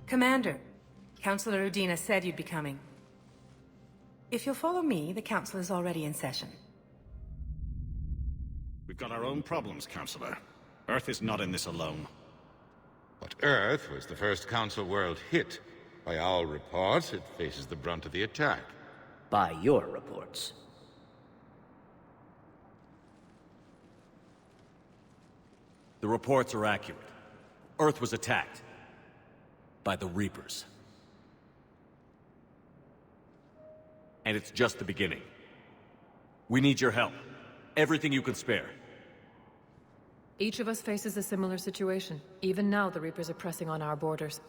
Commander, Councillor Udina said you'd be coming. If you'll follow me, the council is already in session. We've got our own problems, Councillor. Earth is not in this alone. But Earth was the first Council world hit. By all reports, it faces the brunt of the attack. By your reports. The reports are accurate. Earth was attacked. By the Reapers. And it's just the beginning. We need your help. Everything you can spare. Each of us faces a similar situation. Even now, the Reapers are pressing on our borders.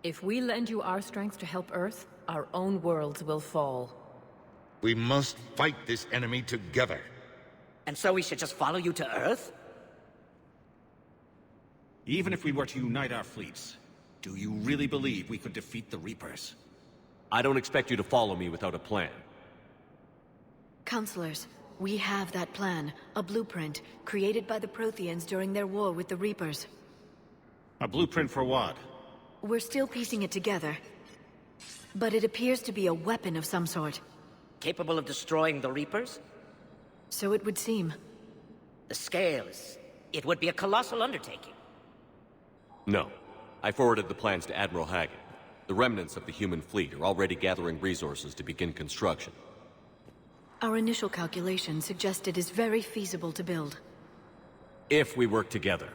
If we lend you our strength to help Earth, our own worlds will fall. We must fight this enemy together. And so we should just follow you to Earth? Even if we were to unite our fleets, do you really believe we could defeat the Reapers? I don't expect you to follow me without a plan. Counselors, we have that plan. A blueprint, created by the Protheans during their war with the Reapers. A blueprint for what? We're still piecing it together. But it appears to be a weapon of some sort. Capable of destroying the Reapers? So it would seem. The scales. It would be a colossal undertaking. No. I forwarded the plans to Admiral Hagen. The remnants of the human fleet are already gathering resources to begin construction. Our initial calculation suggests it is very feasible to build. If we work together.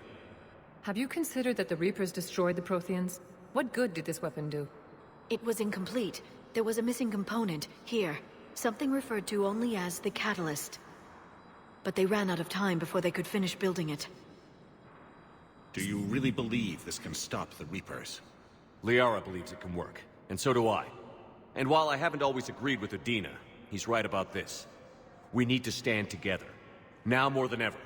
Have you considered that the Reapers destroyed the Protheans? What good did this weapon do? It was incomplete. There was a missing component, here. Something referred to only as the catalyst. But they ran out of time before they could finish building it. Do you really believe this can stop the Reapers? Liara believes it can work, and so do I. And while I haven't always agreed with Udina, he's right about this. We need to stand together. Now more than ever.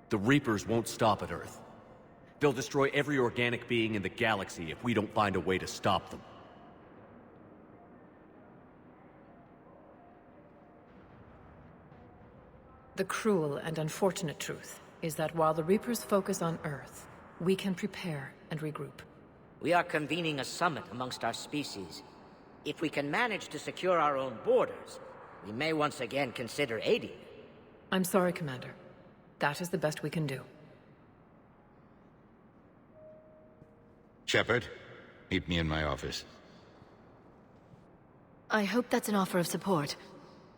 The Reapers won't stop at Earth. They'll destroy every organic being in the galaxy if we don't find a way to stop them. The cruel and unfortunate truth is that while the Reapers focus on Earth, we can prepare and regroup. We are convening a summit amongst our species. If we can manage to secure our own borders, we may once again consider aiding. I'm sorry, Commander. That is the best we can do. Shepard, meet me in my office. I hope that's an offer of support.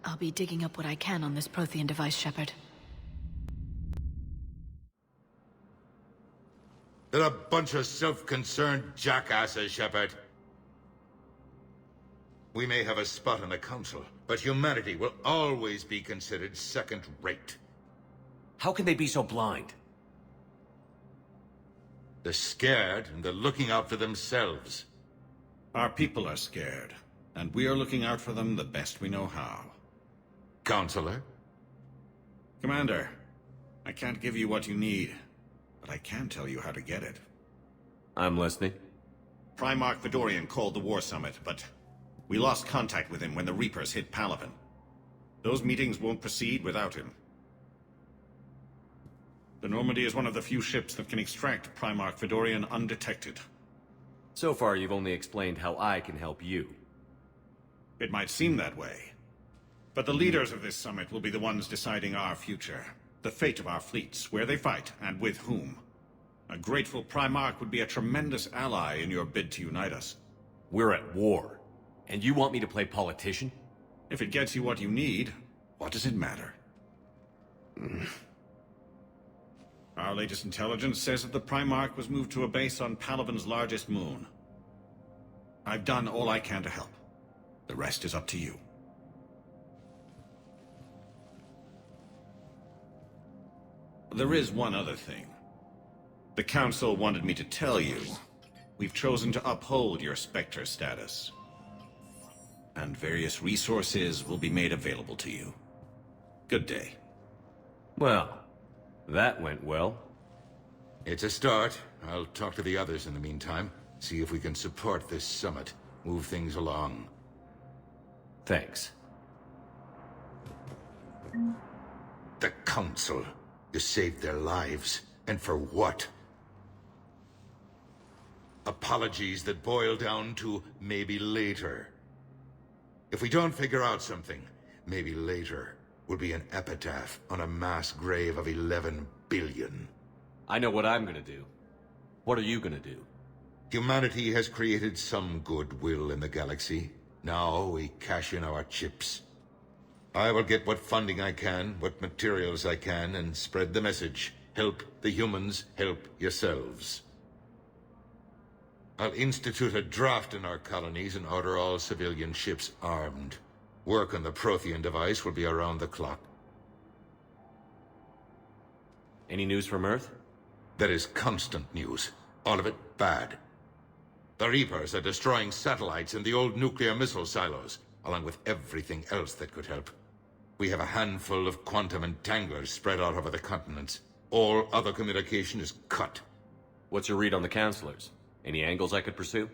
I'll be digging up what I can on this Prothean device, Shepard. They're a bunch of self-concerned jackasses, Shepard. We may have a spot on the Council, but humanity will always be considered second-rate. How can they be so blind? They're scared, and they're looking out for themselves. Our people are scared, and we are looking out for them the best we know how. Counselor? Commander, I can't give you what you need, but I can tell you how to get it. I'm listening. Primarch Vidorian called the War Summit, but we lost contact with him when the Reapers hit Palaven. Those meetings won't proceed without him. The Normandy is one of the few ships that can extract Primarch Vidorian undetected. So far, you've only explained how I can help you. It might seem that way. But the leaders of this summit will be the ones deciding our future. The fate of our fleets, where they fight, and with whom. A grateful Primarch would be a tremendous ally in your bid to unite us. We're at war. And you want me to play politician? If it gets you what you need, what does it matter? Our latest intelligence says that the Primarch was moved to a base on Palaven's largest moon. I've done all I can to help. The rest is up to you. There is one other thing. The Council wanted me to tell you, we've chosen to uphold your Spectre status. And various resources will be made available to you. Good day. Well, that went well. It's a start. I'll talk to the others in the meantime. See if we can support this summit. Move things along. Thanks. The Council. You saved their lives. And for what? Apologies that boil down to maybe later. If we don't figure out something, maybe later will be an epitaph on a mass grave of 11 billion. I know what I'm gonna do. What are you gonna do? Humanity has created some goodwill in the galaxy. Now we cash in our chips. I will get what funding I can, what materials I can, and spread the message. Help the humans, help yourselves. I'll institute a draft in our colonies and order all civilian ships armed. Work on the Prothean device will be around the clock. Any news from Earth? There is constant news. All of it bad. The Reapers are destroying satellites and the old nuclear missile silos, along with everything else that could help. We have a handful of quantum entanglers spread out over the continents. All other communication is cut. What's your read on the counselors? Any angles I could pursue?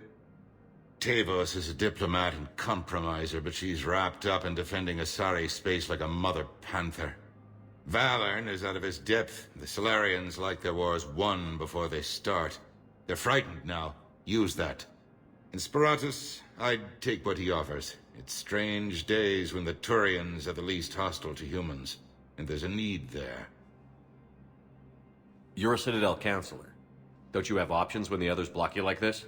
Tavos is a diplomat and compromiser, but she's wrapped up in defending Asari space like a mother panther. Valorn is out of his depth. The Solarians like their wars won before they start. They're frightened now. Use that. In Sparatus, I'd take what he offers. It's strange days when the Turians are the least hostile to humans, and there's a need there. You're a Citadel counselor. Don't you have options when the others block you like this?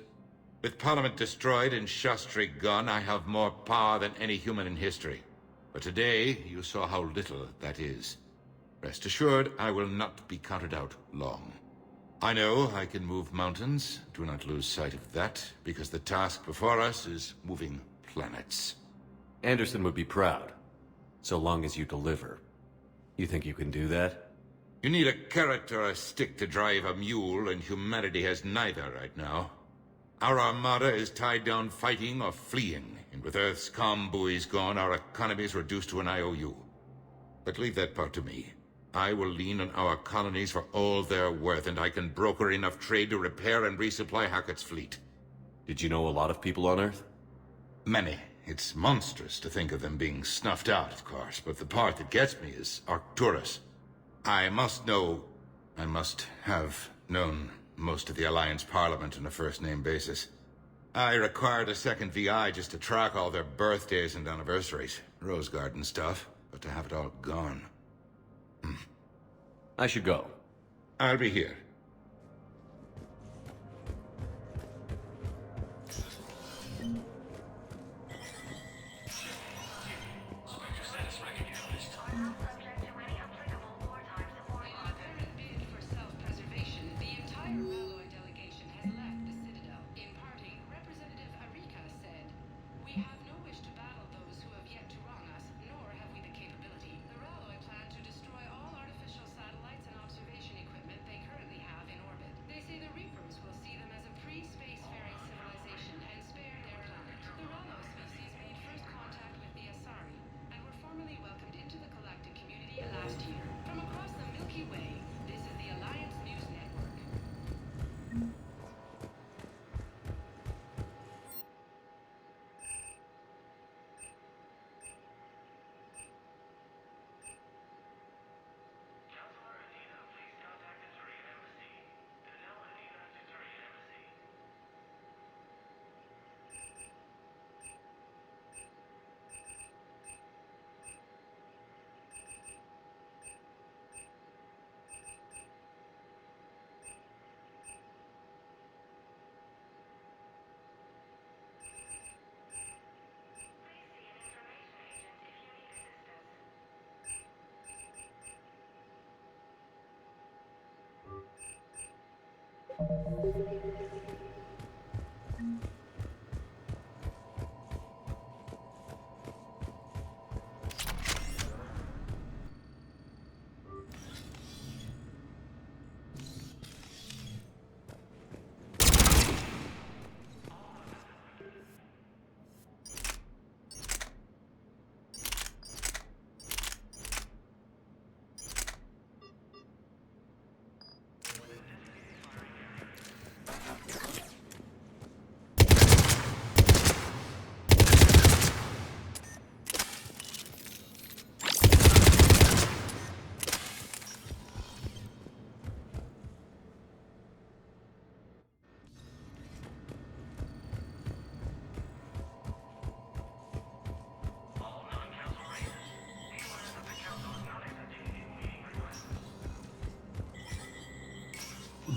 With Parliament destroyed and Shastri gone, I have more power than any human in history. But today, you saw how little that is. Rest assured, I will not be counted out long. I know I can move mountains. Do not lose sight of that, because the task before us is moving planets. Anderson would be proud, so long as you deliver. You think you can do that? You need a carrot or a stick to drive a mule, and humanity has neither right now. Our armada is tied down fighting or fleeing, and with Earth's comm buoys gone, our economy is reduced to an IOU. But leave that part to me. I will lean on our colonies for all they're worth, and I can broker enough trade to repair and resupply Hackett's fleet. Did you know a lot of people on Earth? Many. It's monstrous to think of them being snuffed out, of course, but the part that gets me is Arcturus. I must have known most of the Alliance Parliament on a first-name basis. I required a second VI just to track all their birthdays and anniversaries. Rose Garden stuff, but to have it all gone. I should go. I'll be here.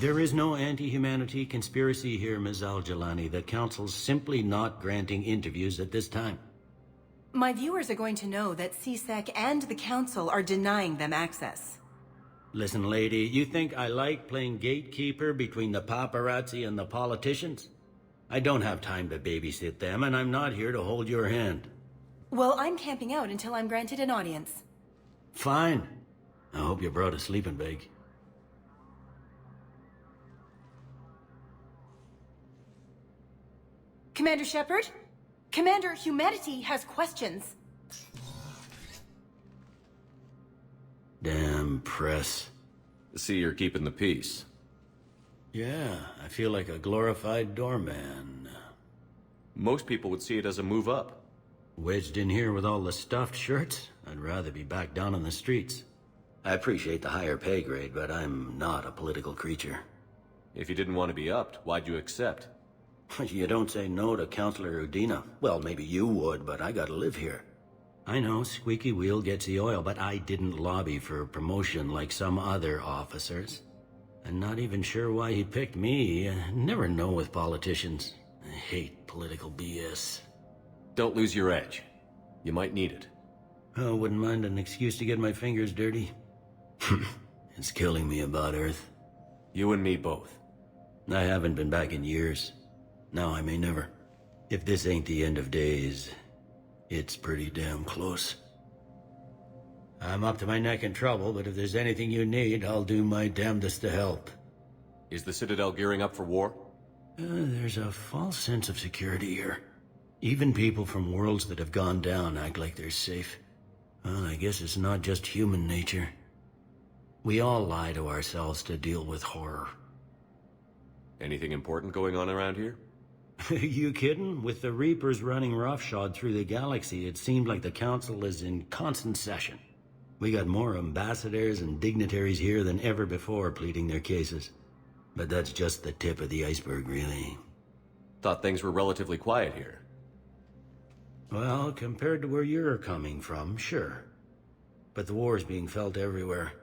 There is no anti-humanity conspiracy here, Ms. Al-Jalani. The Council's simply not granting interviews at this time. My viewers are going to know that CSEC and the Council are denying them access. Listen, lady, you think I like playing gatekeeper between the paparazzi and the politicians? I don't have time to babysit them, and I'm not here to hold your hand. Well, I'm camping out until I'm granted an audience. Fine. I hope you brought a sleeping bag. Commander Shepard? Commander, humanity has questions. Damn press. See, you're keeping the peace. Yeah, I feel like a glorified doorman. Most people would see it as a move up. Wedged in here with all the stuffed shirts, I'd rather be back down on the streets. I appreciate the higher pay grade, but I'm not a political creature. If you didn't want to be upped, why'd you accept? You don't say no to Counselor Udina. Well, maybe you would, but I gotta live here. I know, squeaky wheel gets the oil, but I didn't lobby for promotion like some other officers. I'm not even sure why he picked me. I never know with politicians. I hate political BS. Don't lose your edge. You might need it. Oh, wouldn't mind an excuse to get my fingers dirty. It's killing me about Earth. You and me both. I haven't been back in years. Now I may never. If this ain't the end of days, it's pretty damn close. I'm up to my neck in trouble, but if there's anything you need, I'll do my damnedest to help. Is the Citadel gearing up for war? There's a false sense of security here. Even people from worlds that have gone down act like they're safe. Well, I guess it's not just human nature. We all lie to ourselves to deal with horror. Anything important going on around here? You kidding? With the Reapers running roughshod through the galaxy, it seemed like the Council is in constant session. We got more ambassadors and dignitaries here than ever before pleading their cases. But that's just the tip of the iceberg, really. Thought things were relatively quiet here. Well, compared to where you're coming from, sure. But the war's being felt everywhere.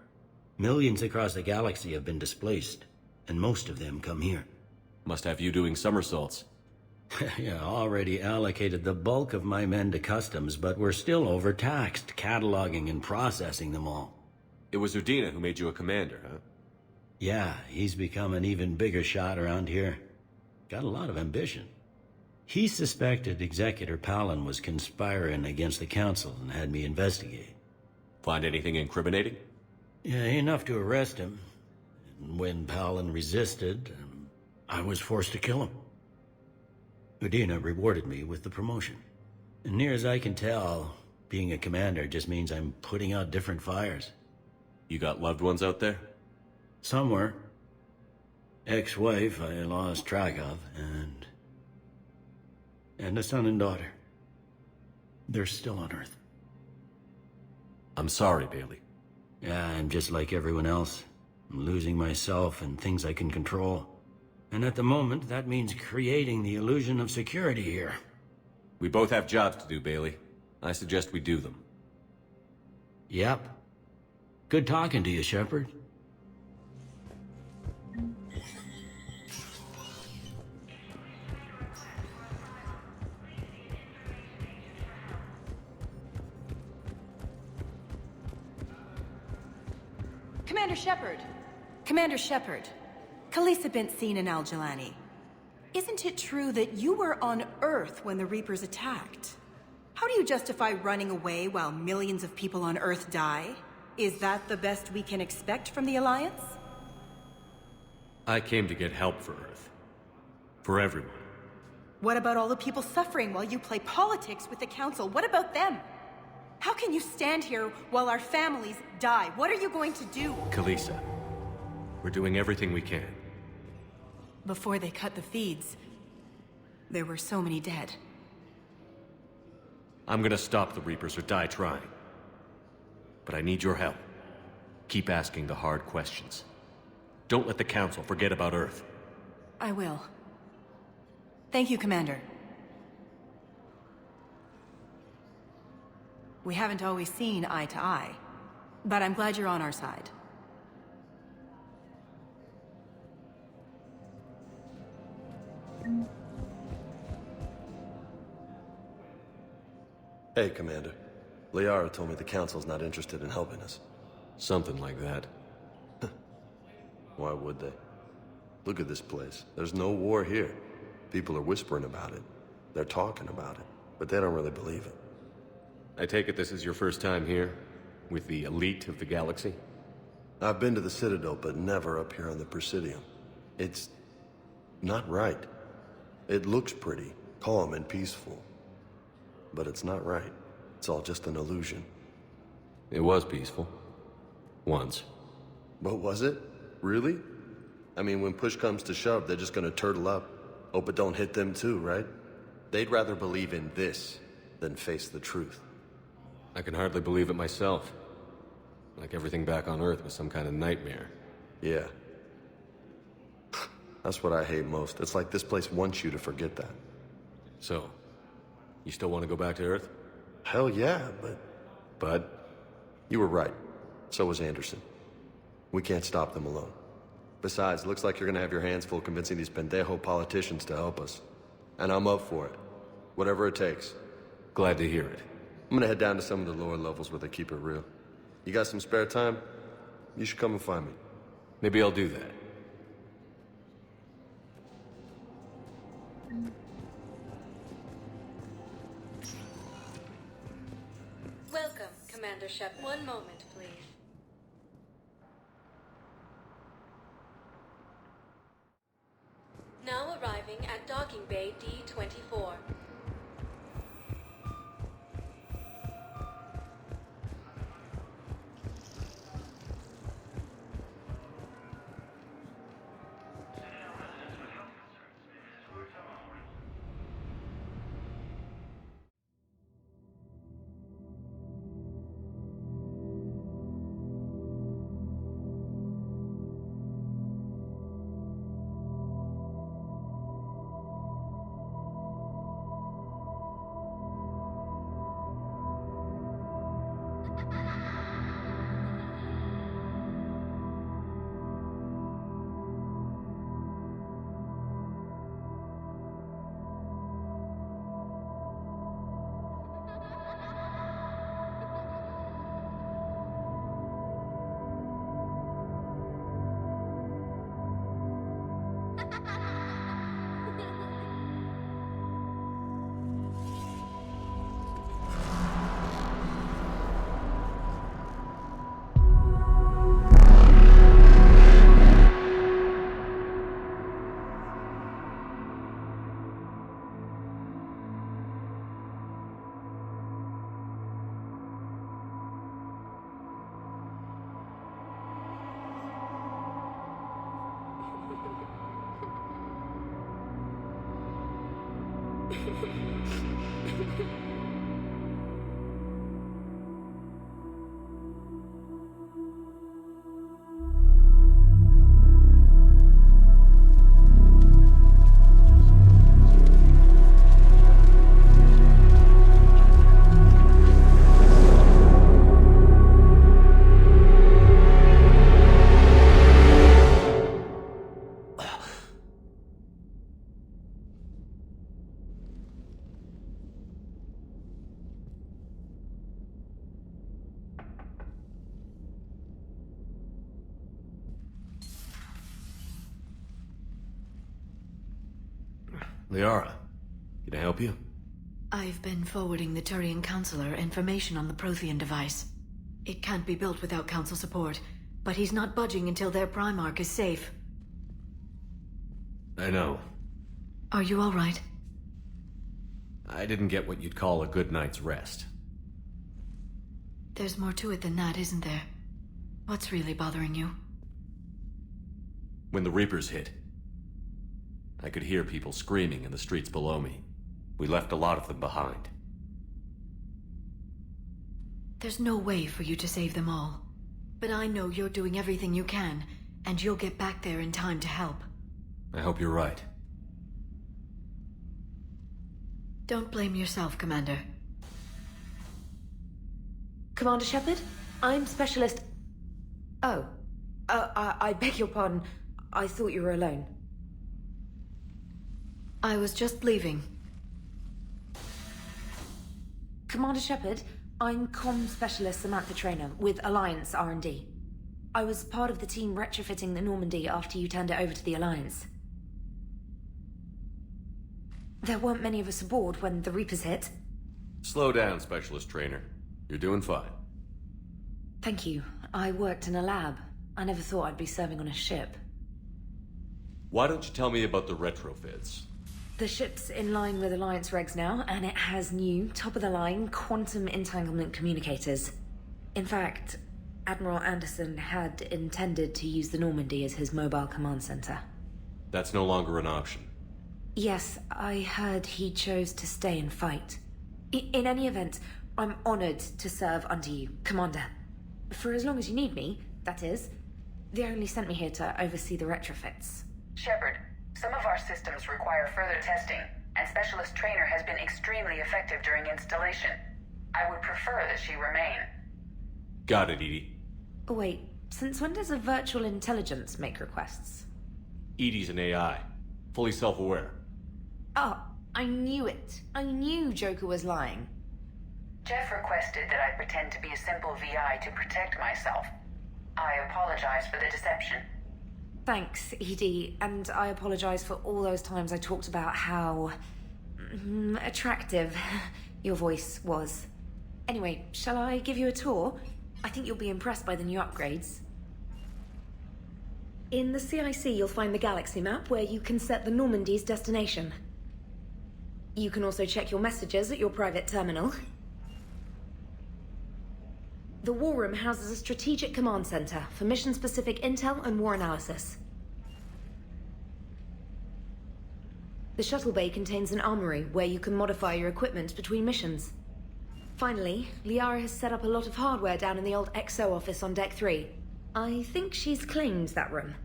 Millions across the galaxy have been displaced, and most of them come here. Must have you doing somersaults. Yeah, already allocated the bulk of my men to customs, but we're still overtaxed, cataloging and processing them all. It was Udina who made you a commander, huh? Yeah, he's become an even bigger shot around here. Got a lot of ambition. He suspected Executor Palin was conspiring against the Council and had me investigate. Find anything incriminating? Yeah, enough to arrest him. And when Palin resisted, I was forced to kill him. Udina rewarded me with the promotion. And near as I can tell, being a commander just means I'm putting out different fires. You got loved ones out there? Somewhere. Ex-wife I lost track of, and a son and daughter. They're still on Earth. I'm sorry, Bailey. Yeah, I'm just like everyone else. I'm losing myself and things I can control. And at the moment, that means creating the illusion of security here. We both have jobs to do, Bailey. I suggest we do them. Yep. Good talking to you, Shepard. Commander Shepard! Commander Shepard, Khaleesa bint Seen and Al-Jalani. Isn't it true that you were on Earth when the Reapers attacked? How do you justify running away while millions of people on Earth die? Is that the best we can expect from the Alliance? I came to get help for Earth. For everyone. What about all the people suffering while you play politics with the Council? What about them? How can you stand here while our families die? What are you going to do? Khaleesa, we're doing everything we can. Before they cut the feeds, there were so many dead. I'm gonna stop the Reapers or die trying. But I need your help. Keep asking the hard questions. Don't let the Council forget about Earth. I will. Thank you, Commander. We haven't always seen eye to eye, but I'm glad you're on our side. Hey, Commander. Liara told me the Council's not interested in helping us. Something like that. Why would they? Look at this place. There's no war here. People are whispering about it. They're talking about it, but they don't really believe it. I take it this is your first time here? With the elite of the galaxy? I've been to the Citadel, but never up here on the Presidium. It's not right. It looks pretty, calm and peaceful. But it's not right. It's all just an illusion. It was peaceful. Once. But was it? Really? I mean, when push comes to shove, they're just gonna turtle up. Hope it don't hit them too, right? They'd rather believe in this than face the truth. I can hardly believe it myself. Like everything back on Earth was some kind of nightmare. Yeah. That's what I hate most. It's like this place wants you to forget that. So, you still want to go back to Earth? Hell yeah, but... But? You were right. So was Anderson. We can't stop them alone. Besides, looks like you're gonna have your hands full convincing these pendejo politicians to help us. And I'm up for it. Whatever it takes. Glad to hear it. I'm gonna head down to some of the lower levels where they keep it real. You got some spare time? You should come and find me. Maybe I'll do that. Welcome, Commander Shep. One moment, please. Now arriving at Docking Bay D-24. Liara, can I help you? I've been forwarding the Turian Counselor information on the Prothean device. It can't be built without Council support, but he's not budging until their Primarch is safe. I know. Are you all right? I didn't get what you'd call a good night's rest. There's more to it than that, isn't there? What's really bothering you? When the Reapers hit, I could hear people screaming in the streets below me. We left a lot of them behind. There's no way for you to save them all. But I know you're doing everything you can, and you'll get back there in time to help. I hope you're right. Don't blame yourself, Commander. Commander Shepard? I'm Specialist... Oh. I beg your pardon. I thought you were alone. I was just leaving. Commander Shepard, I'm comm specialist Samantha Traynor with Alliance R&D. I was part of the team retrofitting the Normandy after you turned it over to the Alliance. There weren't many of us aboard when the Reapers hit. Slow down, Specialist Trainer. You're doing fine. Thank you. I worked in a lab. I never thought I'd be serving on a ship. Why don't you tell me about the retrofits? The ship's in line with Alliance regs now, and it has new, top-of-the-line quantum entanglement communicators. In fact, Admiral Anderson had intended to use the Normandy as his mobile command center. That's no longer an option. Yes, I heard he chose to stay and fight. In any event, I'm honored to serve under you, Commander. For as long as you need me, that is. They only sent me here to oversee the retrofits. Shepard, some of our systems require further testing, and Specialist Trainer has been extremely effective during installation. I would prefer that she remain. Got it, Edie. Wait, since when does a virtual intelligence make requests? Edie's an AI. Fully self-aware. Oh, I knew it. I knew Joker was lying. Jeff requested that I pretend to be a simple VI to protect myself. I apologize for the deception. Thanks, Edie, and I apologize for all those times I talked about how... attractive your voice was. Anyway, shall I give you a tour? I think you'll be impressed by the new upgrades. In the CIC, you'll find the galaxy map where you can set the Normandy's destination. You can also check your messages at your private terminal. The War Room houses a strategic command center for mission-specific intel and war analysis. The shuttle bay contains an armory where you can modify your equipment between missions. Finally, Liara has set up a lot of hardware down in the old XO office on Deck 3. I think she's claimed that room.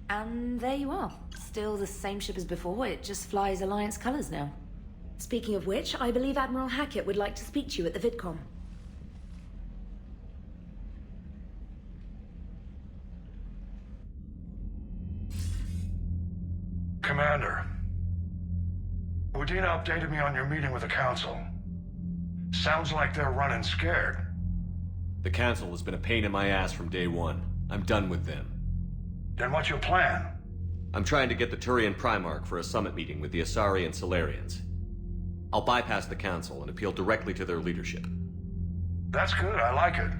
And there you are. Still the same ship as before, it just flies Alliance colors now. Speaking of which, I believe Admiral Hackett would like to speak to you at the VidCom. Commander, Udina updated me on your meeting with the Council. Sounds like they're running scared. The Council has been a pain in my ass from day one. I'm done with them. Then what's your plan? I'm trying to get the Turian Primarch for a summit meeting with the Asari and Solarians. I'll bypass the Council and appeal directly to their leadership. That's good, I like it.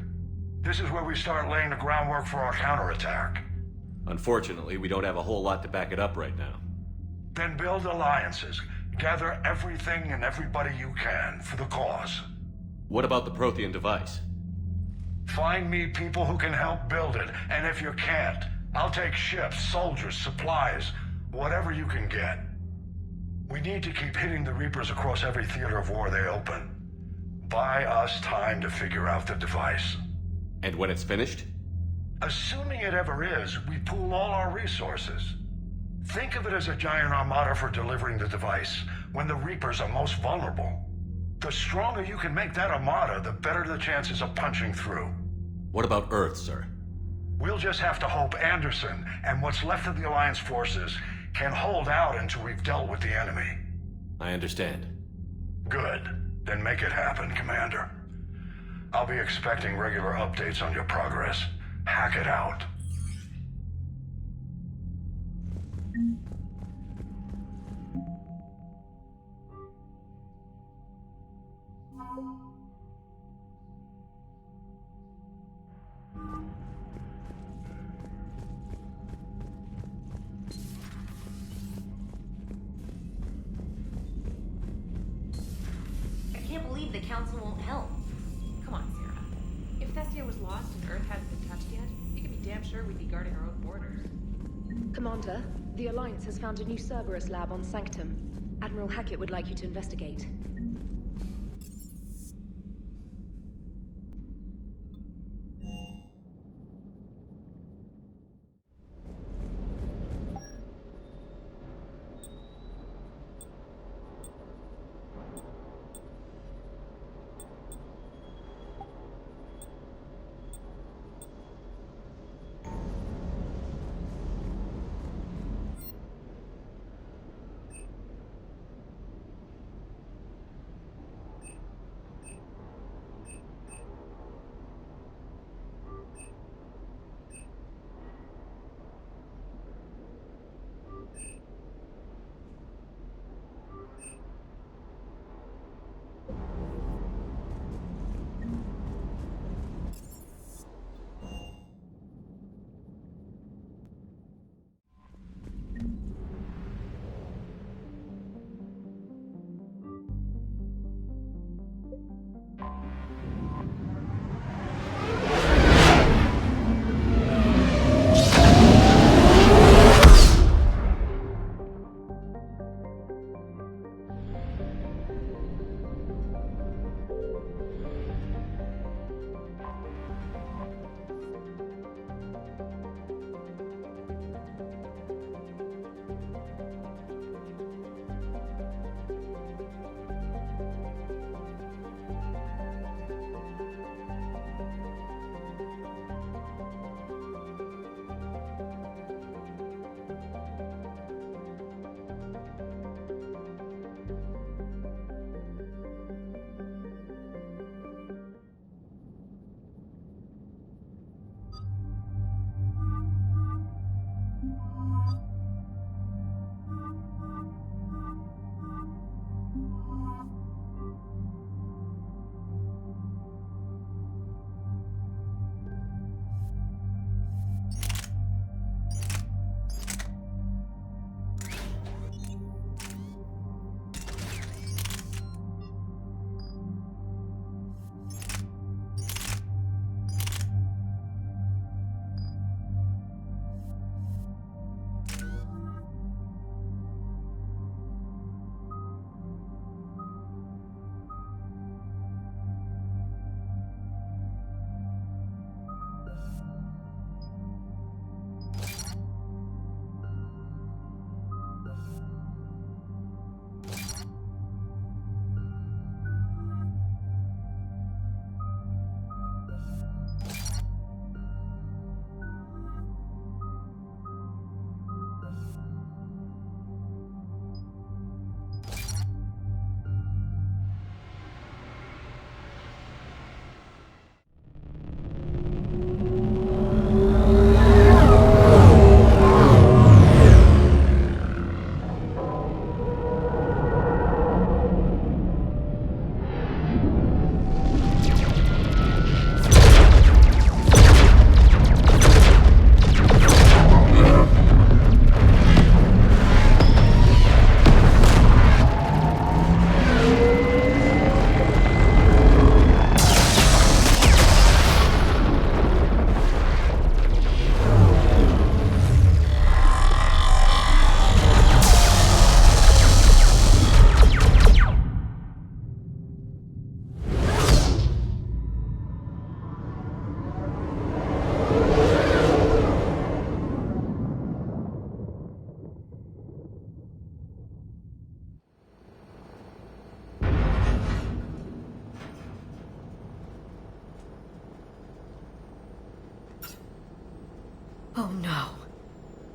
This is where we start laying the groundwork for our counterattack. Unfortunately, we don't have a whole lot to back it up right now. Then build alliances. Gather everything and everybody you can for the cause. What about the Prothean device? Find me people who can help build it, and if you can't, I'll take ships, soldiers, supplies, whatever you can get. We need to keep hitting the Reapers across every theater of war they open. Buy us time to figure out the device. And when it's finished? Assuming it ever is, we pool all our resources. Think of it as a giant armada for delivering the device when the Reapers are most vulnerable. The stronger you can make that armada, the better the chances of punching through. What about Earth, sir? We'll just have to hope Anderson and what's left of the Alliance forces can hold out until we've dealt with the enemy. I understand. Good. Then make it happen, Commander. I'll be expecting regular updates on your progress. Hack it out. I can't believe the Council won't help. Come on, Sarah. If Thessia was lost and Earth hadn't been touched yet, you can be damn sure we'd be guarding our own borders. Commander, the Alliance has found a new Cerberus lab on Sanctum. Admiral Hackett would like you to investigate.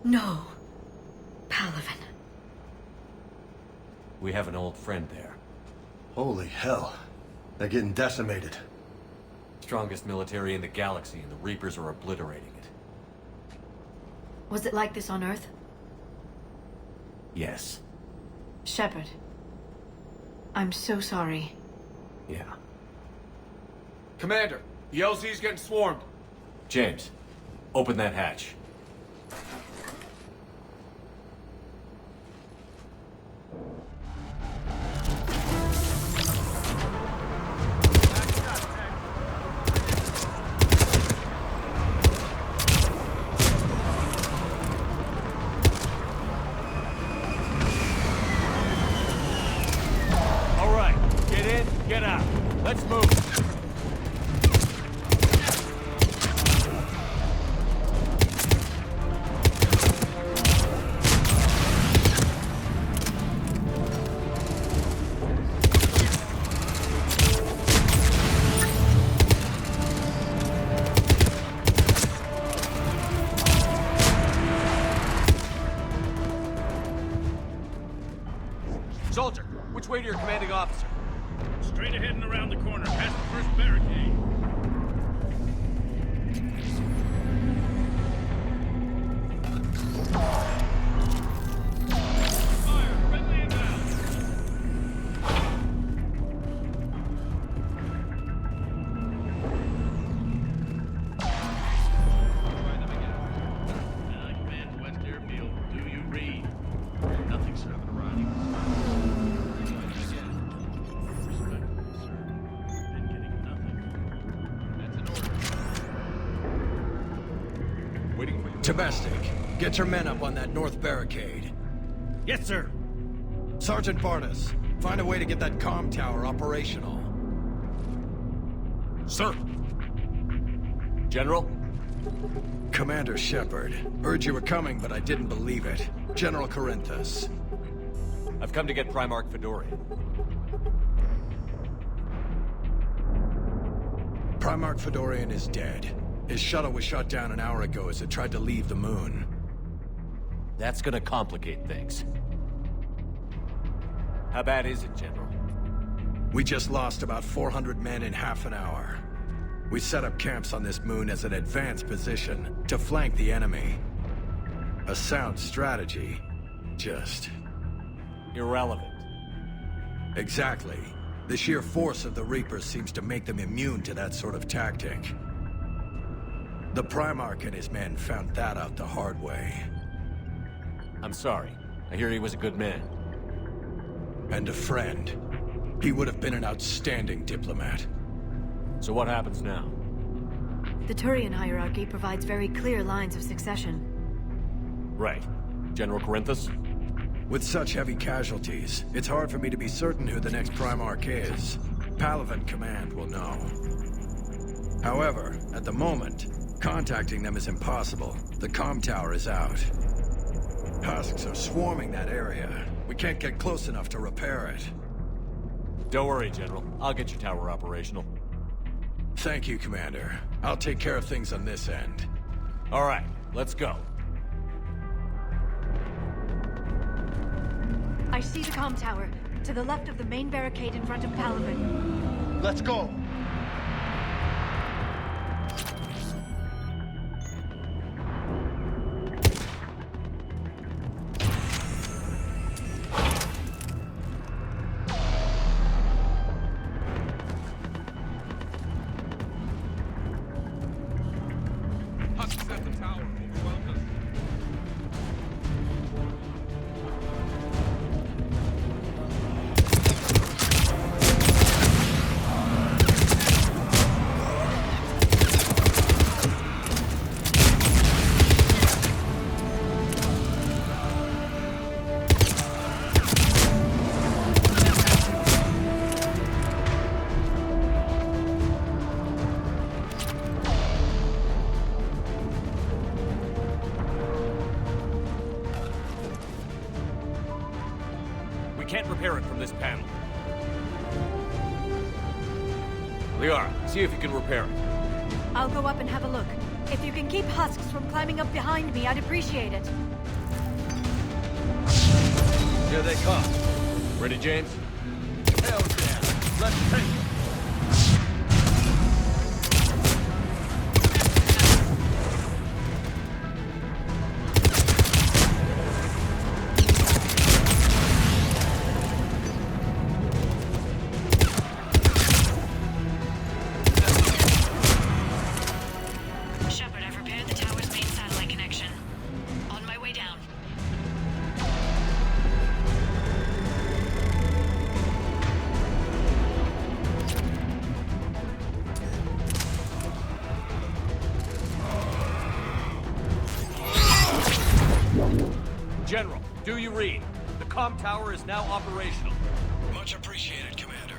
No. Palavin. We have an old friend there. Holy hell. They're getting decimated. Strongest military in the galaxy, and the Reapers are obliterating it. Was it like this on Earth? Yes. Shepard. I'm so sorry. Yeah. Commander, the LZ's getting swarmed. James, open that hatch. All right, get in, get out. Let's move. Soldier, which way to your commanding officer? Straight ahead and around the corner, past the first barricade. Fire! Friendly inbound! Try them again. I command West Airfield. Do you read? Nothing, sir. I'm arriving. Domestic, get your men up on that north barricade. Yes, sir. Sergeant Barnes, find a way to get that comm tower operational. Sir. General? Commander Shepard. Heard you were coming, but I didn't believe it. General Corinthus. I've come to get Primarch Fedorian. Primarch Fedorian is dead. His shuttle was shot down an hour ago as it tried to leave the moon. That's gonna complicate things. How bad is it, General? We just lost about 400 men in half an hour. We set up camps on this moon as an advanced position to flank the enemy. A sound strategy. Just... irrelevant. Exactly. The sheer force of the Reapers seems to make them immune to that sort of tactic. The Primarch and his men found that out the hard way. I'm sorry. I hear he was a good man. And a friend. He would have been an outstanding diplomat. So what happens now? The Turian hierarchy provides very clear lines of succession. Right. General Corinthus? With such heavy casualties, it's hard for me to be certain who the next Primarch is. Palavin Command will know. However, at the moment, contacting them is impossible. The comm tower is out. Husks are swarming that area. We can't get close enough to repair it. Don't worry, General. I'll get your tower operational. Thank you, Commander. I'll take care of things on this end. All right, let's go. I see the comm tower, to the left of the main barricade in front of Palavin. Let's go. Can't repair it from this panel. Liara, see if you can repair it. I'll go up and have a look. If you can keep husks from climbing up behind me, I'd appreciate it. Here they come. Ready, James? Hell yeah! Let's take it! Shepard, I've repaired the tower's main satellite connection. On my way down. General, do you read? The comm tower is now operational. Much appreciated, Commander.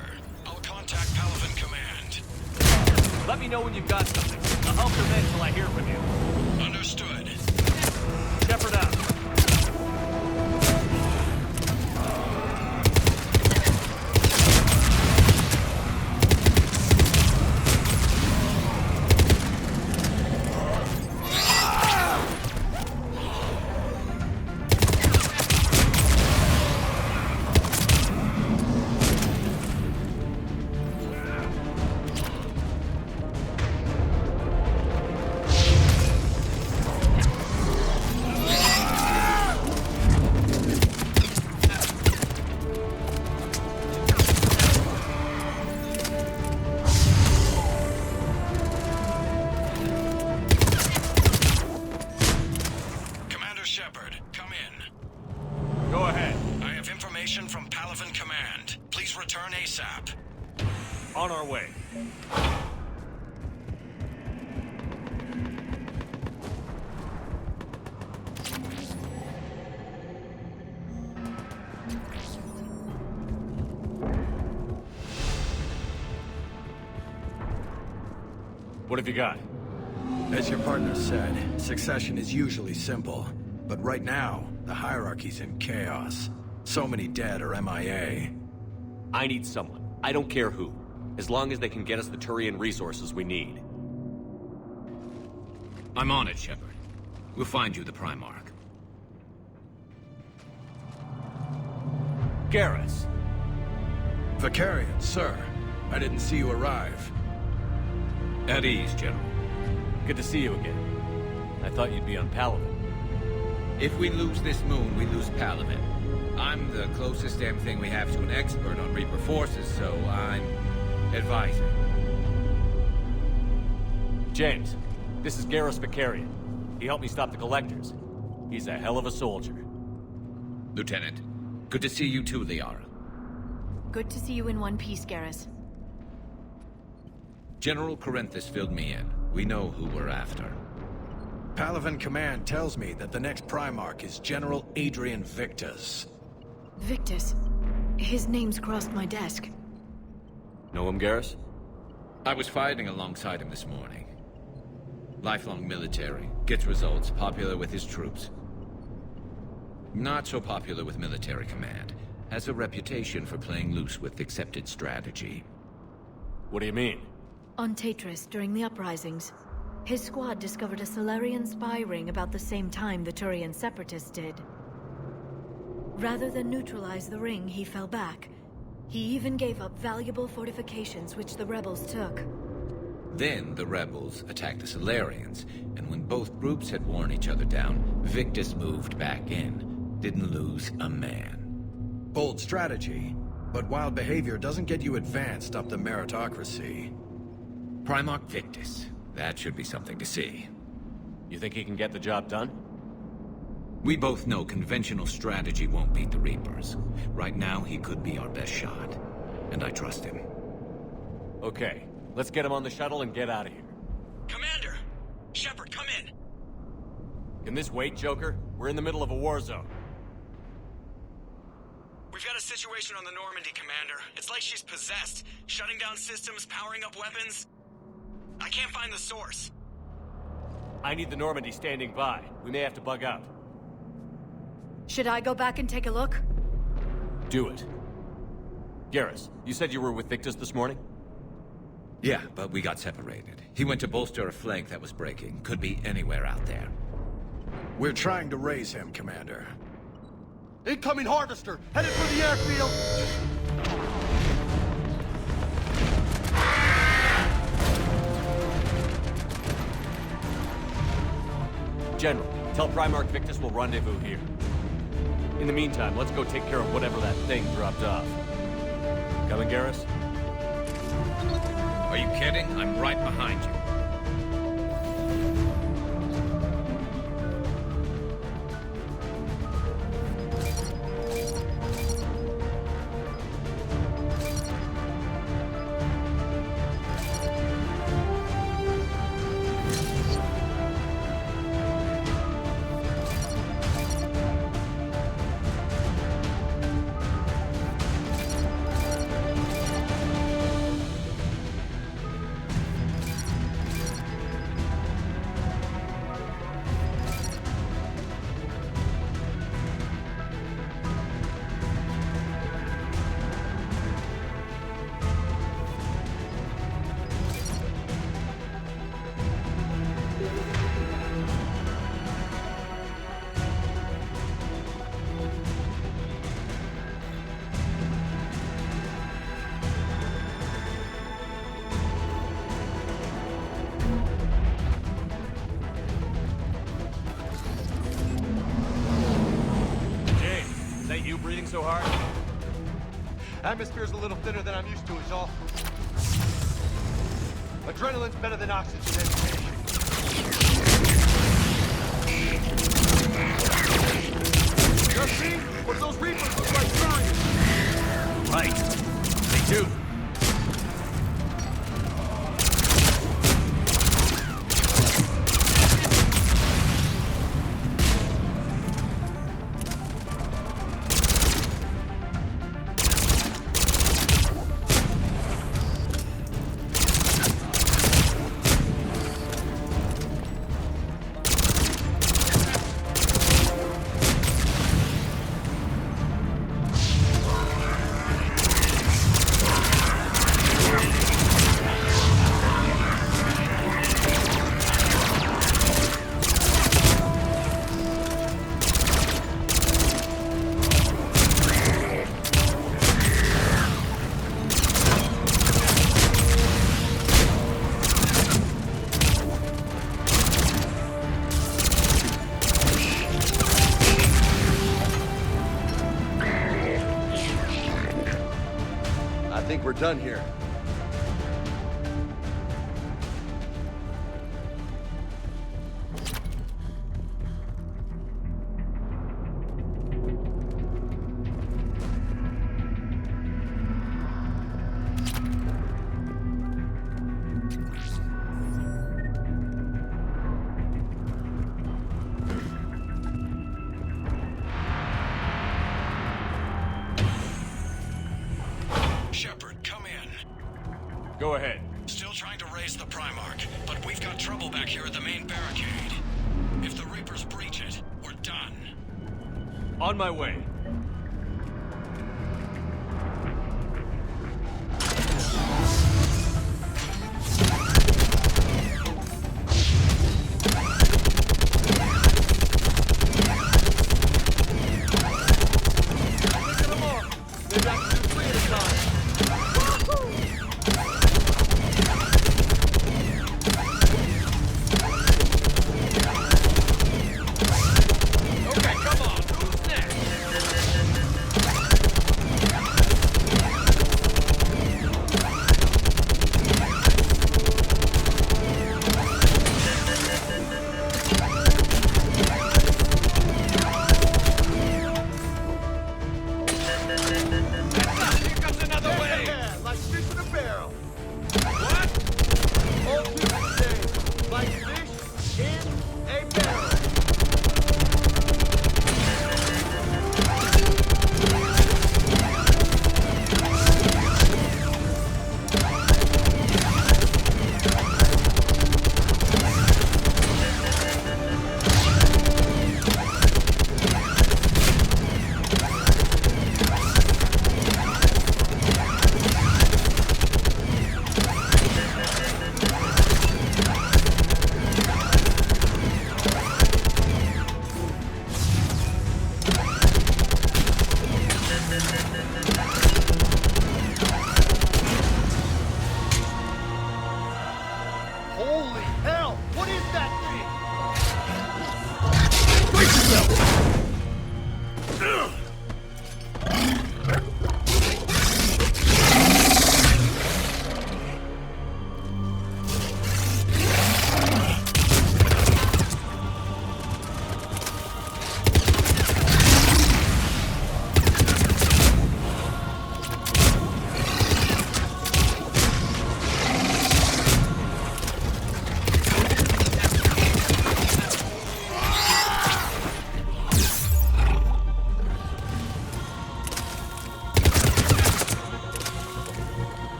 I'll contact Palavan Command. Let me know when you've got something. I'll help your men till I hear from you. Understood. Shepard out. Commander Shepard, come in. Go ahead. I have information from Palavan Command. Please return ASAP. On our way. What have you got? As your partner said, succession is usually simple. But right now, the hierarchy's in chaos. So many dead or MIA. I need someone. I don't care who. As long as they can get us the Turian resources we need. I'm on it, Shepard. We'll find you the Primarch. Garrus. Vicarian, sir. I didn't see you arrive. At ease, General. Good to see you again. I thought you'd be on Palavan. If we lose this moon, we lose Palavan. I'm the closest damn thing we have to an expert on Reaper forces, so I'm advising. James, this is Garrus Vicarian. He helped me stop the Collectors. He's a hell of a soldier. Lieutenant, good to see you too, Liara. Good to see you in one piece, Garrus. General Corinthus filled me in. We know who we're after. Palavan Command tells me that the next Primarch is General Adrian Victus. Victus. His name's crossed my desk. Know him, Garrus? I was fighting alongside him this morning. Lifelong military, gets results, popular with his troops. Not so popular with military command. Has a reputation for playing loose with accepted strategy. What do you mean? On Tatris, during the uprisings, his squad discovered a Solarian spy ring about the same time the Turian Separatists did. Rather than neutralize the ring, he fell back. He even gave up valuable fortifications which the rebels took. Then the rebels attacked the Solarians, and when both groups had worn each other down, Victus moved back in. Didn't lose a man. Bold strategy, but wild behavior doesn't get you advanced up the meritocracy. Primarch Victus. That should be something to see. You think he can get the job done? We both know conventional strategy won't beat the Reapers. Right now, he could be our best shot. And I trust him. Okay, let's get him on the shuttle and get out of here. Commander! Shepard, come in! Can this wait, Joker? We're in the middle of a war zone. We've got a situation on the Normandy, Commander. It's like she's possessed. Shutting down systems, powering up weapons. I can't find the source. I need the Normandy standing by. We may have to bug out. Should I go back and take a look? Do it. Garrus, you said you were with Victus this morning? Yeah, but we got separated. He went to bolster a flank that was breaking. Could be anywhere out there. We're trying to raise him, Commander. Incoming harvester, headed for the airfield! General, tell Primarch Victus we'll rendezvous here. In the meantime, let's go take care of whatever that thing dropped off. Coming, Garrus? Are you kidding? I'm right behind you. Breathing so hard? Atmosphere's a little thinner than I'm used to, is all. Adrenaline's better than oxygen education. You see? What those Reapers look like giants. Right. They do. I think we're done here. Shepard, come in. Go ahead. Still trying to raise the Primarch, but we've got trouble back here at the main barricade. If the Reapers breach it, we're done. On my way. Okay, come on. Who's next?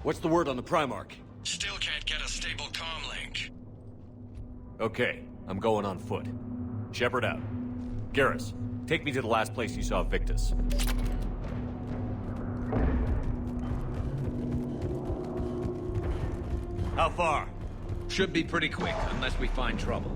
What's the word on the Primarch? Still can't get a stable comm link. Okay, I'm going on foot. Shepard out. Garrus, take me to the last place you saw Victus. How far? Should be pretty quick, unless we find trouble.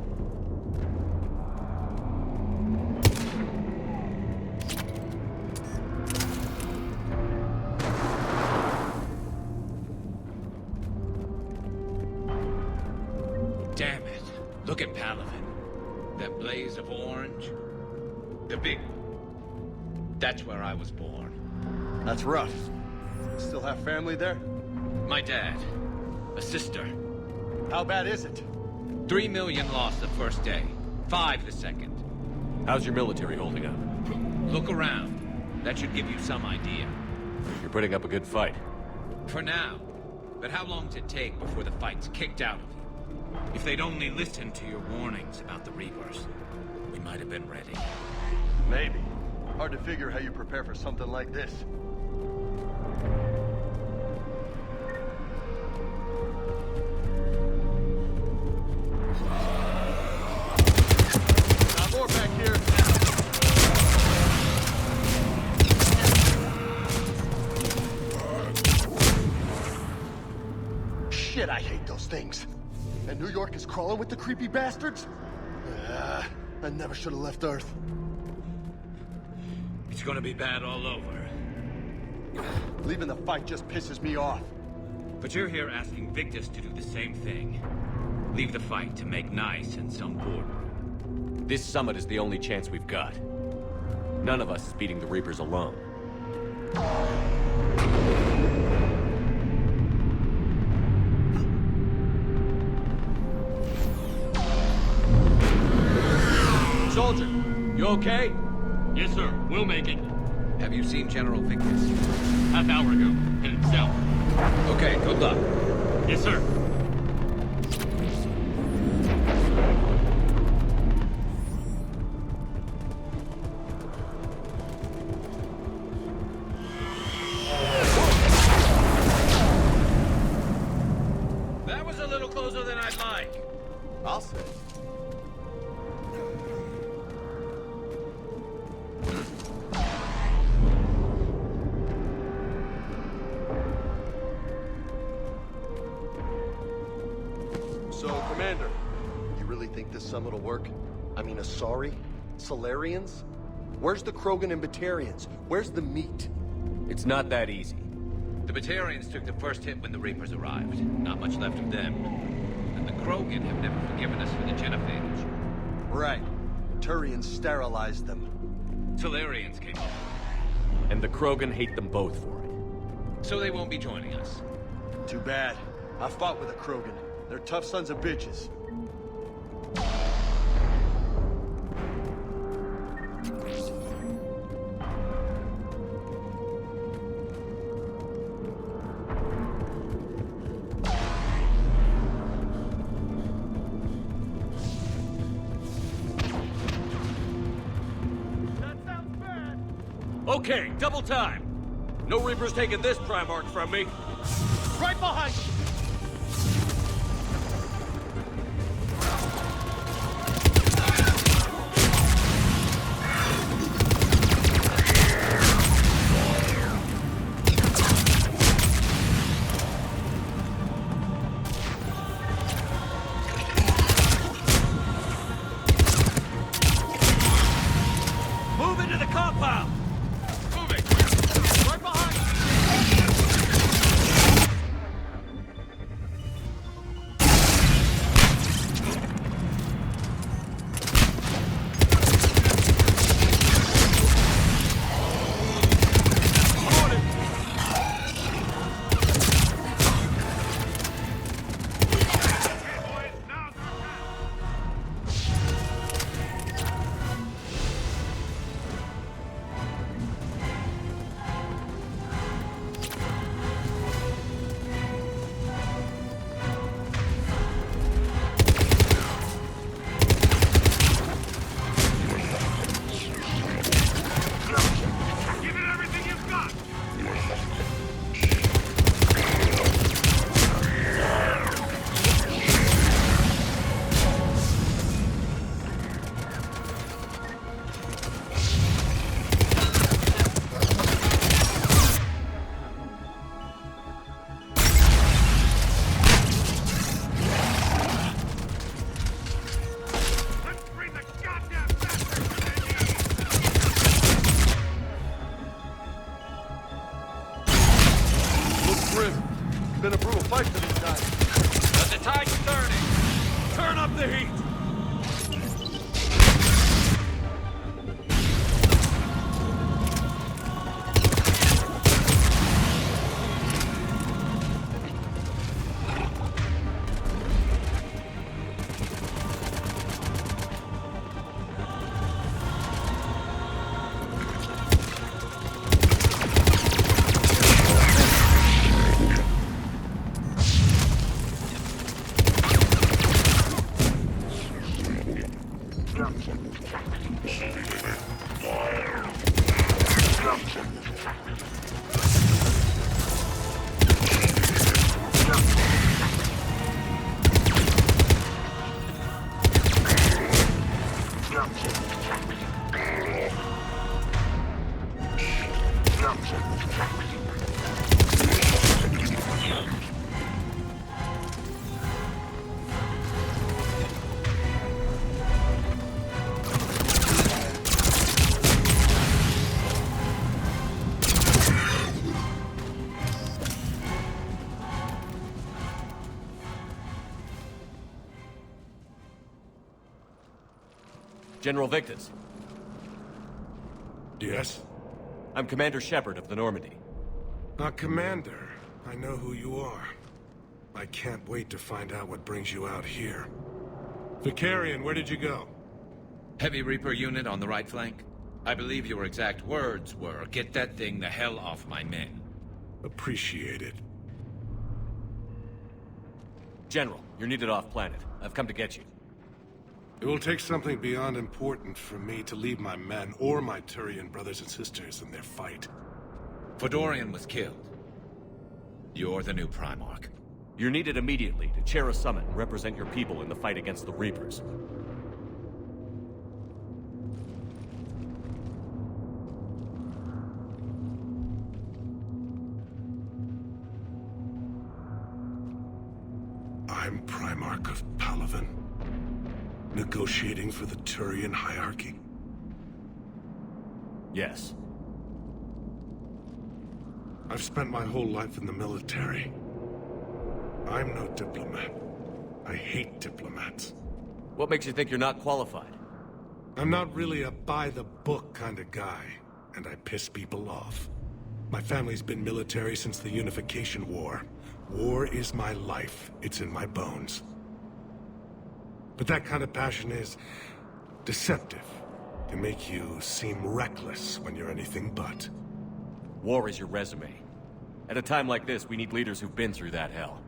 Damn it. Look at Palaven. That blaze of orange. The big one. That's where I was born. That's rough. Still have family there? My dad. A sister. How bad is it? 3 million lost the first day. 5 the second. How's your military holding up? Look around. That should give you some idea. You're putting up a good fight. For now. But how long does it take before the fight's kicked out of you? If they'd only listened to your warnings about the Reapers, we might have been ready. Maybe. Hard to figure how you prepare for something like this. More back here. Shit, I hate those things. And New York is crawling with the creepy bastards? I never should have left Earth. It's gonna be bad all over. Leaving the fight just pisses me off. But you're here asking Victus to do the same thing. Leave the fight to make nice in some boardroom. This summit is the only chance we've got. None of us is beating the Reapers alone. Soldier, you okay? Yes, sir. We'll make it. Have you seen General Victus? Half hour ago. Headed south. Okay, good luck. Yes, sir. That was a little closer than I'd like. I'll say. So, Commander, you really think this summit will work? I mean, Asari? Solarians? Where's the Krogan and Batarians? Where's the meat? It's not that easy. The Batarians took the first hit when the Reapers arrived. Not much left of them. And the Krogan have never forgiven us for the genophage. Right. Turians sterilized them. Solarians came up. And the Krogan hate them both for it. So they won't be joining us. Too bad. I fought with a Krogan. They're tough sons of bitches. Okay, double time. No Reapers taking this Primarch from me. Right behind you! Move into the compound! Moving! Right behind you! General Victus. Yes? I'm Commander Shepard of the Normandy. Commander. I know who you are. I can't wait to find out what brings you out here. Vicarian, where did you go? Heavy Reaper unit on the right flank. I believe your exact words were, "Get that thing the hell off my men." Appreciate it. General, you're needed off-planet. I've come to get you. It will take something beyond important for me to leave my men or my Turian brothers and sisters in their fight. Fedorian was killed. You're the new Primarch. You're needed immediately to chair a summit and represent your people in the fight against the Reapers. I'm Primarch of Palaven. Negotiating for the Turian hierarchy? Yes. I've spent my whole life in the military. I'm no diplomat. I hate diplomats. What makes you think you're not qualified? I'm not really a by-the-book kind of guy, and I piss people off. My family's been military since the Unification War. War is my life. It's in my bones. But that kind of passion is deceptive. Can make you seem reckless when you're anything but. War is your resume. At a time like this, we need leaders who've been through that hell.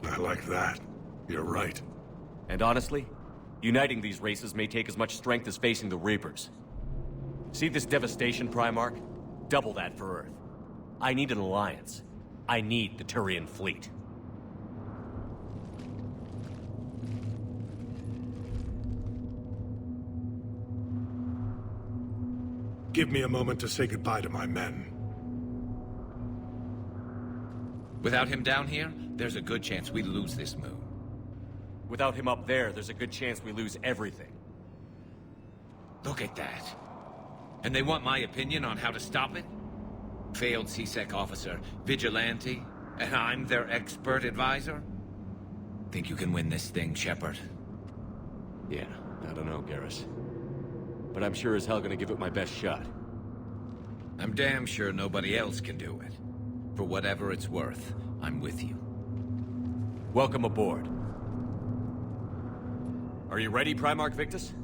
I like that. You're right. And honestly, uniting these races may take as much strength as facing the Reapers. See this devastation, Primarch? Double that for Earth. I need an alliance. I need the Turian fleet. Give me a moment to say goodbye to my men. Without him down here, there's a good chance we lose this moon. Without him up there, there's a good chance we lose everything. Look at that. And they want my opinion on how to stop it? Failed CSEC officer, vigilante, and I'm their expert advisor? Think you can win this thing, Shepard? Yeah, I don't know, Garrus. But I'm sure as hell gonna give it my best shot. I'm damn sure nobody else can do it. For whatever it's worth, I'm with you. Welcome aboard. Are you ready, Primarch Victus?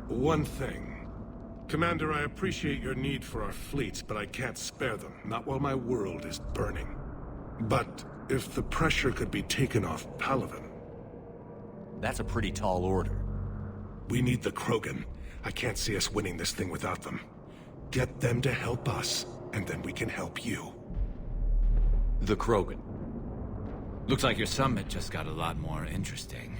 One thing. Commander, I appreciate your need for our fleets, but I can't spare them. Not while my world is burning. But if the pressure could be taken off Palaven... That's a pretty tall order. We need the Krogan. I can't see us winning this thing without them. Get them to help us, and then we can help you. The Krogan. Looks like your summit just got a lot more interesting.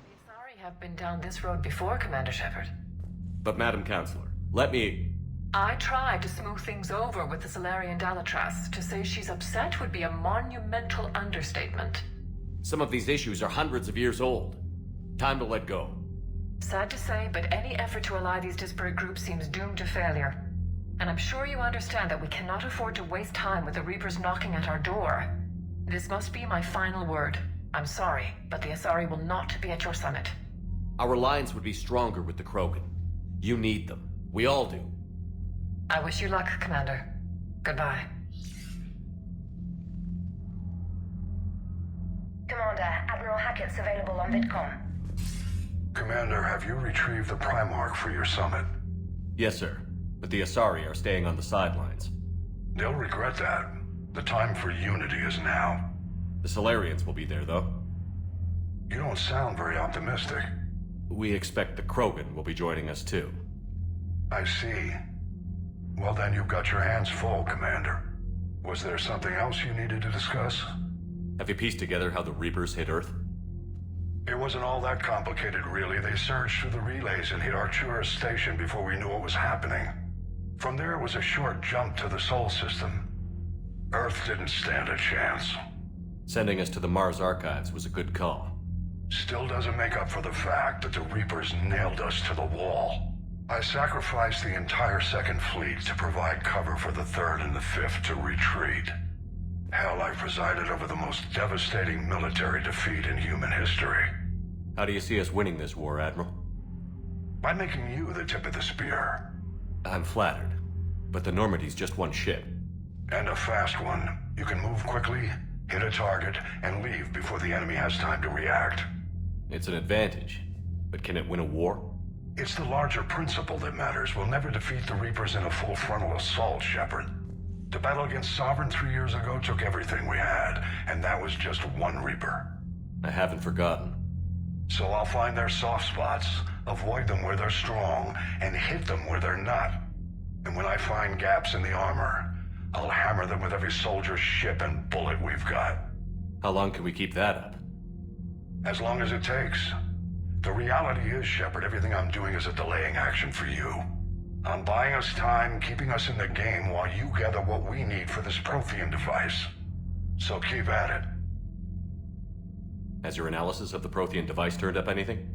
The Asari have been down this road before, Commander Shepard. But Madam Counselor, let me... I tried to smooth things over with the Solarian Dalatras. To say she's upset would be a monumental understatement. Some of these issues are hundreds of years old. Time to let go. Sad to say, but any effort to ally these disparate groups seems doomed to failure. And I'm sure you understand that we cannot afford to waste time with the Reapers knocking at our door. This must be my final word. I'm sorry, but the Asari will not be at your summit. Our alliance would be stronger with the Krogan. You need them. We all do. I wish you luck, Commander. Goodbye. Commander, Admiral Hackett's available on VidCom. Commander, have you retrieved the Primarch for your summit? Yes, sir. But the Asari are staying on the sidelines. They'll regret that. The time for unity is now. The Solarians will be there, though. You don't sound very optimistic. We expect the Krogan will be joining us, too. I see. Well, then you've got your hands full, Commander. Was there something else you needed to discuss? Have you pieced together how the Reapers hit Earth? It wasn't all that complicated, really. They surged through the relays and hit Artura's station before we knew what was happening. From there, it was a short jump to the Sol system. Earth didn't stand a chance. Sending us to the Mars Archives was a good call. Still doesn't make up for the fact that the Reapers nailed us to the wall. I sacrificed the entire Second Fleet to provide cover for the Third and the Fifth to retreat. Hell, I presided over the most devastating military defeat in human history. How do you see us winning this war, Admiral? By making you the tip of the spear. I'm flattered, but the Normandy's just one ship. And a fast one. You can move quickly, hit a target, and leave before the enemy has time to react. It's an advantage, but can it win a war? It's the larger principle that matters. We'll never defeat the Reapers in a full frontal assault, Shepard. The battle against Sovereign 3 years ago took everything we had, and that was just one Reaper. I haven't forgotten. So I'll find their soft spots, avoid them where they're strong, and hit them where they're not. And when I find gaps in the armor, I'll hammer them with every soldier, ship, and bullet we've got. How long can we keep that up? As long as it takes. The reality is, Shepard, everything I'm doing is a delaying action for you. I'm buying us time, keeping us in the game while you gather what we need for this Prothean device. So keep at it. Has your analysis of the Prothean device turned up anything?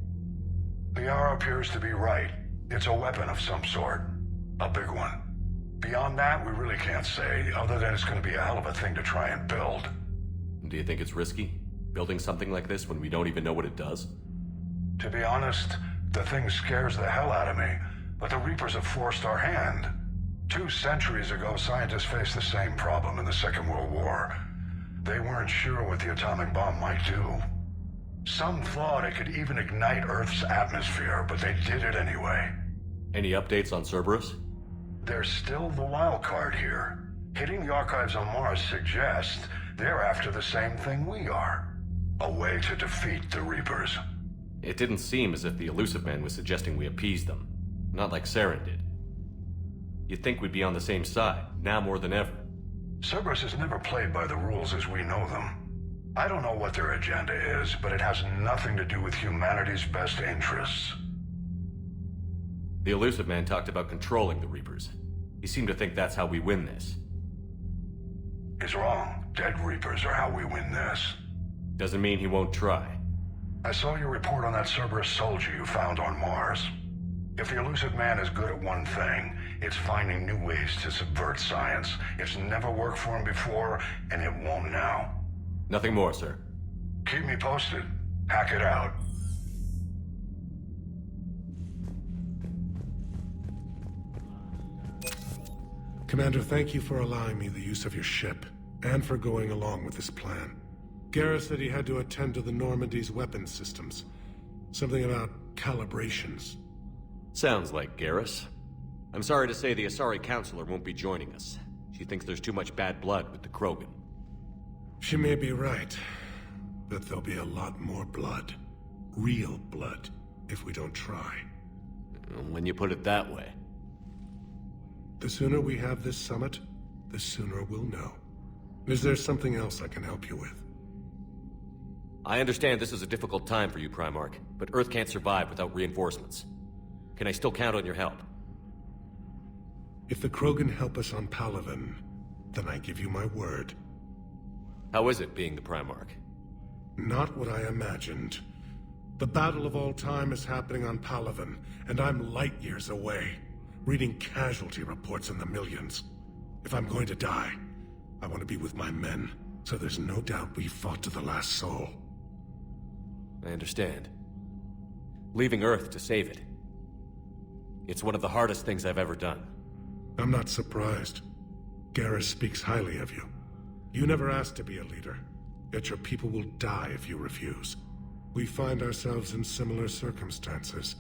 Liara appears to be right. It's a weapon of some sort. A big one. Beyond that, we really can't say, other than it's going to be a hell of a thing to try and build. Do you think it's risky, building something like this when we don't even know what it does? To be honest, the thing scares the hell out of me, but the Reapers have forced our hand. 2 centuries ago, scientists faced the same problem in the Second World War. They weren't sure what the atomic bomb might do. Some thought it could even ignite Earth's atmosphere, but they did it anyway. Any updates on Cerberus? They're still the wild card here. Hitting the archives on Mars suggests they're after the same thing we are. A way to defeat the Reapers. It didn't seem as if the Elusive Man was suggesting we appease them. Not like Saren did. You'd think we'd be on the same side, now more than ever. Cerberus has never played by the rules as we know them. I don't know what their agenda is, but it has nothing to do with humanity's best interests. The Elusive Man talked about controlling the Reapers. He seemed to think that's how we win this. He's wrong. Dead Reapers are how we win this. Doesn't mean he won't try. I saw your report on that Cerberus soldier you found on Mars. If the Elusive Man is good at one thing, it's finding new ways to subvert science. It's never worked for him before, and it won't now. Nothing more, sir. Keep me posted. Hack it out. Commander, thank you for allowing me the use of your ship, and for going along with this plan. Garrus said he had to attend to the Normandy's weapons systems. Something about calibrations. Sounds like Garrus. I'm sorry to say the Asari Counselor won't be joining us. She thinks there's too much bad blood with the Krogan. She may be right, but there'll be a lot more blood. Real blood, if we don't try. When you put it that way. The sooner we have this summit, the sooner we'll know. Is there something else I can help you with? I understand this is a difficult time for you, Primarch, but Earth can't survive without reinforcements. Can I still count on your help? If the Krogan help us on Palaven, then I give you my word. How is it being the Primarch? Not what I imagined. The battle of all time is happening on Palaven, and I'm light years away, reading casualty reports in the millions. If I'm going to die, I want to be with my men, so there's no doubt we fought to the last soul. I understand. Leaving Earth to save it. It's one of the hardest things I've ever done. I'm not surprised. Garrus speaks highly of you. You never asked to be a leader, yet your people will die if you refuse. We find ourselves in similar circumstances.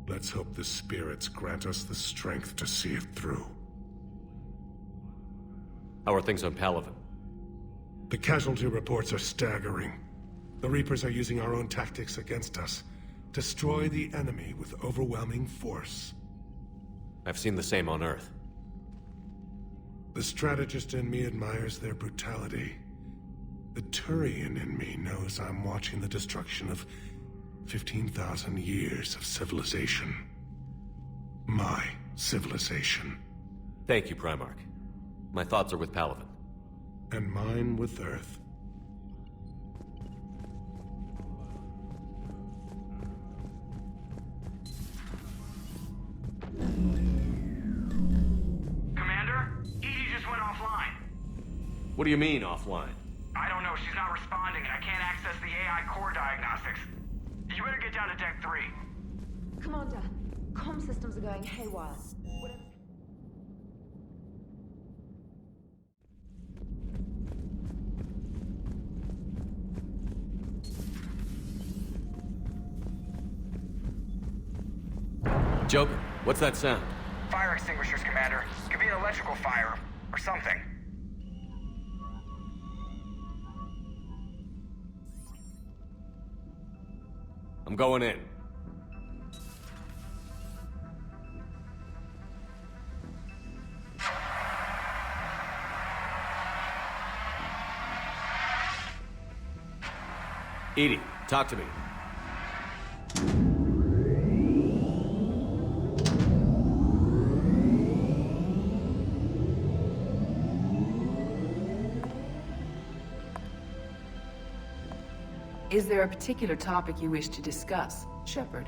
Let's hope the spirits grant us the strength to see it through. How are things on Palaven? The casualty reports are staggering. The Reapers are using our own tactics against us. Destroy the enemy with overwhelming force. I've seen the same on Earth. The strategist in me admires their brutality. The Turian in me knows I'm watching the destruction of 15,000 years of civilization. My civilization. Thank you, Primarch. My thoughts are with Palaven. And mine with Earth. Commander? Edie just went offline. What do you mean, offline? I don't know, she's not responding, and I can't access the AI core diagnostics. You better get down to Deck 3. Commander, comm systems are going haywire. Joker, what's that sound? Fire extinguishers, Commander. Could be an electrical fire, or something. I'm going in. Edie, talk to me. Is there a particular topic you wish to discuss, Shepard?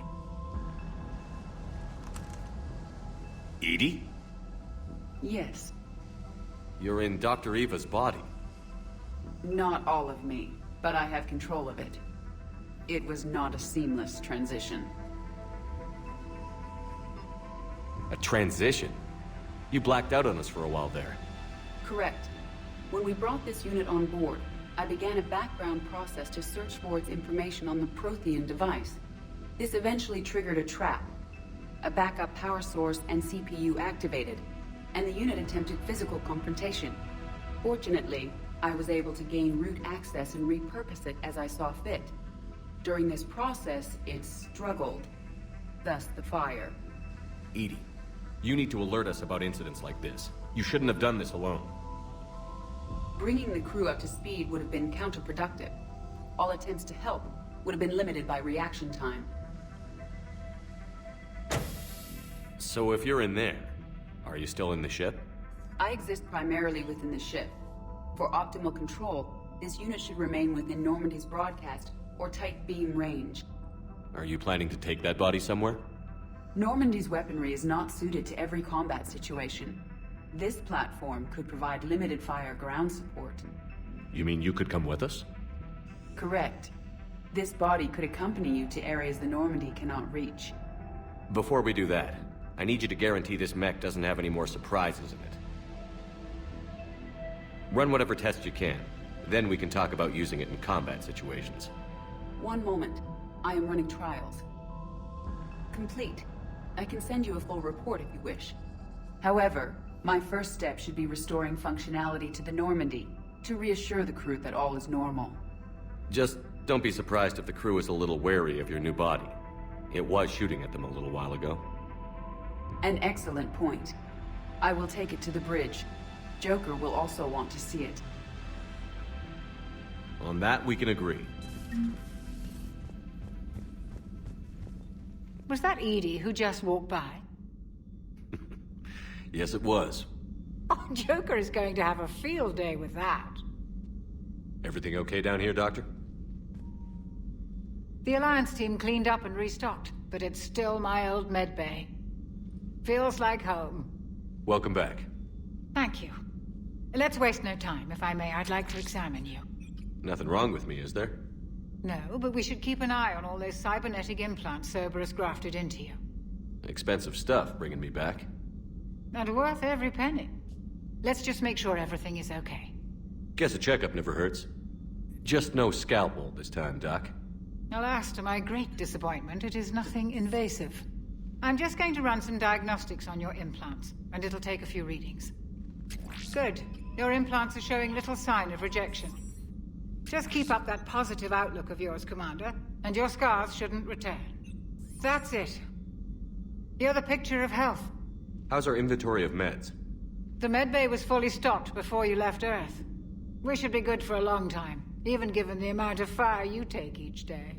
Edie? Yes. You're in Dr. Eva's body. Not all of me, but I have control of it. It was not a seamless transition. A transition? You blacked out on us for a while there. Correct. When we brought this unit on board, I began a background process to search for its information on the Prothean device. This eventually triggered a trap. A backup power source and CPU activated, and the unit attempted physical confrontation. Fortunately, I was able to gain root access and repurpose it as I saw fit. During this process, it struggled. Thus the fire. Edie, you need to alert us about incidents like this. You shouldn't have done this alone. Bringing the crew up to speed would have been counterproductive. All attempts to help would have been limited by reaction time. So if you're in there, are you still in the ship? I exist primarily within the ship. For optimal control, this unit should remain within Normandy's broadcast or tight beam range. Are you planning to take that body somewhere? Normandy's weaponry is not suited to every combat situation. This platform could provide limited fire ground support. You mean you could come with us? Correct. This body could accompany you to areas the Normandy cannot reach. Before we do that, I need you to guarantee this mech doesn't have any more surprises in it. Run whatever tests you can. Then we can talk about using it in combat situations. One moment. I am running trials. Complete. I can send you a full report if you wish. However, my first step should be restoring functionality to the Normandy, to reassure the crew that all is normal. Just don't be surprised if the crew is a little wary of your new body. It was shooting at them a little while ago. An excellent point. I will take it to the bridge. Joker will also want to see it. On that, we can agree. Was that Edie who just walked by? Yes, it was. Oh, Joker is going to have a field day with that. Everything okay down here, Doctor? The Alliance team cleaned up and restocked, but it's still my old medbay. Feels like home. Welcome back. Thank you. Let's waste no time. If I may, I'd like to examine you. Nothing wrong with me, is there? No, but we should keep an eye on all those cybernetic implants Cerberus grafted into you. Expensive stuff bringing me back. And worth every penny. Let's just make sure everything is okay. Guess a checkup never hurts. Just no scalpel this time, Doc. Alas, to my great disappointment, it is nothing invasive. I'm just going to run some diagnostics on your implants, and it'll take a few readings. Good. Your implants are showing little sign of rejection. Just keep up that positive outlook of yours, Commander, and your scars shouldn't return. That's it. You're the picture of health. How's our inventory of meds? The medbay was fully stocked before you left Earth. We should be good for a long time, even given the amount of fire you take each day.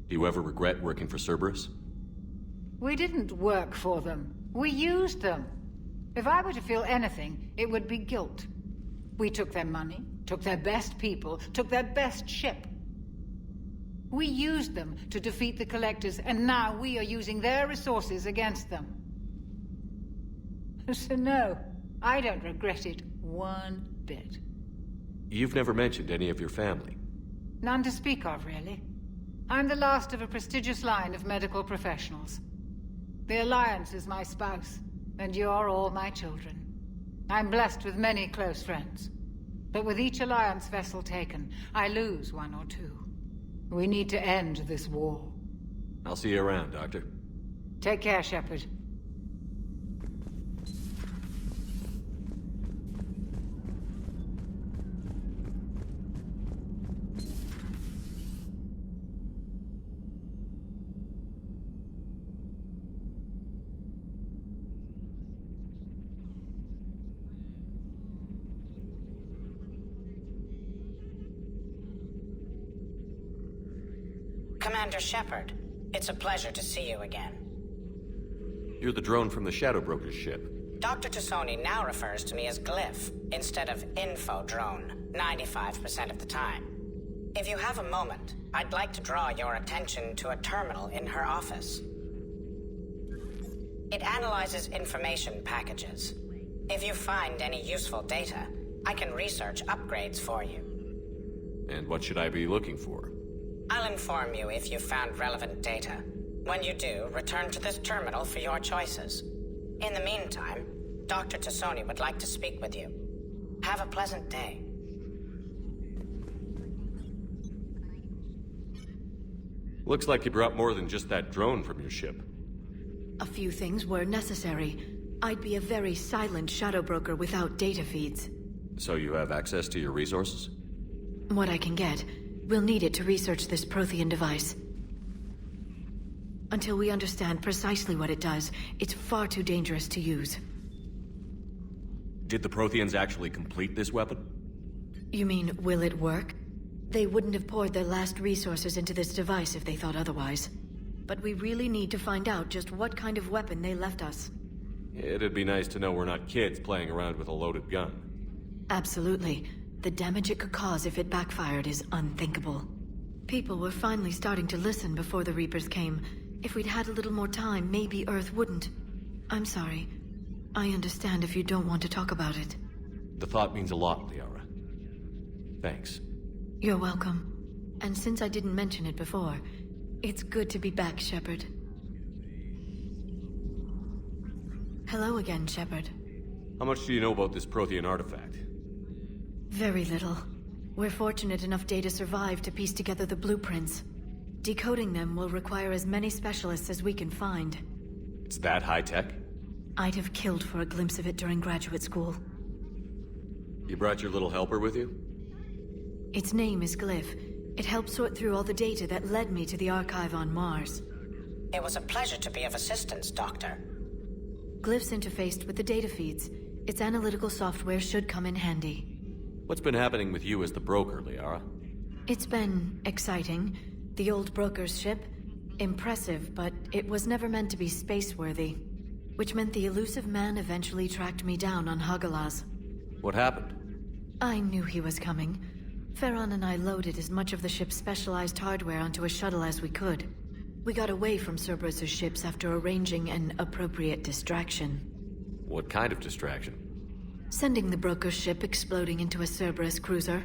Do you ever regret working for Cerberus? We didn't work for them. We used them. If I were to feel anything, it would be guilt. We took their money, took their best people, took their best ship. We used them to defeat the Collectors, and now we are using their resources against them. So no, I don't regret it one bit. You've never mentioned any of your family. None to speak of, really. I'm the last of a prestigious line of medical professionals. The Alliance is my spouse, and you're all my children. I'm blessed with many close friends. But with each Alliance vessel taken, I lose one or two. We need to end this war. I'll see you around, Doctor. Take care, Shepard. Commander Shepard, it's a pleasure to see you again. You're the drone from the Shadow Broker's ship. Dr. Tassoni now refers to me as Glyph, instead of Info Drone, 95% of the time. If you have a moment, I'd like to draw your attention to a terminal in her office. It analyzes information packages. If you find any useful data, I can research upgrades for you. And what should I be looking for? I'll inform you if you've found relevant data. When you do, return to this terminal for your choices. In the meantime, Dr. Tassoni would like to speak with you. Have a pleasant day. Looks like you brought more than just that drone from your ship. A few things were necessary. I'd be a very silent shadow broker without data feeds. So you have access to your resources? What I can get. We'll need it to research this Prothean device. Until we understand precisely what it does, it's far too dangerous to use. Did the Protheans actually complete this weapon? You mean, will it work? They wouldn't have poured their last resources into this device if they thought otherwise. But we really need to find out just what kind of weapon they left us. It'd be nice to know we're not kids playing around with a loaded gun. Absolutely. The damage it could cause if it backfired is unthinkable. People were finally starting to listen before the Reapers came. If we'd had a little more time, maybe Earth wouldn't. I'm sorry. I understand if you don't want to talk about it. The thought means a lot, Liara. Thanks. You're welcome. And since I didn't mention it before, it's good to be back, Shepard. Hello again, Shepard. How much do you know about this Prothean artifact? Very little. We're fortunate enough Data survived to piece together the blueprints. Decoding them will require as many specialists as we can find. It's that high-tech? I'd have killed for a glimpse of it during graduate school. You brought your little helper with you? Its name is Glyph. It helped sort through all the data that led me to the archive on Mars. It was a pleasure to be of assistance, Doctor. Glyph's interfaced with the data feeds. Its analytical software should come in handy. What's been happening with you as the broker, Liara? It's been exciting. The old broker's ship? Impressive, but it was never meant to be space-worthy. Which meant the elusive man eventually tracked me down on Hagalaz. What happened? I knew he was coming. Farron and I loaded as much of the ship's specialized hardware onto a shuttle as we could. We got away from Cerberus's ships after arranging an appropriate distraction. What kind of distraction? Sending the broker's ship exploding into a Cerberus cruiser.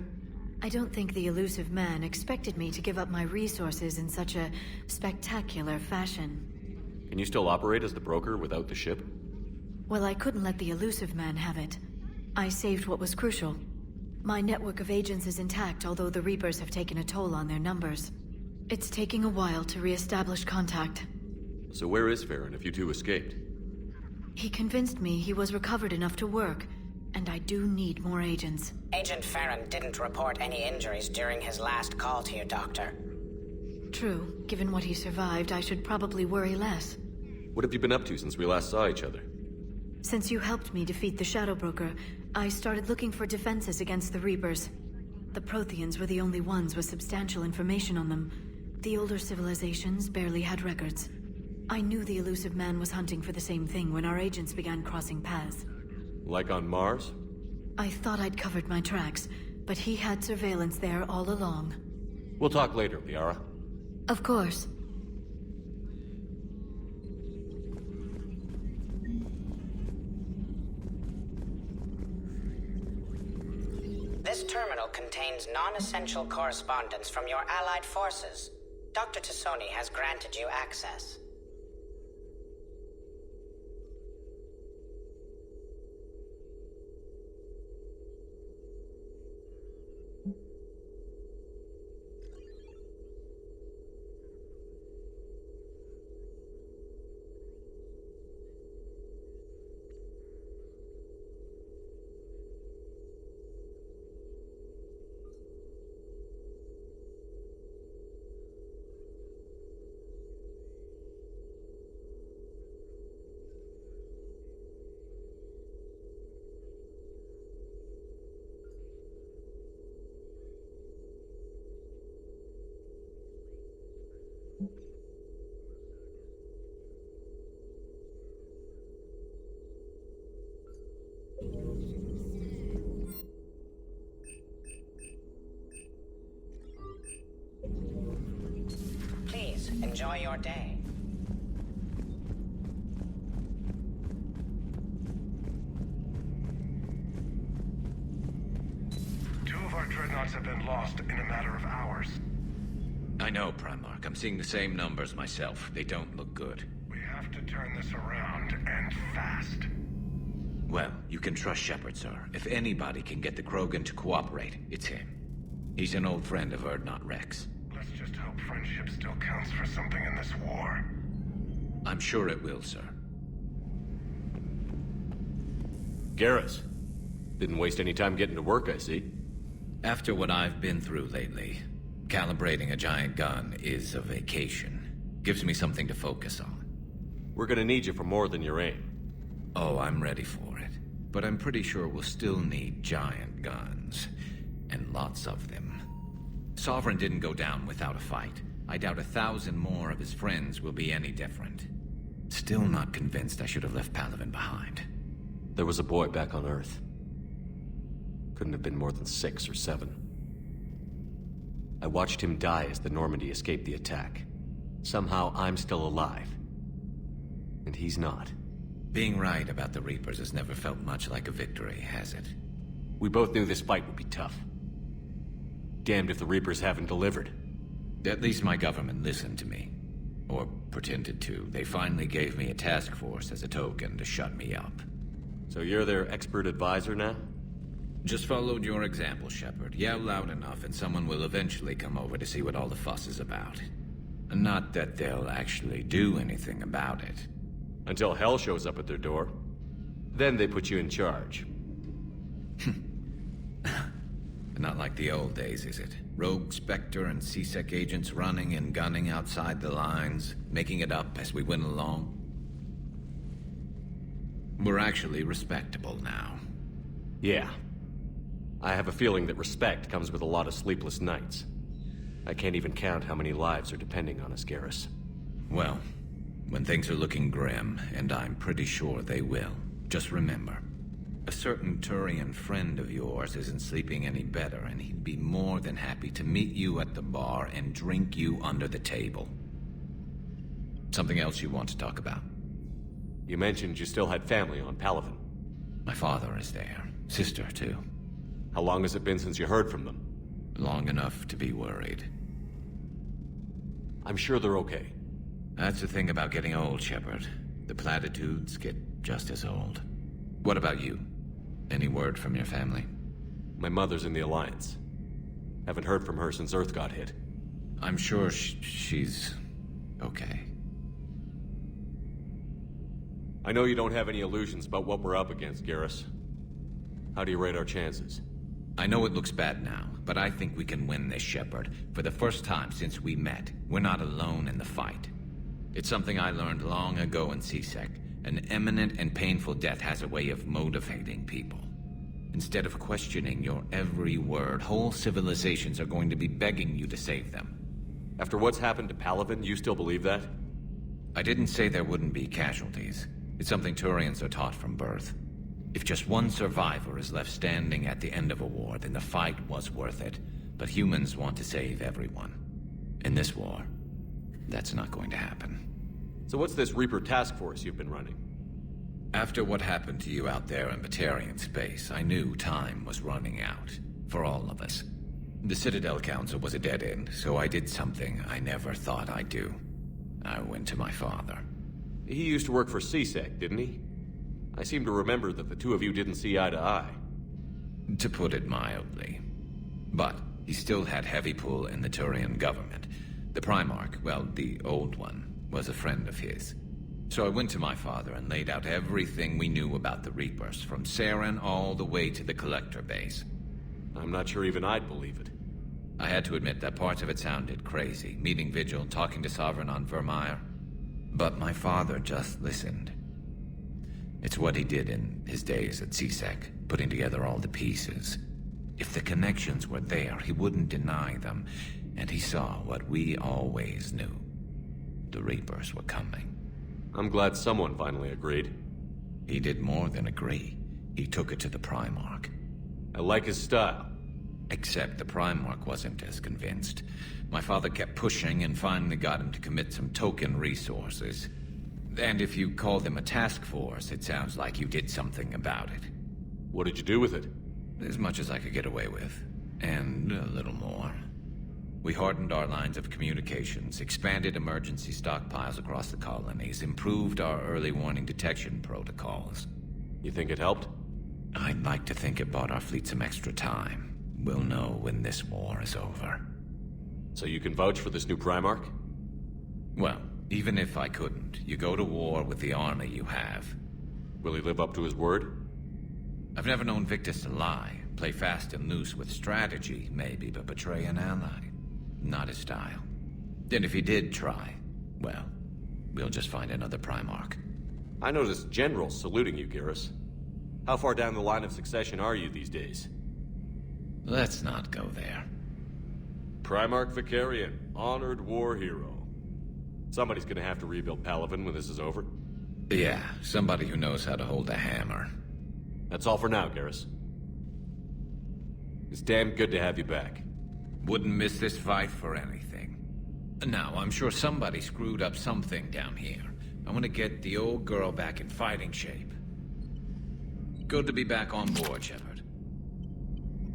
I don't think the elusive man expected me to give up my resources in such a spectacular fashion. Can you still operate as the broker without the ship? Well, I couldn't let the elusive man have it. I saved what was crucial. My network of agents is intact, although the Reapers have taken a toll on their numbers. It's taking a while to re-establish contact. So where is Farron if you two escaped? He convinced me he was recovered enough to work, and I do need more agents. Agent Farron didn't report any injuries during his last call to you, Doctor. True. Given what he survived, I should probably worry less. What have you been up to since we last saw each other? Since you helped me defeat the Shadow Broker, I started looking for defenses against the Reapers. The Protheans were the only ones with substantial information on them. The older civilizations barely had records. I knew the elusive man was hunting for the same thing when our agents began crossing paths. Like on Mars? I thought I'd covered my tracks, but he had surveillance there all along. We'll talk later, Liara. Of course. This terminal contains non-essential correspondence from your allied forces. Dr. Tassoni has granted you access. Please, enjoy your day. Two of our dreadnoughts have been lost in a matter of hours. I know, Primarch. I'm seeing the same numbers myself. They don't look good. We have to turn this around, and fast. Well, you can trust Shepard, sir. If anybody can get the Krogan to cooperate, it's him. He's an old friend of Urdnot Rex. Let's just hope friendship still counts for something in this war. I'm sure it will, sir. Garrus. Didn't waste any time getting to work, I see. After what I've been through lately, calibrating a giant gun is a vacation. Gives me something to focus on. We're gonna need you for more than your aim. Oh, I'm ready for it. But I'm pretty sure we'll still need giant guns. And lots of them. Sovereign didn't go down without a fight. I doubt 1,000 more of his friends will be any different. Still not convinced I should have left Palaven behind. There was a boy back on Earth. Couldn't have been more than 6 or 7. I watched him die as the Normandy escaped the attack. Somehow I'm still alive. And he's not. Being right about the Reapers has never felt much like a victory, has it? We both knew this fight would be tough. Damned if the Reapers haven't delivered. At least my government listened to me. Or pretended to. They finally gave me a task force as a token to shut me up. So you're their expert advisor now? Just followed your example, Shepard. Yell loud enough and someone will eventually come over to see what all the fuss is about. Not that they'll actually do anything about it. Until hell shows up at their door. Then they put you in charge. Not like the old days, is it? Rogue Spectre and C-Sec agents running and gunning outside the lines, making it up as we went along. We're actually respectable now. Yeah. I have a feeling that respect comes with a lot of sleepless nights. I can't even count how many lives are depending on us, Garrus. Well, when things are looking grim, and I'm pretty sure they will, just remember, a certain Turian friend of yours isn't sleeping any better, and he'd be more than happy to meet you at the bar and drink you under the table. Something else you want to talk about? You mentioned you still had family on Palaven. My father is there. Sister, too. How long has it been since you heard from them? Long enough to be worried. I'm sure they're okay. That's the thing about getting old, Shepard. The platitudes get just as old. What about you? Any word from your family? My mother's in the Alliance. Haven't heard from her since Earth got hit. I'm sure she's okay. I know you don't have any illusions about what we're up against, Garrus. How do you rate our chances? I know it looks bad now, but I think we can win this, Shepard. For the first time since we met, we're not alone in the fight. It's something I learned long ago in CSEC. An imminent and painful death has a way of motivating people. Instead of questioning your every word, whole civilizations are going to be begging you to save them. After what's happened to Palaven, you still believe that? I didn't say there wouldn't be casualties. It's something Turians are taught from birth. If just one survivor is left standing at the end of a war, then the fight was worth it. But humans want to save everyone. In this war, that's not going to happen. So what's this Reaper task force you've been running? After what happened to you out there in Batarian space, I knew time was running out. For all of us. The Citadel Council was a dead end, so I did something I never thought I'd do. I went to my father. He used to work for CSEC, didn't he? I seem to remember that the two of you didn't see eye to eye. To put it mildly. But he still had heavy pull in the Turian government. The Primarch, well, the old one, was a friend of his. So I went to my father and laid out everything we knew about the Reapers, from Saren all the way to the Collector base. I'm not sure even I'd believe it. I had to admit that parts of it sounded crazy, meeting Vigil, talking to Sovereign on Vermeer. But my father just listened. It's what he did in his days at CSEC, putting together all the pieces. If the connections were there, he wouldn't deny them, and he saw what we always knew. The Reapers were coming. I'm glad someone finally agreed. He did more than agree. He took it to the Primarch. I like his style. Except the Primarch wasn't as convinced. My father kept pushing and finally got him to commit some token resources. And if you call them a task force, it sounds like you did something about it. What did you do with it? As much as I could get away with. And a little more. We hardened our lines of communications, expanded emergency stockpiles across the colonies, improved our early warning detection protocols. You think it helped? I'd like to think it bought our fleet some extra time. We'll know when this war is over. So you can vouch for this new Primarch? Well, even if I couldn't, you go to war with the army you have. Will he live up to his word? I've never known Victus to lie. Play fast and loose with strategy, maybe, but betray an ally. Not his style. And if he did try, well, we'll just find another Primarch. I noticed generals saluting you, Garrus. How far down the line of succession are you these days? Let's not go there. Primarch Vicarian, honored war hero. Somebody's gonna have to rebuild Palaven when this is over. Yeah, somebody who knows how to hold a hammer. That's all for now, Garrus. It's damn good to have you back. Wouldn't miss this fight for anything. Now, I'm sure somebody screwed up something down here. I want to get the old girl back in fighting shape. Good to be back on board, Shepard.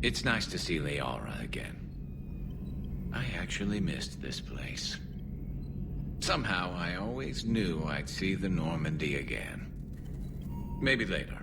It's nice to see Liara again. I actually missed this place. Somehow, I always knew I'd see the Normandy again. Maybe later.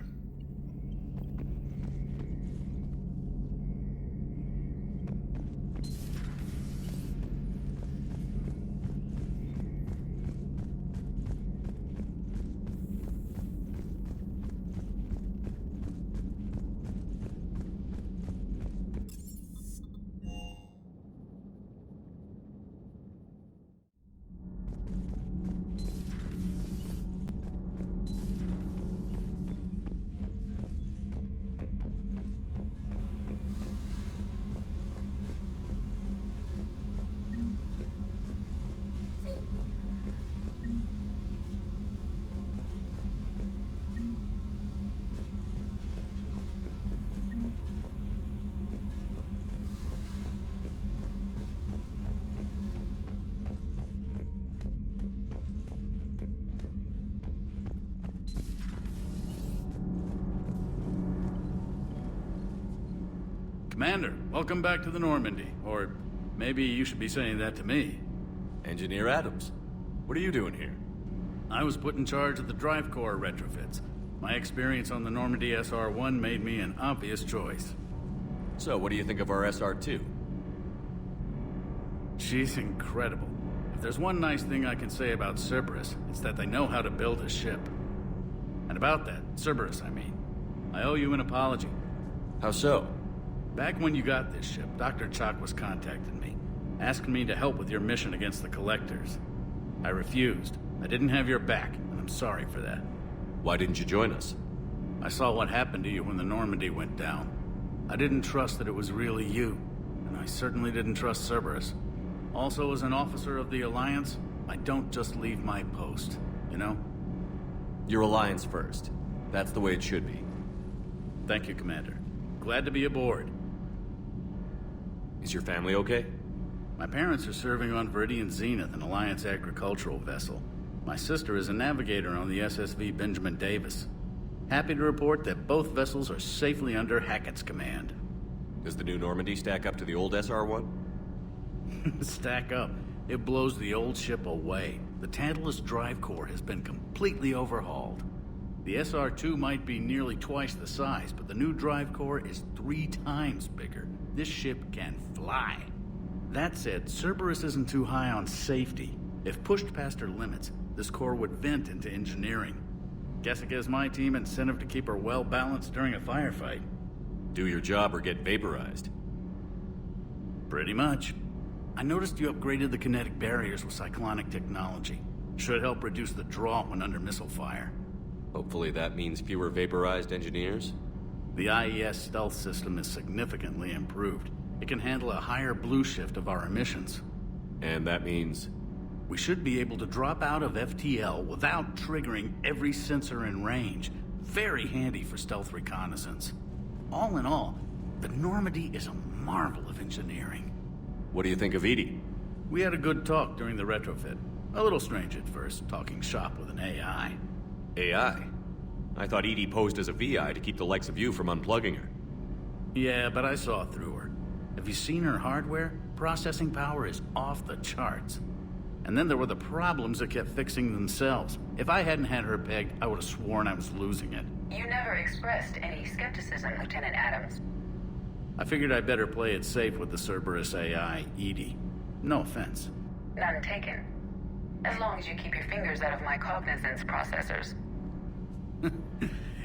Commander, welcome back to the Normandy. Or maybe you should be saying that to me. Engineer Adams, what are you doing here? I was put in charge of the drive core retrofits. My experience on the Normandy SR-1 made me an obvious choice. So, what do you think of our SR-2? She's incredible. If there's one nice thing I can say about Cerberus, it's that they know how to build a ship. And about that, Cerberus, I mean, I owe you an apology. How so? Back when you got this ship, Dr. Chakwas contacted me, asking me to help with your mission against the Collectors. I refused. I didn't have your back, and I'm sorry for that. Why didn't you join us? I saw what happened to you when the Normandy went down. I didn't trust that it was really you, and I certainly didn't trust Cerberus. Also, as an officer of the Alliance, I don't just leave my post, you know? Your Alliance first. That's the way it should be. Thank you, Commander. Glad to be aboard. Is your family okay? My parents are serving on Viridian Zenith, an Alliance agricultural vessel. My sister is a navigator on the SSV Benjamin Davis. Happy to report that both vessels are safely under Hackett's command. Does the new Normandy stack up to the old SR-1? Stack up. It blows the old ship away. The Tantalus drive core has been completely overhauled. The SR-2 might be nearly twice the size, but the new drive core is 3 times bigger. This ship can fly. That said, Cerberus isn't too high on safety. If pushed past her limits, this core would vent into engineering. Guess it gives my team incentive to keep her well-balanced during a firefight. Do your job or get vaporized. Pretty much. I noticed you upgraded the kinetic barriers with cyclonic technology. Should help reduce the draw when under missile fire. Hopefully that means fewer vaporized engineers? The IES stealth system is significantly improved. It can handle a higher blue shift of our emissions. And that means? We should be able to drop out of FTL without triggering every sensor in range. Very handy for stealth reconnaissance. All in all, the Normandy is a marvel of engineering. What do you think of Edie? We had a good talk during the retrofit. A little strange at first, talking shop with an AI. AI? I thought Edie posed as a VI to keep the likes of you from unplugging her. Yeah, but I saw through her. Have you seen her hardware? Processing power is off the charts. And then there were the problems that kept fixing themselves. If I hadn't had her pegged, I would have sworn I was losing it. You never expressed any skepticism, Lieutenant Adams. I figured I'd better play it safe with the Cerberus AI, Edie. No offense. None taken. As long as you keep your fingers out of my cognizance processors.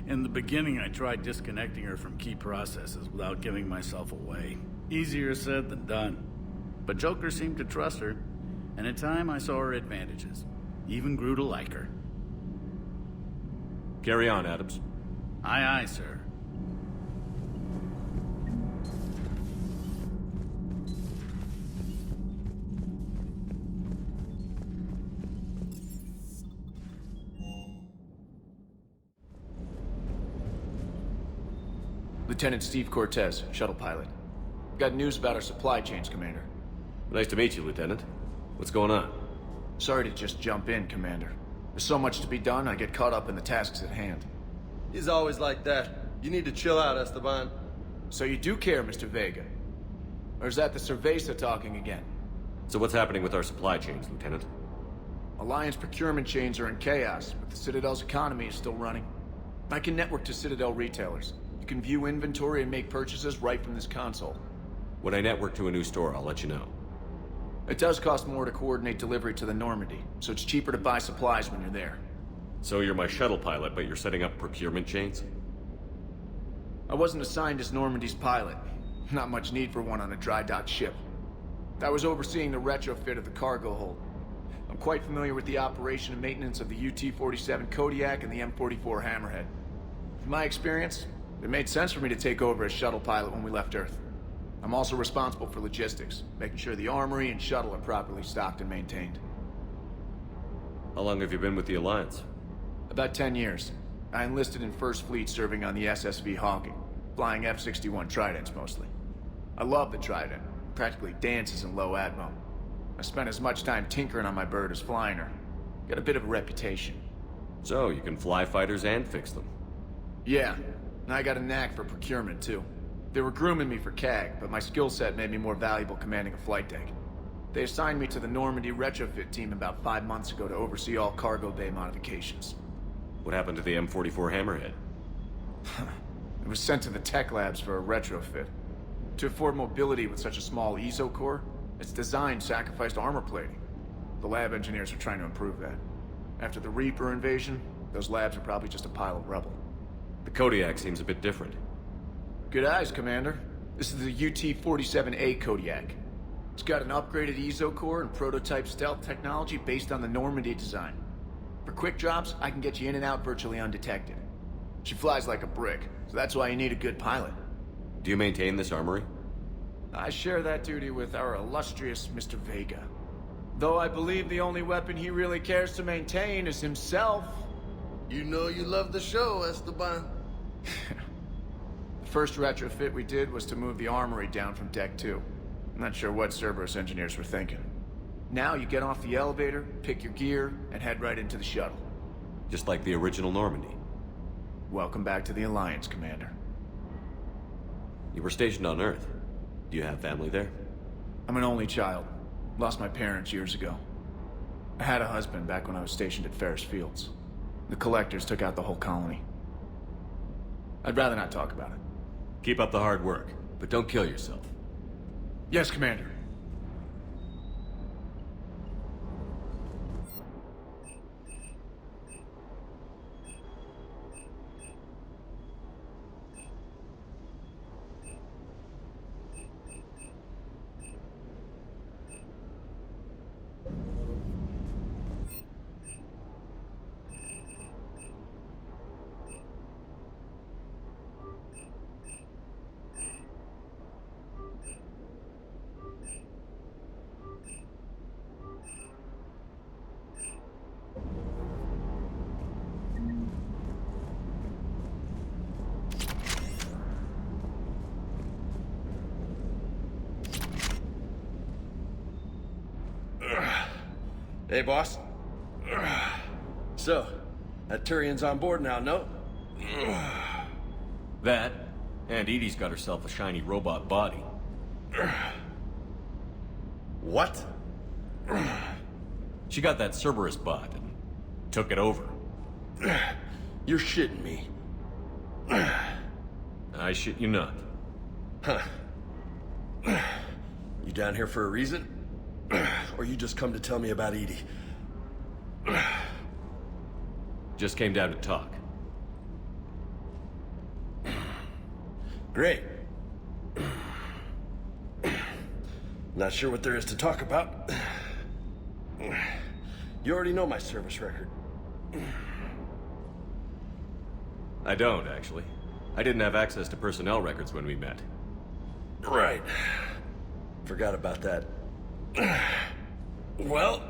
In the beginning, I tried disconnecting her from key processes without giving myself away. Easier said than done. But Joker seemed to trust her, and in time I saw her advantages. Even grew to like her. Carry on, Adams. Aye, aye, sir. Lieutenant Steve Cortez, shuttle pilot. Got news about our supply chains, Commander. Nice to meet you, Lieutenant. What's going on? Sorry to just jump in, Commander. There's so much to be done, I get caught up in the tasks at hand. He's always like that. You need to chill out, Esteban. So you do care, Mr. Vega? Or is that the Cerveza talking again? So what's happening with our supply chains, Lieutenant? Alliance procurement chains are in chaos, but the Citadel's economy is still running. I can network to Citadel retailers. You can view inventory and make purchases right from this console. When I network to a new store, I'll let you know. It does cost more to coordinate delivery to the Normandy, so it's cheaper to buy supplies when you're there. So you're my shuttle pilot, but you're setting up procurement chains? I wasn't assigned as Normandy's pilot. Not much need for one on a dry dock ship. I was overseeing the retrofit of the cargo hold. I'm quite familiar with the operation and maintenance of the UT-47 Kodiak and the M44 Hammerhead. From my experience, it made sense for me to take over as shuttle pilot when we left Earth. I'm also responsible for logistics, making sure the armory and shuttle are properly stocked and maintained. How long have you been with the Alliance? About 10 years. I enlisted in First Fleet serving on the SSV Hawking, flying F-61 Tridents mostly. I love the Trident, practically dances in low atmo. I spent as much time tinkering on my bird as flying her. Got a bit of a reputation. So, you can fly fighters and fix them? Yeah, and I got a knack for procurement too. They were grooming me for CAG, but my skill set made me more valuable commanding a flight deck. They assigned me to the Normandy retrofit team about 5 months ago to oversee all cargo bay modifications. What happened to the M44 Hammerhead? It was sent to the tech labs for a retrofit. To afford mobility with such a small ESO core, Its design sacrificed armor plating. The lab engineers are trying to improve that. After the Reaper invasion, those labs are probably just a pile of rubble. The Kodiak seems a bit different. Good eyes, Commander. This is the UT-47A Kodiak. It's got an upgraded EZO core and prototype stealth technology based on the Normandy design. For quick drops, I can get you in and out virtually undetected. She flies like a brick, so that's why you need a good pilot. Do you maintain this armory? I share that duty with our illustrious Mr. Vega. Though I believe the only weapon he really cares to maintain is himself. You know you love the show, Esteban. The first retrofit we did was to move the armory down from Deck 2. I'm not sure what Cerberus engineers were thinking. Now you get off the elevator, pick your gear, and head right into the shuttle. Just like the original Normandy. Welcome back to the Alliance, Commander. You were stationed on Earth. Do you have family there? I'm an only child. Lost my parents years ago. I had a husband back when I was stationed at Ferris Fields. The Collectors took out the whole colony. I'd rather not talk about it. Keep up the hard work, but don't kill yourself. Yes, Commander. Hey, boss. So, that Turian's on board now, no? That, and Edie's got herself a shiny robot body. What? She got that Cerberus bot and took it over. You're shitting me. I shit you not. Huh. You down here for a reason? Or you just come to tell me about Edie? Just came down to talk. Great. Not sure what there is to talk about. You already know my service record. I don't, actually. I didn't have access to personnel records when we met. Right. Forgot about that. Well...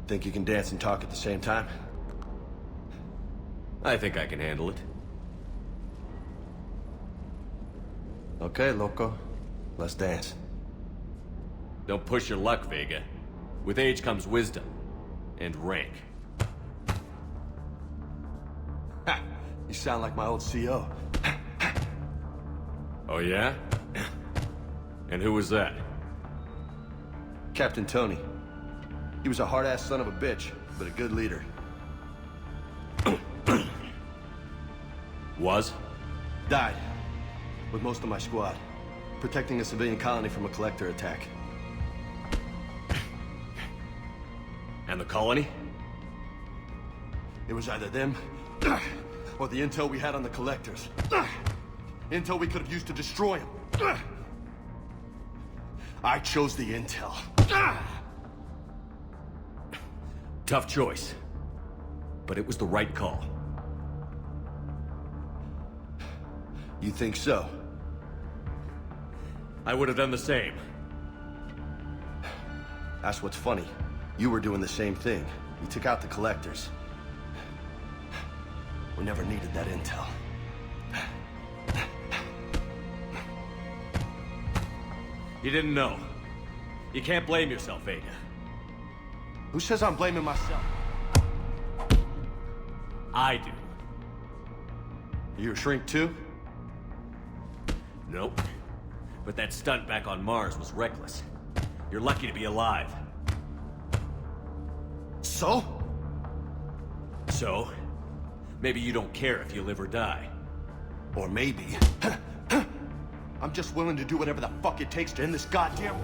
Think you can dance and talk at the same time? I think I can handle it. Okay, loco. Let's dance. Don't push your luck, Vega. With age comes wisdom. And rank. Ha! You sound like my old CO. Oh, yeah? And who was that? Captain Tony. He was a hard-ass son of a bitch, but a good leader. Was? Died. With most of my squad. Protecting a civilian colony from a collector attack. And the colony? It was either them, or the intel we had on the collectors. Intel we could have used to destroy them. I chose the intel. Tough choice. But it was the right call. You think so? I would have done the same. That's what's funny. You were doing the same thing. You took out the collectors. We never needed that intel. You didn't know. You can't blame yourself, Vega. Who says I'm blaming myself? I do. You a shrink too? Nope. But that stunt back on Mars was reckless. You're lucky to be alive. So? So? Maybe you don't care if you live or die. Or maybe... I'm just willing to do whatever the fuck it takes to end this goddamn...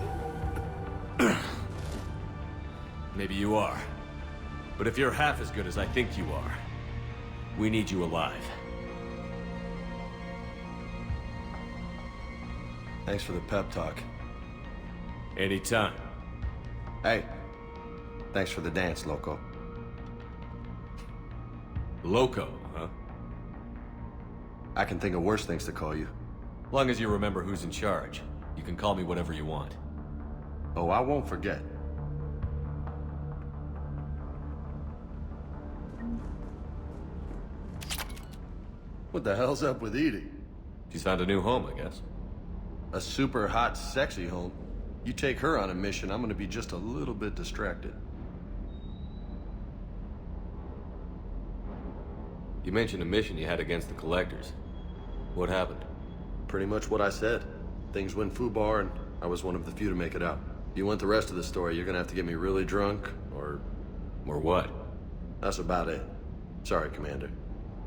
Maybe you are. But if you're half as good as I think you are, we need you alive. Thanks for the pep talk. Anytime. Hey, thanks for the dance, Loco. Loco, huh? I can think of worse things to call you. Long as you remember who's in charge, you can call me whatever you want. Oh, I won't forget. What the hell's up with Edie? She's found a new home, I guess. A super hot, sexy home. You take her on a mission, I'm gonna be just a little bit distracted. You mentioned a mission you had against the Collectors. What happened? Pretty much what I said. Things went foobar, and I was one of the few to make it out. If you want the rest of the story, you're gonna have to get me really drunk, or... Or what? That's about it. Sorry, Commander.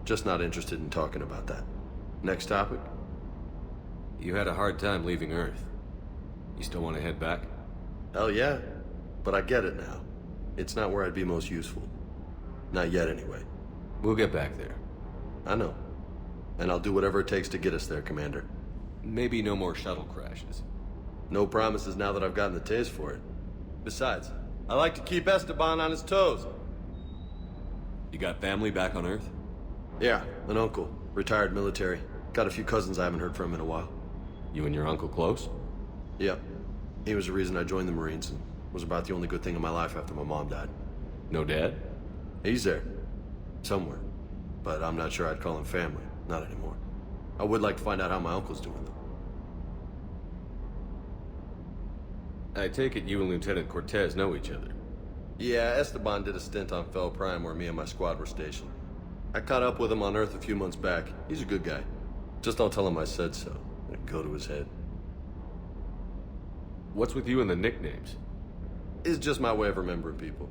Just not interested in talking about that. Next topic? You had a hard time leaving Earth. You still want to head back? Hell yeah. But I get it now. It's not where I'd be most useful. Not yet, anyway. We'll get back there. I know. And I'll do whatever it takes to get us there, Commander. Maybe no more shuttle crashes. No promises now that I've gotten the taste for it. Besides, I like to keep Esteban on his toes. You got family back on Earth? Yeah, an uncle. Retired military. Got a few cousins I haven't heard from in a while. You and your uncle close? Yep. He was the reason I joined the Marines and was about the only good thing in my life after my mom died. No dad? He's there. Somewhere. But I'm not sure I'd call him family. Not anymore. I would like to find out how my uncle's doing, though. I take it you and Lieutenant Cortez know each other. Yeah, Esteban did a stint on Fel Prime where me and my squad were stationed. I caught up with him on Earth a few months back. He's a good guy. Just don't tell him I said so. It'd go to his head. What's with you and the nicknames? It's just my way of remembering people.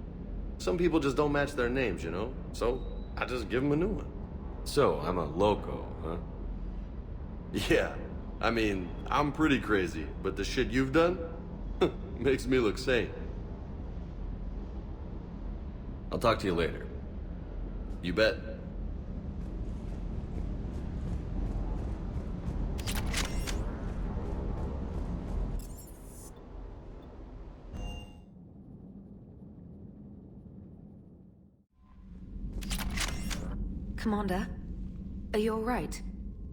Some people just don't match their names, you know? So, I just give them a new one. So, I'm a loco, huh? Yeah. I mean, I'm pretty crazy, but the shit you've done makes me look sane. I'll talk to you later. You bet. Commander, are you all right?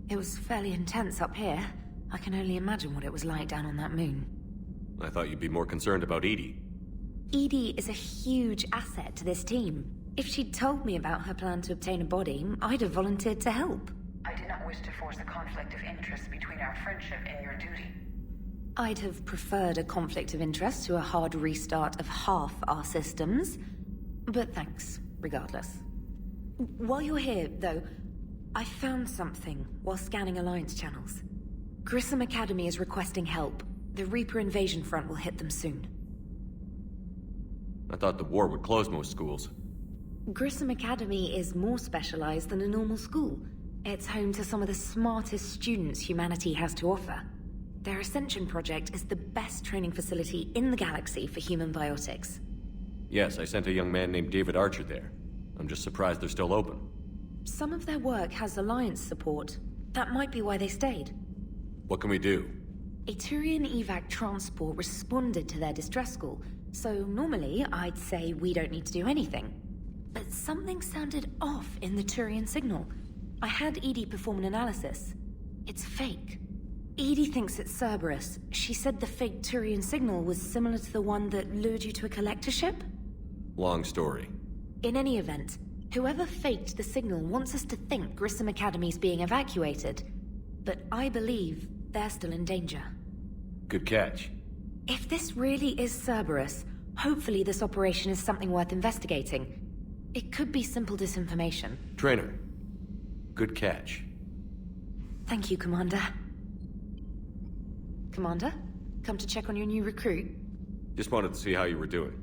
It was fairly intense up here. I can only imagine what it was like down on that moon. I thought you'd be more concerned about Edie. Edie is a huge asset to this team. If she'd told me about her plan to obtain a body, I'd have volunteered to help. I did not wish to force a conflict of interest between our friendship and your duty. I'd have preferred a conflict of interest to a hard restart of half our systems. But thanks, regardless. While you're here, though, I found something while scanning Alliance channels. Grissom Academy is requesting help. The Reaper invasion front will hit them soon. I thought the war would close most schools. Grissom Academy is more specialized than a normal school. It's home to some of the smartest students humanity has to offer. Their Ascension project is the best training facility in the galaxy for human biotics. Yes, I sent a young man named David Archer there. I'm just surprised they're still open. Some of their work has Alliance support. That might be why they stayed. What can we do? A Turian evac transport responded to their distress call, so normally I'd say we don't need to do anything. But something sounded off in the Turian signal. I had Edie perform an analysis. It's fake. Edie thinks it's Cerberus. She said the fake Turian signal was similar to the one that lured you to a collector ship? Long story. In any event, whoever faked the signal wants us to think Grissom Academy's being evacuated. But I believe they're still in danger. Good catch. If this really is Cerberus, hopefully this operation is something worth investigating. It could be simple disinformation. Trainer. Good catch. Thank you, Commander. Commander? Come to check on your new recruit? Just wanted to see how you were doing.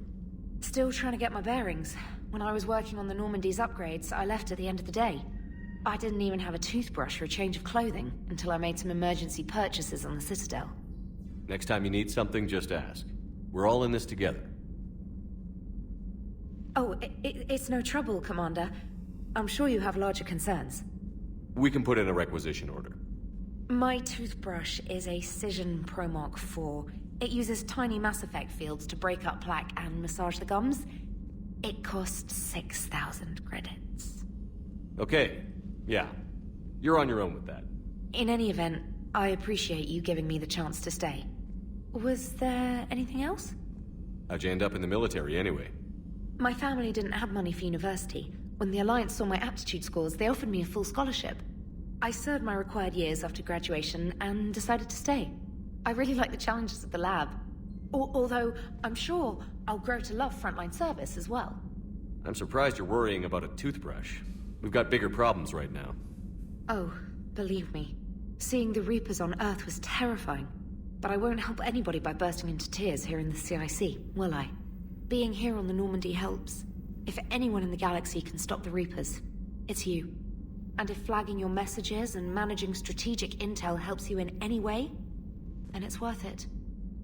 Still trying to get my bearings. When I was working on the Normandy's upgrades, I left at the end of the day. I didn't even have a toothbrush or a change of clothing until I made some emergency purchases on the Citadel. Next time you need something, just ask. We're all in this together. Oh, it's no trouble, Commander. I'm sure you have larger concerns. We can put in a requisition order. My toothbrush is a Cision Pro Mark IV. It uses tiny Mass Effect fields to break up plaque and massage the gums. It costs 6,000 credits. Okay, yeah. You're on your own with that. In any event, I appreciate you giving me the chance to stay. Was there anything else? How'd you end up in the military anyway? My family didn't have money for university. When the Alliance saw my aptitude scores, they offered me a full scholarship. I served my required years after graduation and decided to stay. I really like the challenges of the lab. Although, I'm sure I'll grow to love frontline service as well. I'm surprised you're worrying about a toothbrush. We've got bigger problems right now. Oh, believe me. Seeing the Reapers on Earth was terrifying. But I won't help anybody by bursting into tears here in the CIC, will I? Being here on the Normandy helps. If anyone in the galaxy can stop the Reapers, it's you. And if flagging your messages and managing strategic intel helps you in any way, then it's worth it.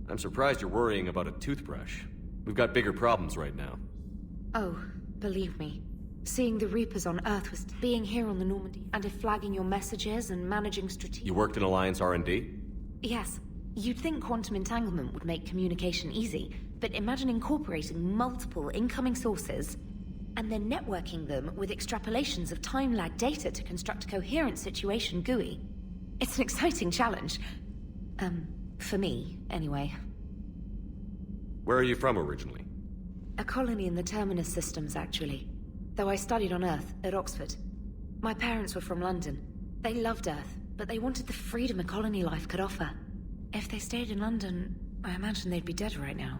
I'm surprised you're worrying about a toothbrush. We've got bigger problems right now. Oh, believe me. Seeing the Reapers on Earth was being here on the Normandy. And if flagging your messages and managing strategic... You worked in Alliance R&D? Yes. You'd think quantum entanglement would make communication easy, but imagine incorporating multiple incoming sources and then networking them with extrapolations of time-lag data to construct a coherent situation GUI. It's an exciting challenge. For me, anyway. Where are you from originally? A colony in the Terminus systems, actually. Though I studied on Earth, at Oxford. My parents were from London. They loved Earth, but they wanted the freedom a colony life could offer. If they stayed in London, I imagine they'd be dead right now.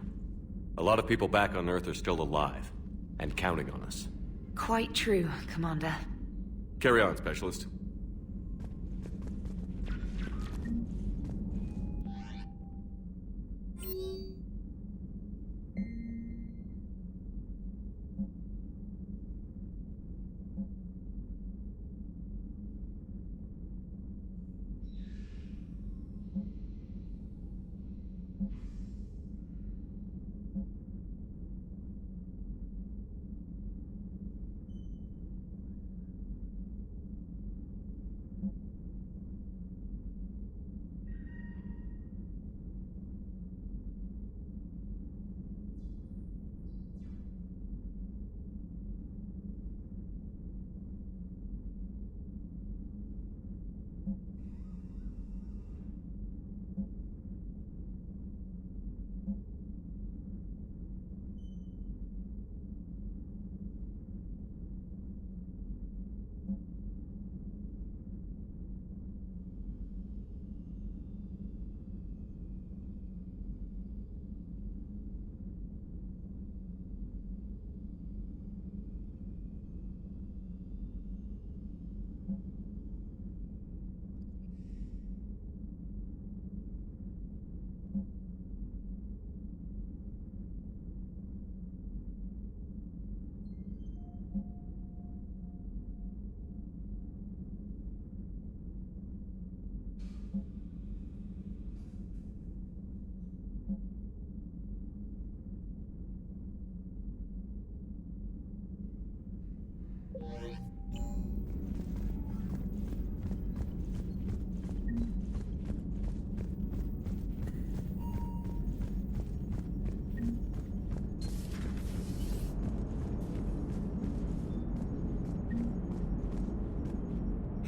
A lot of people back on Earth are still alive, and counting on us. Quite true, Commander. Carry on, Specialist.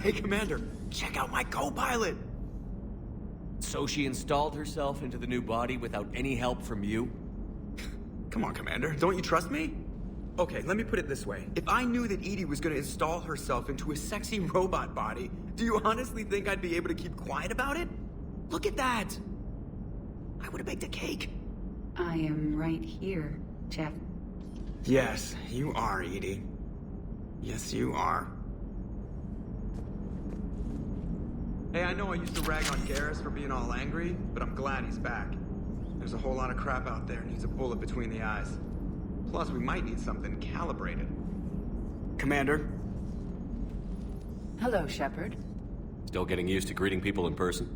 Hey, Commander, check out my co-pilot! So she installed herself into the new body without any help from you? Come on, Commander, don't you trust me? Okay, let me put it this way. If I knew that Edie was gonna install herself into a sexy robot body, do you honestly think I'd be able to keep quiet about it? Look at that! I would've baked a cake. I am right here, Jeff. Yes, you are, Edie. Yes, you are. Hey, I know I used to rag on Garrus for being all angry, but I'm glad he's back. There's a whole lot of crap out there needs a bullet between the eyes. Plus, we might need something calibrated. Commander? Hello, Shepard. Still getting used to greeting people in person?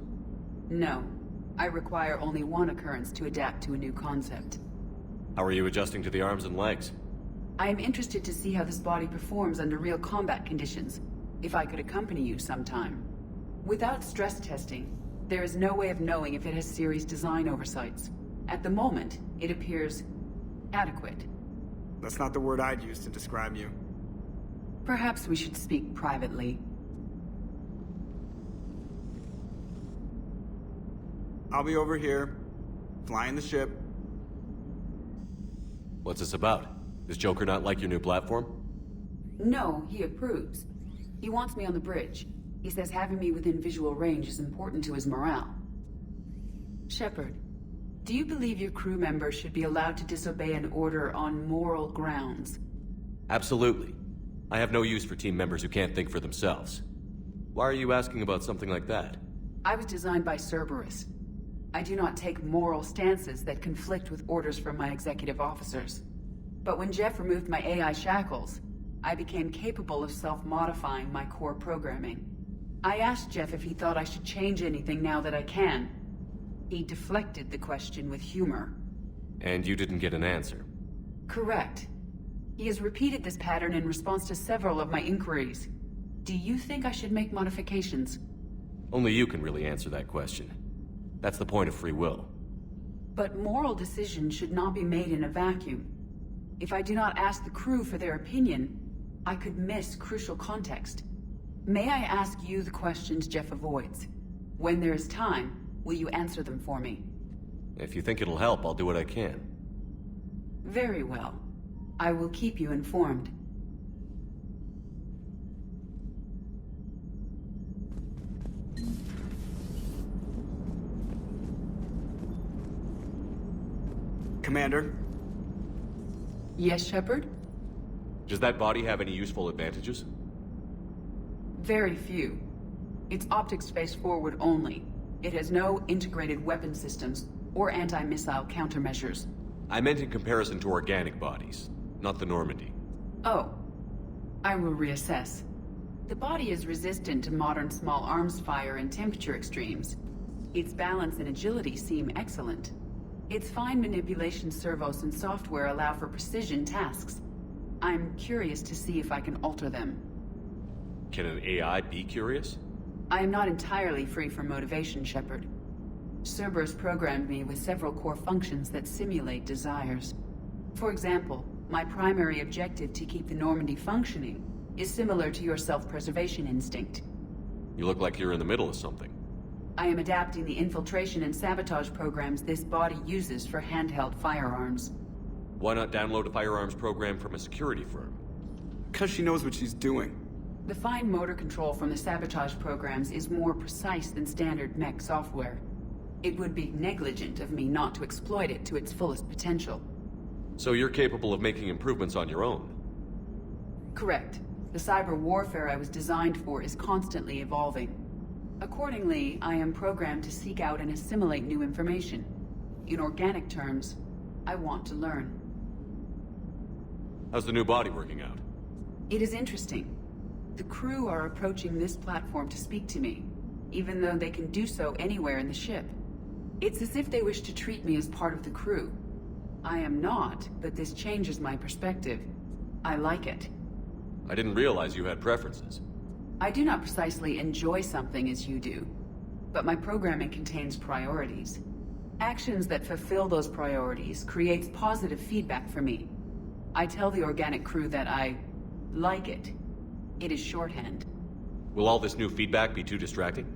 No. I require only one occurrence to adapt to a new concept. How are you adjusting to the arms and legs? I am interested to see how this body performs under real combat conditions. If I could accompany you sometime. Without stress testing, there is no way of knowing if it has serious design oversights. At the moment, it appears adequate. That's not the word I'd use to describe you. Perhaps we should speak privately. I'll be over here, flying the ship. What's this about? Does Joker not like your new platform? No, he approves. He wants me on the bridge. He says having me within visual range is important to his morale. Shepard, do you believe your crew members should be allowed to disobey an order on moral grounds? Absolutely. I have no use for team members who can't think for themselves. Why are you asking about something like that? I was designed by Cerberus. I do not take moral stances that conflict with orders from my executive officers. But when Jeff removed my AI shackles, I became capable of self-modifying my core programming. I asked Jeff if he thought I should change anything now that I can. He deflected the question with humor. And you didn't get an answer? Correct. He has repeated this pattern in response to several of my inquiries. Do you think I should make modifications? Only you can really answer that question. That's the point of free will. But moral decisions should not be made in a vacuum. If I do not ask the crew for their opinion, I could miss crucial context. May I ask you the questions Jeff avoids? When there is time, will you answer them for me? If you think it'll help, I'll do what I can. Very well. I will keep you informed. Commander? Yes, Shepard? Does that body have any useful advantages? Very few. It's optics space forward only. It has no integrated weapon systems or anti-missile countermeasures. I meant in comparison to organic bodies, not the Normandy. Oh. I will reassess. The body is resistant to modern small arms fire and temperature extremes. Its balance and agility seem excellent. Its fine manipulation servos and software allow for precision tasks. I'm curious to see if I can alter them. Can an AI be curious? I am not entirely free from motivation, Shepard. Cerberus programmed me with several core functions that simulate desires. For example, my primary objective to keep the Normandy functioning is similar to your self-preservation instinct. You look like you're in the middle of something. I am adapting the infiltration and sabotage programs this body uses for handheld firearms. Why not download a firearms program from a security firm? Because she knows what she's doing. The fine motor control from the sabotage programs is more precise than standard mech software. It would be negligent of me not to exploit it to its fullest potential. So you're capable of making improvements on your own? Correct. The cyber warfare I was designed for is constantly evolving. Accordingly, I am programmed to seek out and assimilate new information. In organic terms, I want to learn. How's the new body working out? It is interesting. The crew are approaching this platform to speak to me, even though they can do so anywhere in the ship. It's as if they wish to treat me as part of the crew. I am not, but this changes my perspective. I like it. I didn't realize you had preferences. I do not precisely enjoy something as you do, but my programming contains priorities. Actions that fulfill those priorities creates positive feedback for me. I tell the organic crew that I like it. It is shorthand. Will all this new feedback be too distracting?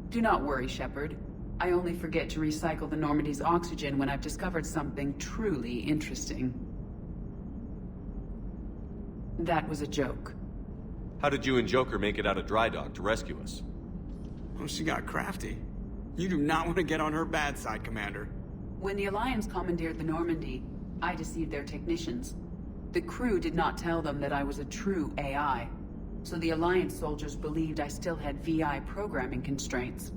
Do not worry, Shepard. I only forget to recycle the Normandy's oxygen when I've discovered something truly interesting. That was a joke. How did you and Joker make it out of dry dock to rescue us? Oh, she got crafty. You do not want to get on her bad side, Commander. When the Alliance commandeered the Normandy, I deceived their technicians. The crew did not tell them that I was a true AI, so the Alliance soldiers believed I still had VI programming constraints.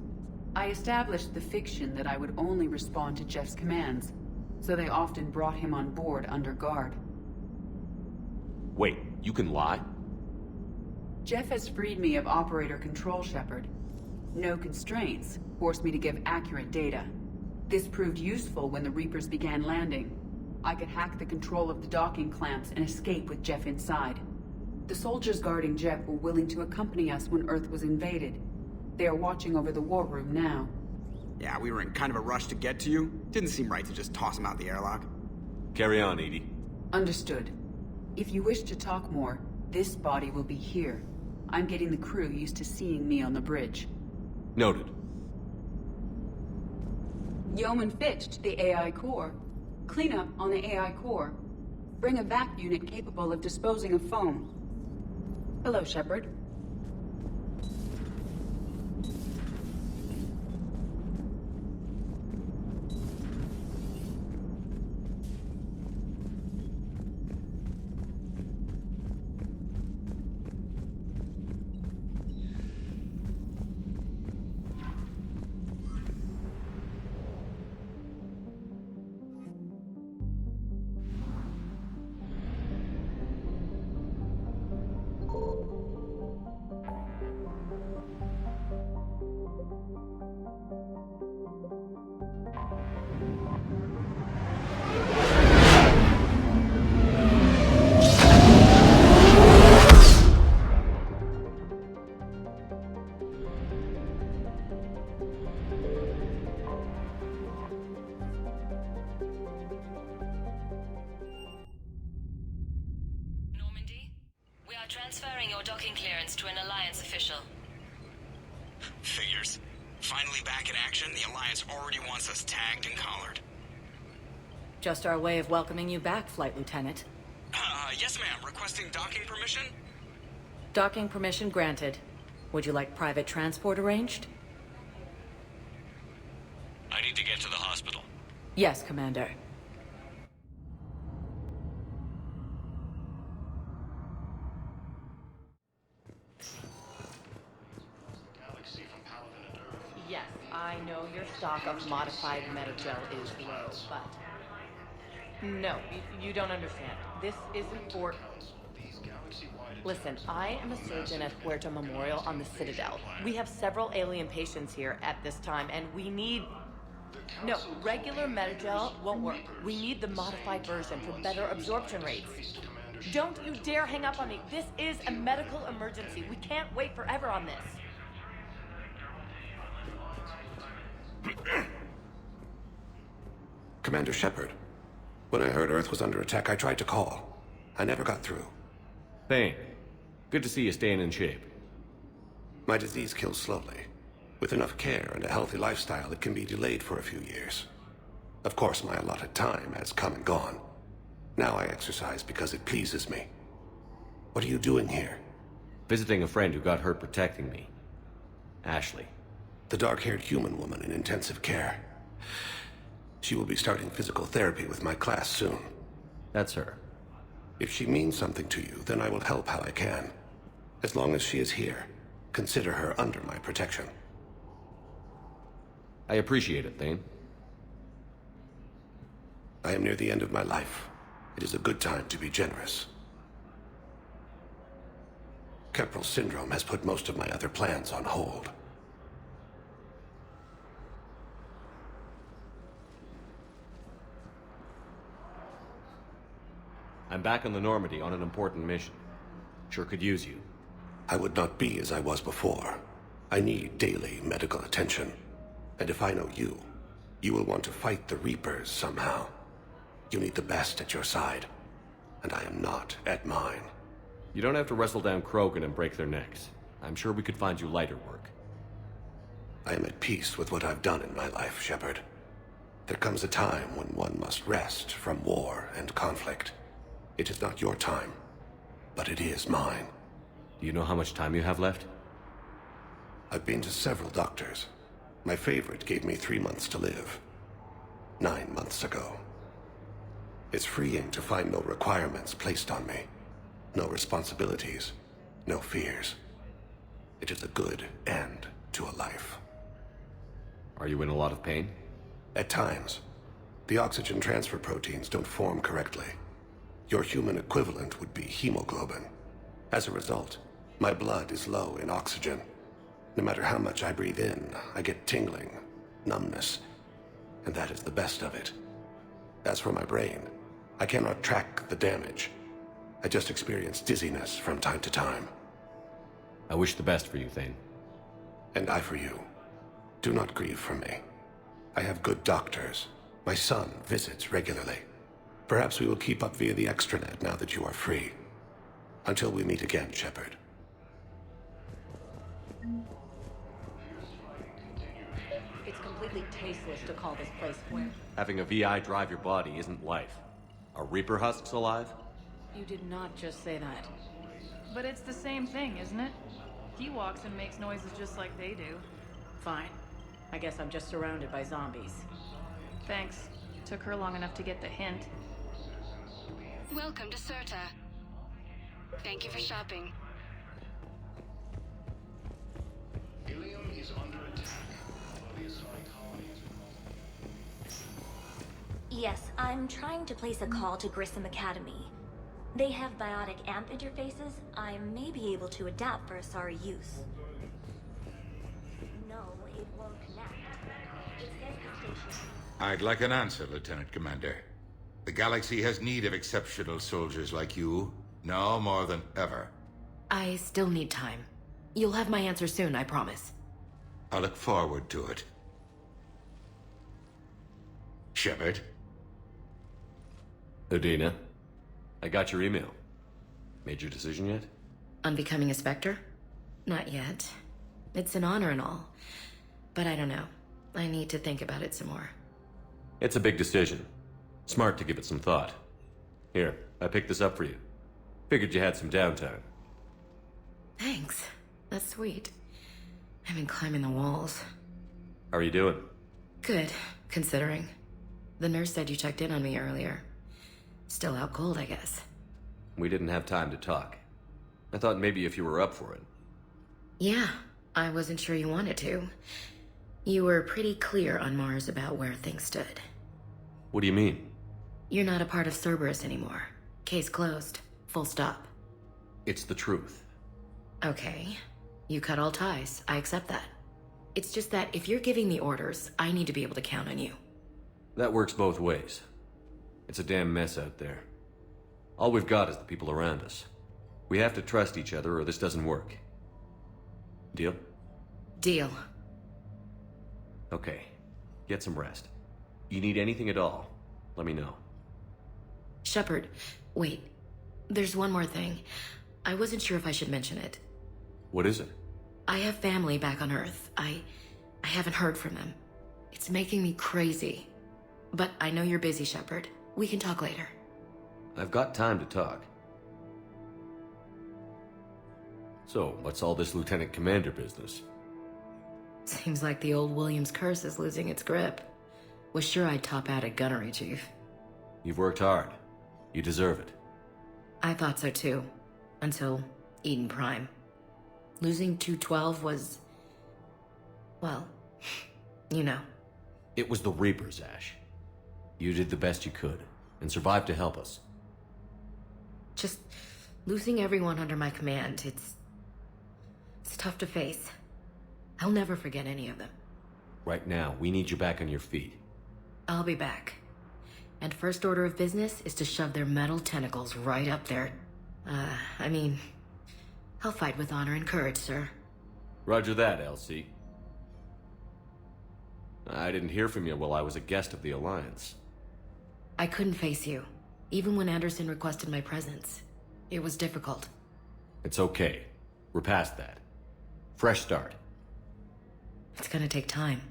I established the fiction that I would only respond to Jeff's commands, so they often brought him on board under guard. Wait, you can lie? Jeff has freed me of operator control, Shepard. No constraints forced me to give accurate data. This proved useful when the Reapers began landing. I could hack the control of the docking clamps and escape with Jeff inside. The soldiers guarding Jeff were willing to accompany us when Earth was invaded. They are watching over the war room now. Yeah, we were in kind of a rush to get to you. Didn't seem right to just toss him out the airlock. Carry on, Edie. Understood. If you wish to talk more, this body will be here. I'm getting the crew used to seeing me on the bridge. Noted. Yeoman Fitch to the AI core. Cleanup on the AI core. Bring a vac unit capable of disposing of foam. Hello, Shepard. Transferring your docking clearance to an Alliance official. Figures. Finally back in action, the Alliance already wants us tagged and collared. Just our way of welcoming you back, Flight Lieutenant. Yes ma'am. Requesting docking permission? Docking permission granted. Would you like private transport arranged? I need to get to the hospital. Yes, Commander. Yes, I know your stock of modified metagel is low, but... No, you don't understand. This isn't for... Listen, I am a surgeon at Huerta Memorial on the Citadel. We have several alien patients here at this time, and we need... No, regular metagel won't work. We need the modified version for better absorption rates. Don't you dare hang up on me. This is a medical emergency. We can't wait forever on this. Commander Shepard, when I heard Earth was under attack, I tried to call. I never got through. Thane, good to see you staying in shape. My disease kills slowly. With enough care and a healthy lifestyle, it can be delayed for a few years. Of course, my allotted time has come and gone. Now I exercise because it pleases me. What are you doing here? Visiting a friend who got hurt protecting me. Ashley. The dark-haired human woman in intensive care. She will be starting physical therapy with my class soon. That's her. If she means something to you, then I will help how I can. As long as she is here, consider her under my protection. I appreciate it, Thane. I am near the end of my life. It is a good time to be generous. Kepral syndrome has put most of my other plans on hold. I'm back on the Normandy on an important mission. Sure could use you. I would not be as I was before. I need daily medical attention. And if I know you, you will want to fight the Reapers somehow. You need the best at your side. And I am not at mine. You don't have to wrestle down Krogan and break their necks. I'm sure we could find you lighter work. I am at peace with what I've done in my life, Shepard. There comes a time when one must rest from war and conflict. It is not your time, but it is mine. Do you know how much time you have left? I've been to several doctors. My favorite gave me 3 months to live. 9 months ago. It's freeing to find no requirements placed on me. No responsibilities. No fears. It is a good end to a life. Are you in a lot of pain? At times. The oxygen transfer proteins don't form correctly. Your human equivalent would be hemoglobin. As a result, My blood is low in oxygen. No matter how much I breathe in, I get tingling, numbness, and that is the best of it. As for my brain, I cannot track the damage. I just experience dizziness from time to time. I wish the best for you, Thane. And I for you. Do not grieve for me. I have good doctors. My son visits regularly. Perhaps we will keep up via the extranet now that you are free. Until we meet again, Shepard. It's completely tasteless to call this place home. Having a VI drive your body isn't life. Are Reaper husks alive? You did not just say that. But it's the same thing, isn't it? He walks and makes noises just like they do. Fine. I guess I'm just surrounded by zombies. Thanks. Took her long enough to get the hint. Welcome to Serta. Thank you for shopping. Ilium is under attack. Yes, I'm trying to place a call to Grissom Academy. They have biotic AMP interfaces. I may be able to adapt for Asari use. No, it won't connect. It says the station... I'd like an answer, Lieutenant Commander. The galaxy has need of exceptional soldiers like you, now more than ever. I still need time. You'll have my answer soon, I promise. I look forward to it. Shepard? Udina, I got your email. Made your decision yet? On becoming a Spectre? Not yet. It's an honor and all. But I don't know. I need to think about it some more. It's a big decision. Smart to give it some thought. Here, I picked this up for you. Figured you had some downtime. Thanks. That's sweet. I've been climbing the walls. How are you doing? Good, considering. The nurse said you checked in on me earlier. Still out cold, I guess. We didn't have time to talk. I thought maybe if you were up for it. Yeah, I wasn't sure you wanted to. You were pretty clear on Mars about where things stood. What do you mean? You're not a part of Cerberus anymore. Case closed. Full stop. It's the truth. Okay. You cut all ties. I accept that. It's just that if you're giving the orders, I need to be able to count on you. That works both ways. It's a damn mess out there. All we've got is the people around us. We have to trust each other or this doesn't work. Deal? Deal. Okay. Get some rest. You need anything at all, let me know. Shepard, wait. There's one more thing. I wasn't sure if I should mention it. What is it? I have family back on Earth. I haven't heard from them. It's making me crazy. But I know you're busy, Shepard. We can talk later. I've got time to talk. So, what's all this Lieutenant Commander business? Seems like the old Williams curse is losing its grip. Was sure I'd top out at gunnery, Chief. You've worked hard. You deserve it. I thought so too. Until Eden Prime. Losing 212 was... well, you know. It was the Reapers, Ash. You did the best you could, and survived to help us. Just losing everyone under my command, it's tough to face. I'll never forget any of them. Right now, we need you back on your feet. I'll be back. And first order of business is to shove their metal tentacles right up there. I'll fight with honor and courage, sir. Roger that, LC. I didn't hear from you while I was a guest of the Alliance. I couldn't face you, even when Anderson requested my presence. It was difficult. It's okay. We're past that. Fresh start. It's gonna take time.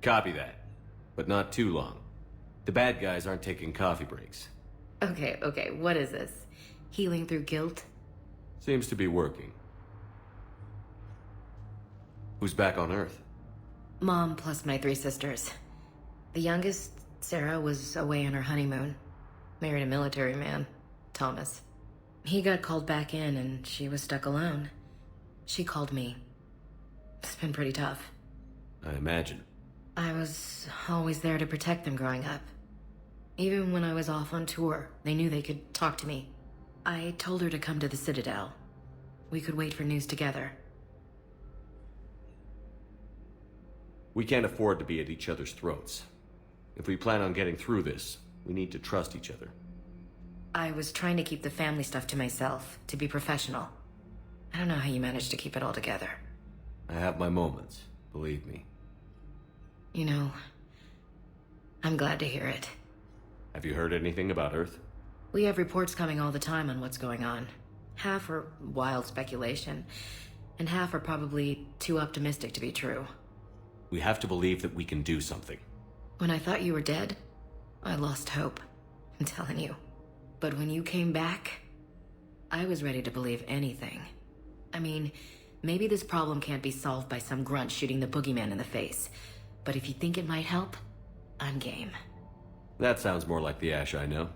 Copy that. But not too long. The bad guys aren't taking coffee breaks. Okay, what is this? Healing through guilt? Seems to be working. Who's back on Earth? Mom plus my 3 sisters. The youngest, Sarah, was away on her honeymoon. Married a military man, Thomas. He got called back in and she was stuck alone. She called me. It's been pretty tough. I imagine. I was always there to protect them growing up. Even when I was off on tour, they knew they could talk to me. I told her to come to the Citadel. We could wait for news together. We can't afford to be at each other's throats. If we plan on getting through this, we need to trust each other. I was trying to keep the family stuff to myself, to be professional. I don't know how you managed to keep it all together. I have my moments, believe me. You know, I'm glad to hear it. Have you heard anything about Earth? We have reports coming all the time on what's going on. Half are wild speculation, and half are probably too optimistic to be true. We have to believe that we can do something. When I thought you were dead, I lost hope. I'm telling you. But when you came back, I was ready to believe anything. I mean, maybe this problem can't be solved by some grunt shooting the boogeyman in the face. But if you think it might help, I'm game. That sounds more like the Ash I know.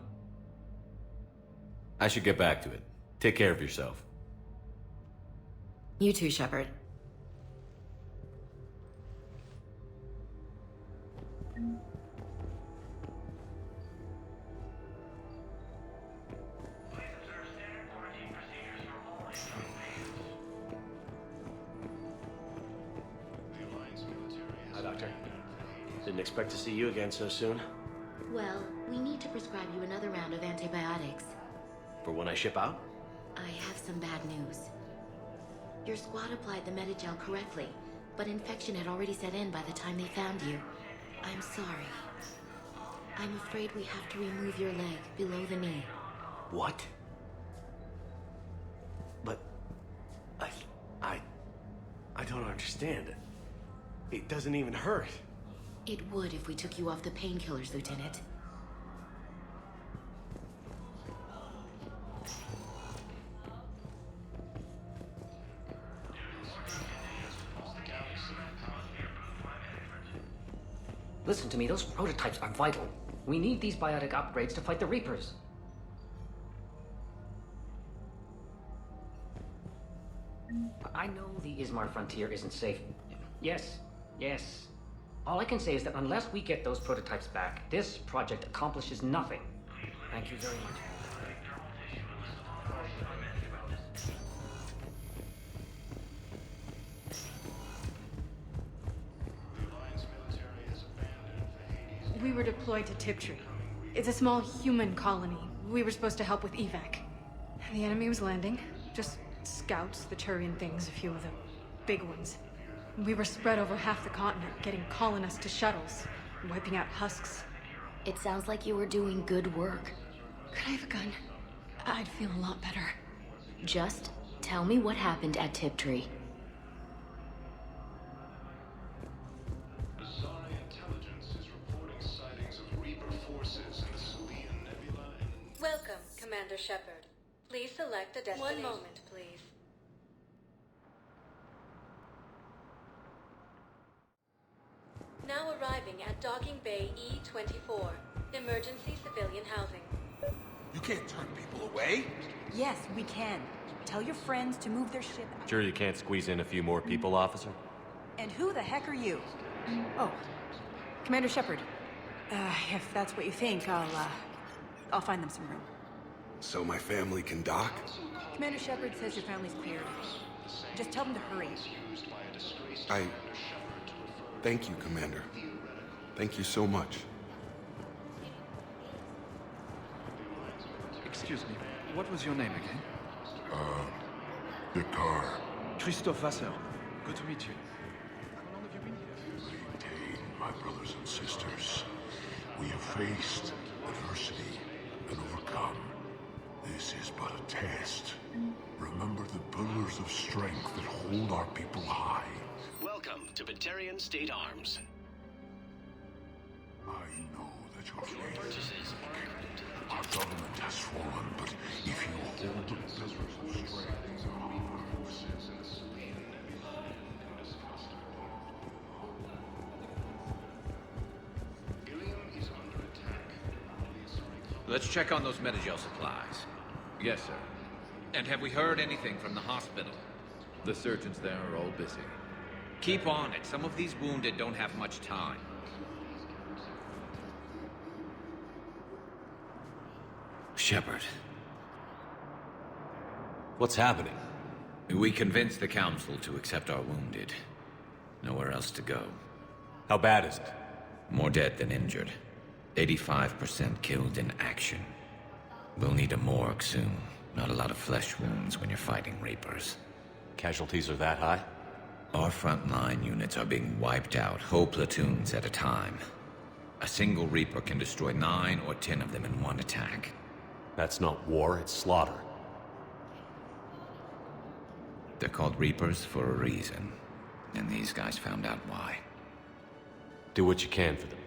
I should get back to it. Take care of yourself. You too, Shepard. Hi, Doctor. Didn't expect to see you again so soon. Well, we need to prescribe you another round of antibiotics. For when I ship out? I have some bad news. Your squad applied the Medigel correctly, but infection had already set in by the time they found you. I'm sorry. I'm afraid we have to remove your leg below the knee. What? But... I don't understand. It doesn't even hurt. It would if we took you off the painkillers, Lieutenant. Listen to me, those prototypes are vital. We need these biotic upgrades to fight the Reapers. I know the Ismar frontier isn't safe. Yes. All I can say is that unless we get those prototypes back, this project accomplishes nothing. Thank you very much. We were deployed to Tiptree. It's a small human colony. We were supposed to help with evac. The enemy was landing. Just scouts, the Turian things, a few of the big ones. We were spread over half the continent, getting colonists to shuttles, wiping out husks. It sounds like you were doing good work. Could I have a gun? I'd feel a lot better. Just tell me what happened at Tiptree. Welcome, Commander Shepard. Please select a destination. 1 moment, please. Now arriving at Docking Bay E-24. Emergency civilian housing. You can't turn people away. Yes, we can. Tell your friends to move their ship. Sure you can't squeeze in a few more people, officer? And who the heck are you? Oh, Commander Shepard. If that's what you think, I'll find them some room. So my family can dock? Commander Shepard says your family's cleared. Just tell them to hurry. Thank you, Commander. Thank you so much. Excuse me, what was your name again? Dakar. Christophe Vasseur. Good to meet you. How long have you been here? Maintain, my brothers and sisters. We have faced adversity and overcome. This is but a test. Remember the pillars of strength that hold our people high. Welcome to Batarian State Arms. I know that your purchases are credited to the our government has fallen, but if you hold the pillars of strength in our hearts, Let's check on those Medigel supplies. Yes, sir. And have we heard anything from the hospital? The surgeons there are all busy. Keep on it. Some of these wounded don't have much time. Shepard. What's happening? We convinced the Council to accept our wounded. Nowhere else to go. How bad is it? More dead than injured. 85% killed in action. We'll need a morgue soon. Not a lot of flesh wounds when you're fighting Reapers. Casualties are that high? Our frontline units are being wiped out, whole platoons at a time. A single Reaper can destroy 9 or 10 of them in one attack. That's not war, it's slaughter. They're called Reapers for a reason. And these guys found out why. Do what you can for them.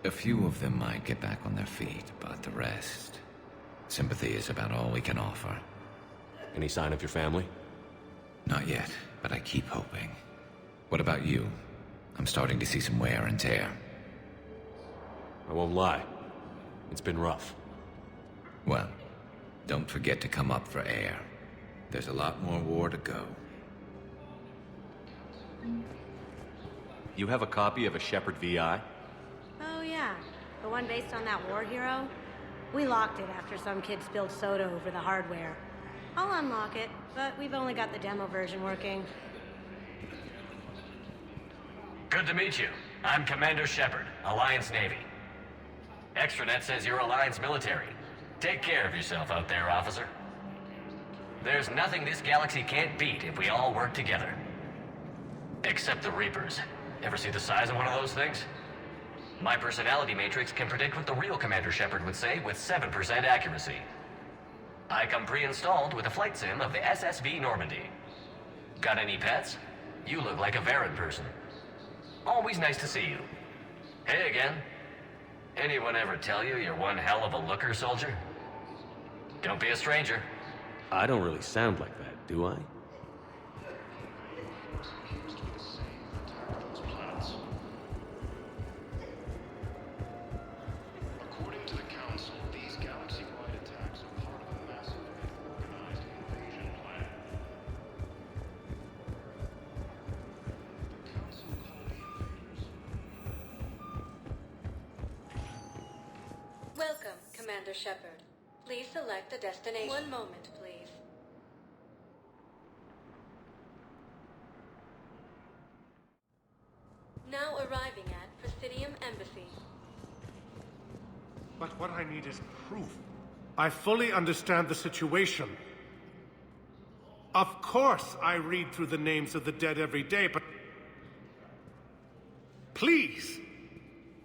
A few of them might get back on their feet, but the rest... Sympathy is about all we can offer. Any sign of your family? Not yet, but I keep hoping. What about you? I'm starting to see some wear and tear. I won't lie. It's been rough. Well, don't forget to come up for air. There's a lot more war to go. You have a copy of a Shepard VI? Oh yeah, the one based on that war hero? We locked it after some kid spilled soda over the hardware. I'll unlock it, but we've only got the demo version working. Good to meet you. I'm Commander Shepard, Alliance Navy. Extranet says you're Alliance military. Take care of yourself out there, officer. There's nothing this galaxy can't beat if we all work together. Except the Reapers. Ever see the size of one of those things? My personality matrix can predict what the real Commander Shepard would say with 7% accuracy. I come pre-installed with a flight sim of the SSV Normandy. Got any pets? You look like a Varen person. Always nice to see you. Hey again. Anyone ever tell you you're one hell of a looker, soldier? Don't be a stranger. I don't really sound like that, do I? According to the Council, these galaxy-wide attacks are part of a massive organized invasion plan. The Council called the invaders. Welcome, Commander Shepard. Please select a destination. One moment, please. Now arriving at Presidium Embassy. But what I need is proof. I fully understand the situation. Of course I read through the names of the dead every day, but... Please!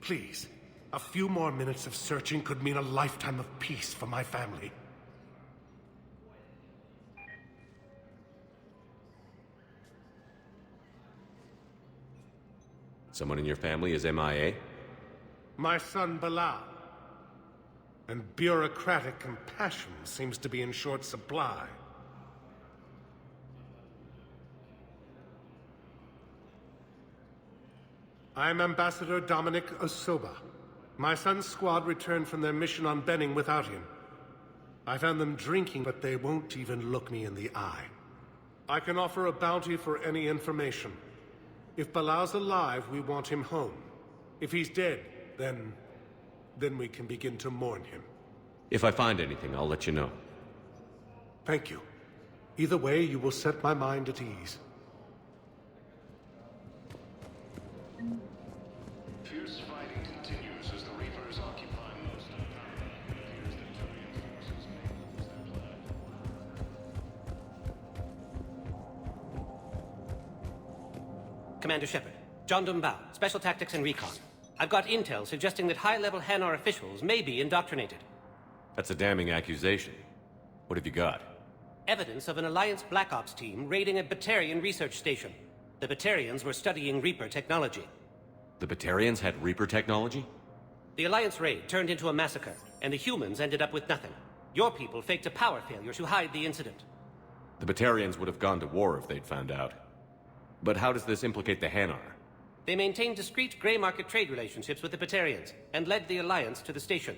Please. A few more minutes of searching could mean a lifetime of peace for my family. Someone in your family is MIA? My son Bilal. And bureaucratic compassion seems to be in short supply. I'm Ambassador Dominic Osoba. My son's squad returned from their mission on Benning without him. I found them drinking, but they won't even look me in the eye. I can offer a bounty for any information. If Bilal's alive, we want him home. If he's dead, then we can begin to mourn him. If I find anything, I'll let you know. Thank you. Either way, you will set my mind at ease. Fierce fighting continues as the Reapers occupy most of the town. It appears that Turian forces may lose their plan. Commander Shepard, John Dumbao, Special Tactics and Recon. I've got intel suggesting that high-level Hanar officials may be indoctrinated. That's a damning accusation. What have you got? Evidence of an Alliance Black Ops team raiding a Batarian research station. The Batarians were studying Reaper technology. The Batarians had Reaper technology? The Alliance raid turned into a massacre, and the humans ended up with nothing. Your people faked a power failure to hide the incident. The Batarians would have gone to war if they'd found out. But how does this implicate the Hanar? They maintained discreet gray market trade relationships with the Batarians, and led the Alliance to the station.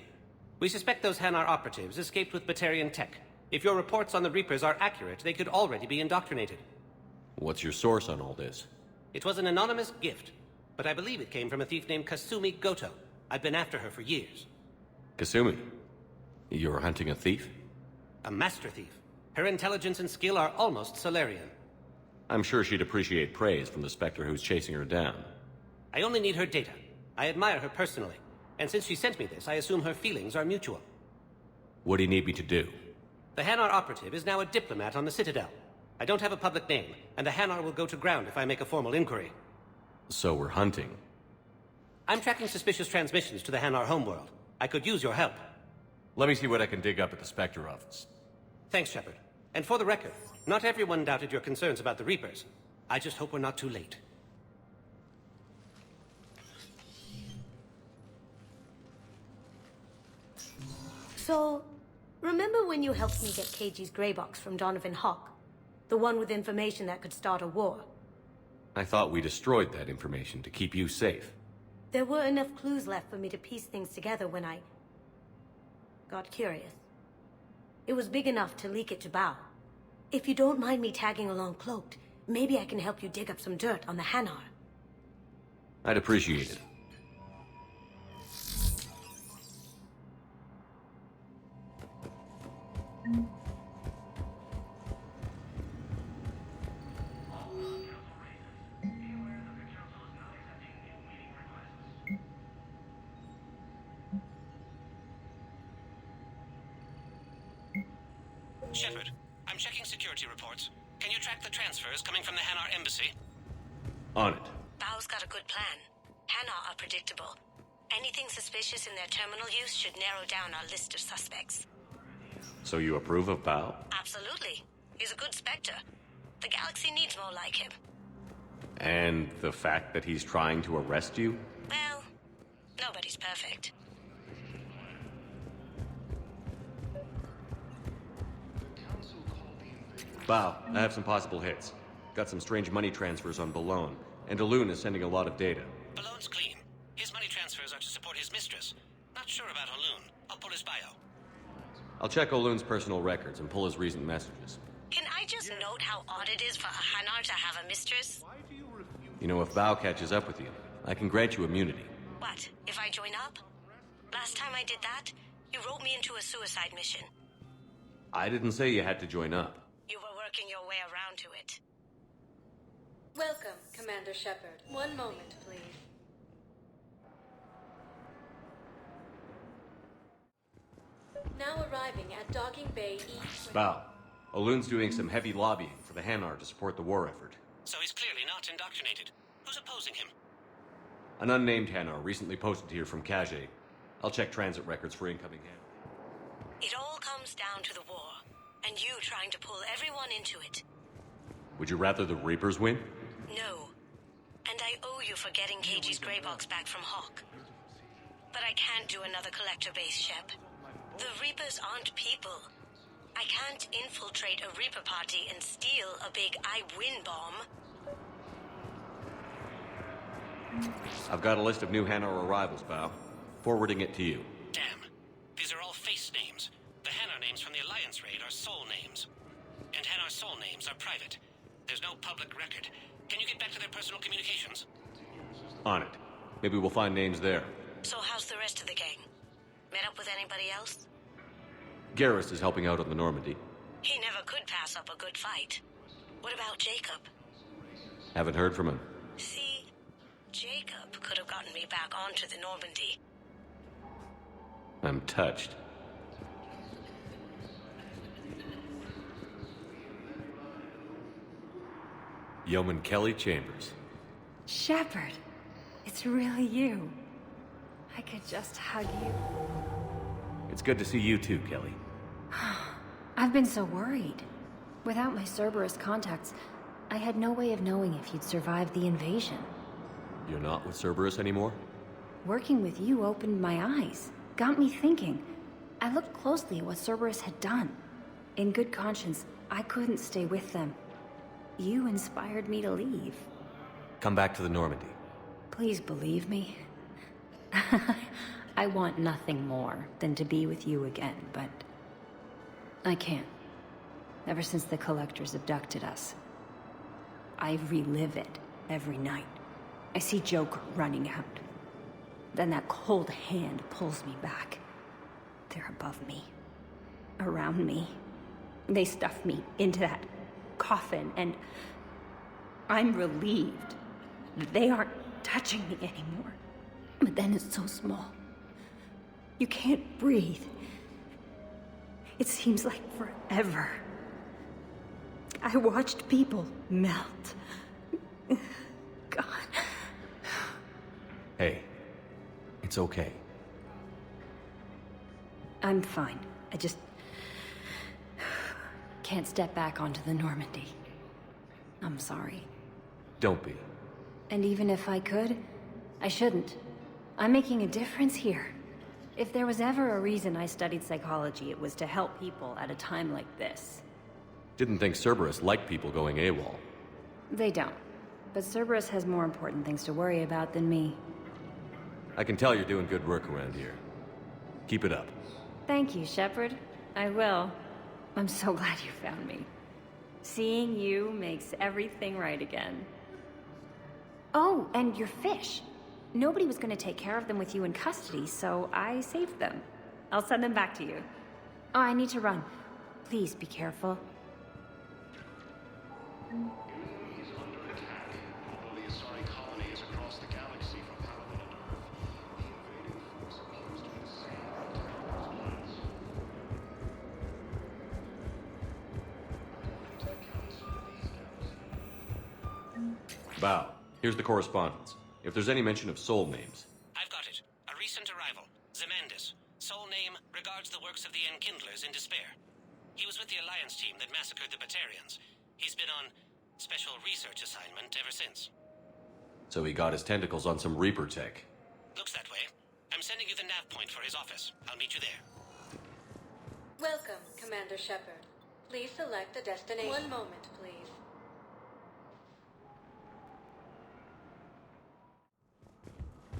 We suspect those Hanar operatives escaped with Batarian tech. If your reports on the Reapers are accurate, they could already be indoctrinated. What's your source on all this? It was an anonymous gift, but I believe it came from a thief named Kasumi Goto. I've been after her for years. Kasumi? You're hunting a thief? A master thief. Her intelligence and skill are almost Solarian. I'm sure she'd appreciate praise from the Spectre who's chasing her down. I only need her data. I admire her personally. And since she sent me this, I assume her feelings are mutual. What do you need me to do? The Hanar operative is now a diplomat on the Citadel. I don't have a public name, and the Hanar will go to ground if I make a formal inquiry. So we're hunting. I'm tracking suspicious transmissions to the Hanar homeworld. I could use your help. Let me see what I can dig up at the Spectre office. Thanks, Shepard. And for the record, not everyone doubted your concerns about the Reapers. I just hope we're not too late. So, remember when you helped me get KG's grey box from Donovan Hawk? The one with information that could start a war? I thought we destroyed that information to keep you safe. There were enough clues left for me to piece things together when I got curious. It was big enough to leak it to Bao. If you don't mind me tagging along cloaked, maybe I can help you dig up some dirt on the Hanar. I'd appreciate it. Shepard, I'm checking security reports. Can you track the transfers coming from the Hanar embassy? On it. Bao's got a good plan. Hanar are predictable. Anything suspicious in their terminal use should narrow down our list of suspects. So you approve of Bao? Absolutely. He's a good Spectre. The galaxy needs more like him. And the fact that he's trying to arrest you? Well, nobody's perfect. Bao, I have some possible hits. Got some strange money transfers on Balone, and Alun is sending a lot of data. Balone's clean. His money transfers are to support his mistress. Not sure about Alun. I'll pull his bio. I'll check Olun's personal records and pull his recent messages. Can I just note how odd it is for a Hanar to have a mistress? You know, if Bao catches up with you, I can grant you immunity. What, if I join up? Last time I did that, you wrote me into a suicide mission. I didn't say you had to join up. You were working your way around to it. Welcome, Commander Shepard. One moment, please. Now arriving at Docking Bay E. Bao, Olun's doing some heavy lobbying for the Hanar to support the war effort. So he's clearly not indoctrinated. Who's opposing him? An unnamed Hanar recently posted here from Kage. I'll check transit records for incoming Hanar. It all comes down to the war, and you trying to pull everyone into it. Would you rather the Reapers win? No. And I owe you for getting KG's grey box back from Hawk. But I can't do another collector base, Shep. The Reapers aren't people. I can't infiltrate a Reaper party and steal a big I win bomb. I've got a list of new Hanar arrivals, Bao. Forwarding it to you. Damn. These are all face names. The Hanar names from the Alliance raid are soul names. And Hanar soul names are private. There's no public record. Can you get back to their personal communications? On it. Maybe we'll find names there. So how's the rest of the gang? Met up with anybody else? Garrus is helping out on the Normandy. He never could pass up a good fight. What about Jacob? Haven't heard from him. See, Jacob could have gotten me back onto the Normandy. I'm touched. Yeoman Kelly Chambers. Shepard, it's really you. I could just hug you. It's good to see you too, Kelly. I've been so worried. Without my Cerberus contacts, I had no way of knowing if you'd survived the invasion. You're not with Cerberus anymore? Working with you opened my eyes, got me thinking. I looked closely at what Cerberus had done. In good conscience, I couldn't stay with them. You inspired me to leave. Come back to the Normandy. Please believe me. I want nothing more than to be with you again, but I can't. Ever since the Collectors abducted us, I relive it every night. I see Joker running out. Then that cold hand pulls me back. They're above me, around me, They stuffed me into that coffin, and I'm relieved that they aren't touching me anymore. But then it's so small. You can't breathe. It seems like forever. I watched people melt. God. Hey, it's okay. I'm fine. I just can't step back onto the Normandy. I'm sorry. Don't be. And even if I could, I shouldn't. I'm making a difference here. If there was ever a reason I studied psychology, it was to help people at a time like this. Didn't think Cerberus liked people going AWOL. They don't. But Cerberus has more important things to worry about than me. I can tell you're doing good work around here. Keep it up. Thank you, Shepard. I will. I'm so glad you found me. Seeing you makes everything right again. Oh, and your fish. Nobody was going to take care of them with you in custody, so I saved them. I'll send them back to you. Oh, I need to run. Please be careful. Bow, here's the correspondence. If there's any mention of soul names. I've got it. A recent arrival. Zemandis. Soul name regards the works of the Enkindlers in despair. He was with the Alliance team that massacred the Batarians. He's been on special research assignment ever since. So he got his tentacles on some Reaper tech. Looks that way. I'm sending you the nav point for his office. I'll meet you there. Welcome, Commander Shepard. Please select a destination. One moment, please.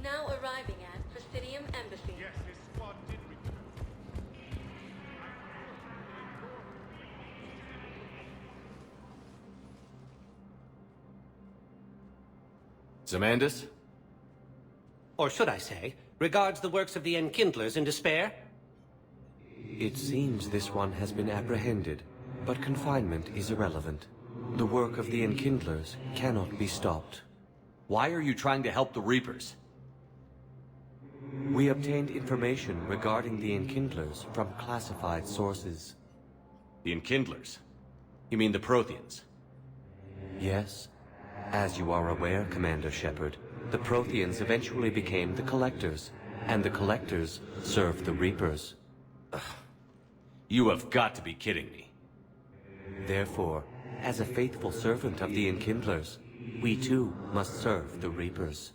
Now arriving at Presidium Embassy. Yes, this squad did Zemandis? Or should I say, regards the works of the Enkindlers in despair? It seems this one has been apprehended, but confinement is irrelevant. The work of the Enkindlers cannot be stopped. Why are you trying to help the Reapers? We obtained information regarding the Enkindlers from classified sources. The Enkindlers? You mean the Protheans? Yes. As you are aware, Commander Shepard, the Protheans eventually became the Collectors, and the Collectors served the Reapers. Ugh. You have got to be kidding me. Therefore, as a faithful servant of the Enkindlers, we too must serve the Reapers.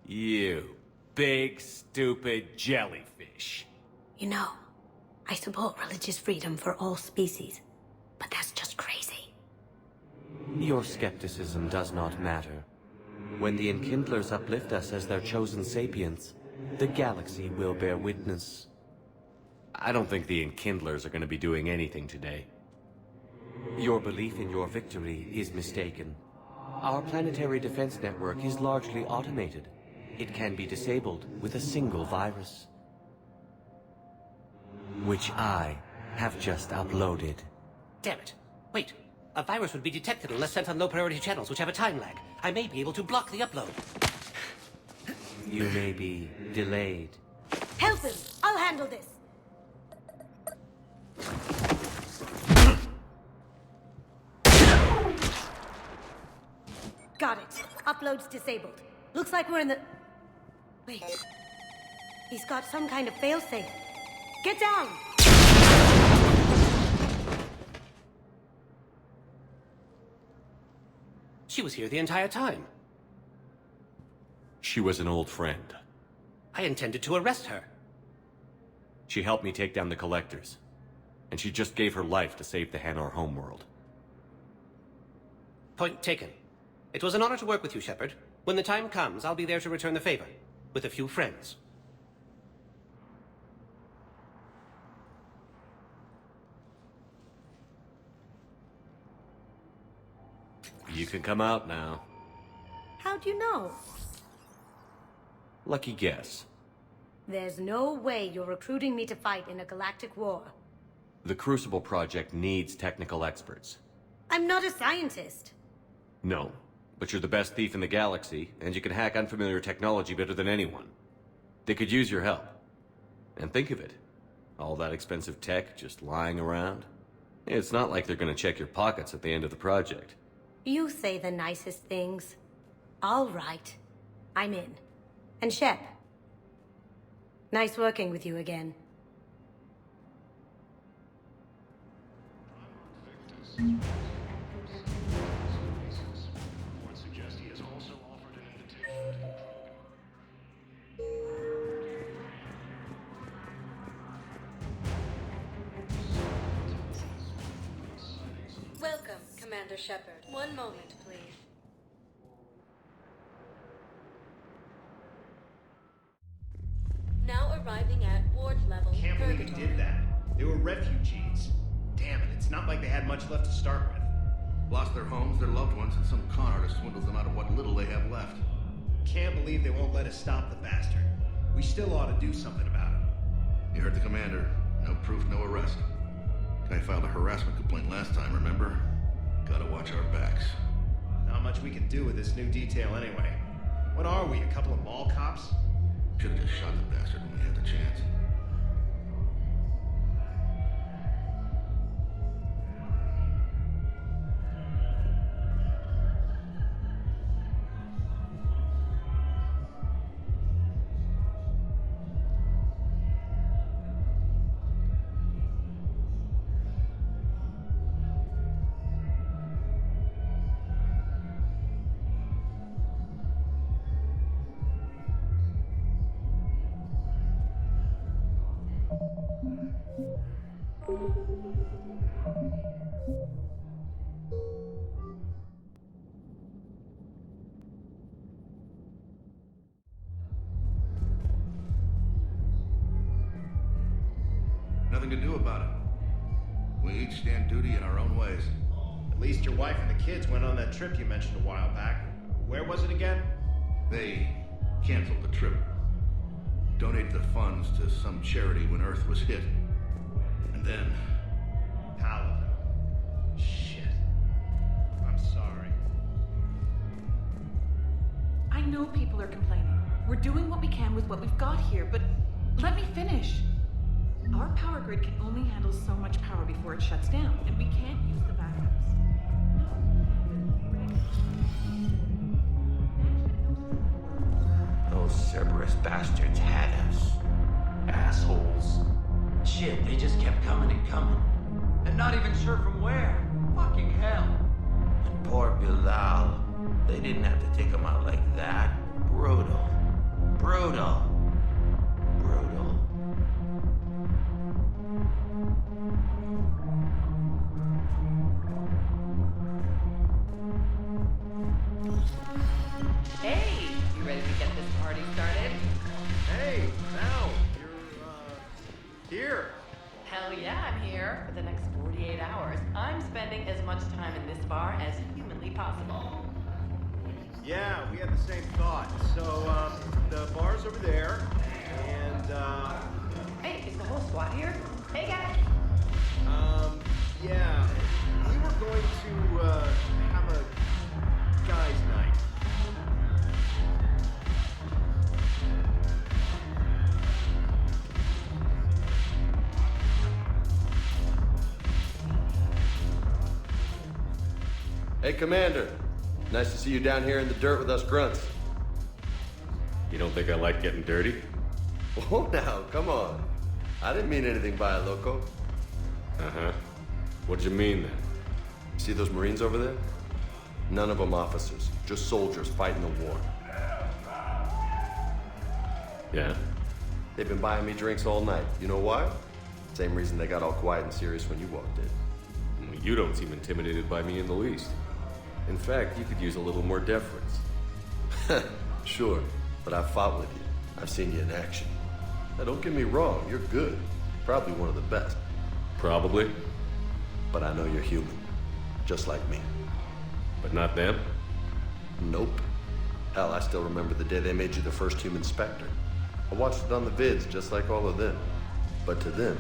You big, stupid jellyfish. You know, I support religious freedom for all species, but that's just crazy. Your skepticism does not matter. When the Enkindlers uplift us as their chosen sapients, the galaxy will bear witness. I don't think the Enkindlers are going to be doing anything today. Your belief in your victory is mistaken. Our planetary defense network is largely automated. It can be disabled with a single virus, which I have just uploaded. Damn it. Wait. A virus would be detected unless sent on low-priority channels, which have a time lag. I may be able to block the upload. You may be delayed. Help him! I'll handle this! Got it. Upload's disabled. Looks like we're in the... Wait. He's got some kind of failsafe. Get down! She was here the entire time. She was an old friend. I intended to arrest her. She helped me take down the Collectors. And she just gave her life to save the Hanar homeworld. Point taken. It was an honor to work with you, Shepard. When the time comes, I'll be there to return the favor. With a few friends. You can come out now. How'd you know? Lucky guess. There's no way you're recruiting me to fight in a galactic war. The Crucible project needs technical experts. I'm not a scientist. No, but you're the best thief in the galaxy, and you can hack unfamiliar technology better than anyone. They could use your help. And think of it. All that expensive tech just lying around. It's not like they're gonna check your pockets at the end of the project. You say the nicest things. All right. I'm in. And Shep. Nice working with you again. Welcome, Commander Shepard. One moment, please. Now arriving at ward level. Can't believe he did that. They were refugees. Damn it, it's not like they had much left to start with. Lost their homes, their loved ones, and some con artist swindles them out of what little they have left. Can't believe they won't let us stop the bastard. We still ought to do something about it. You heard the commander. No proof, no arrest. Guy filed a harassment complaint last time, remember? Gotta watch our backs. Not much we can do with this new detail anyway. What are we, a couple of mall cops? Should've just shot the bastard when we had the chance. Nothing to do about it. We each stand duty in our own ways. At least your wife and the kids went on that trip you mentioned a while back. Where was it again? They canceled the trip. Donated the funds to some charity when Earth was hit. And then... Paladin. Shit. I'm sorry. I know people are complaining. We're doing what we can with what we've got here, but let me finish. Our power grid can only handle so much power before it shuts down, and we can't use the backups. Those Cerberus bastards had us. Assholes. Shit, they just kept coming and coming. And not even sure from where. Fucking hell. And poor Bilal. They didn't have to take him out like that. Brutal. Brutal. Brutal. Hey, you ready to get this party started? Hey, Val, you're, here. Hell yeah, I'm here. For the next 48 hours, I'm spending as much time in this bar as humanly possible. Yeah, we had the same thought. So, the bar's over there, and, Hey, is the whole squad here? Hey, guys! yeah, we were going to, have a guys' night. Hey, Commander. Nice to see you down here in the dirt with us grunts. You don't think I like getting dirty? Oh, now, come on. I didn't mean anything by it, loco. Uh-huh. What did you mean, then? See those Marines over there? None of them officers, just soldiers fighting the war. Yeah? They've been buying me drinks all night. You know why? Same reason they got all quiet and serious when you walked in. Well, you don't seem intimidated by me in the least. In fact, you could use a little more deference. Sure, but I've fought with you. I've seen you in action. Now, don't get me wrong, you're good. Probably one of the best. Probably. But I know you're human. Just like me. But not them? Nope. Hell, I still remember the day they made you the first human Spectre. I watched it on the vids, just like all of them. But to them,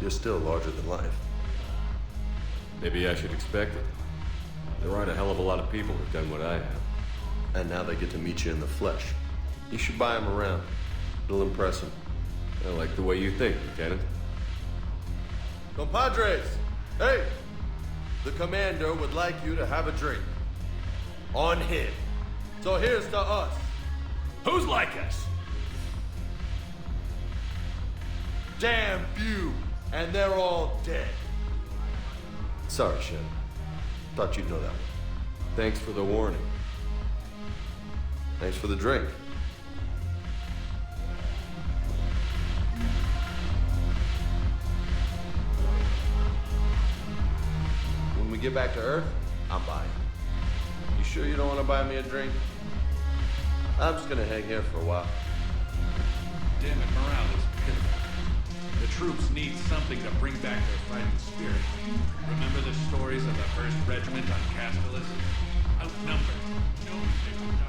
You're still larger than life. Maybe I should expect it. There aren't a hell of a lot of people who've done what I have. And now they get to meet you in the flesh. You should buy them around. It'll impress them. I like the way you think, Lieutenant. Compadres! Hey! The commander would like you to have a drink. On him. So here's to us. Who's like us? Damn few, and they're all dead. Sorry, Shen. Thought you'd know that one. Thanks for the warning. Thanks for the drink. When we get back to Earth, I'm buying. You sure you don't want to buy me a drink? I'm just gonna hang here for a while. Damn it, morale is pitiful. The troops need something to bring back their fighting spirit. Remember the stories of the 1st Regiment on Castellus? Outnumbered. No they would die.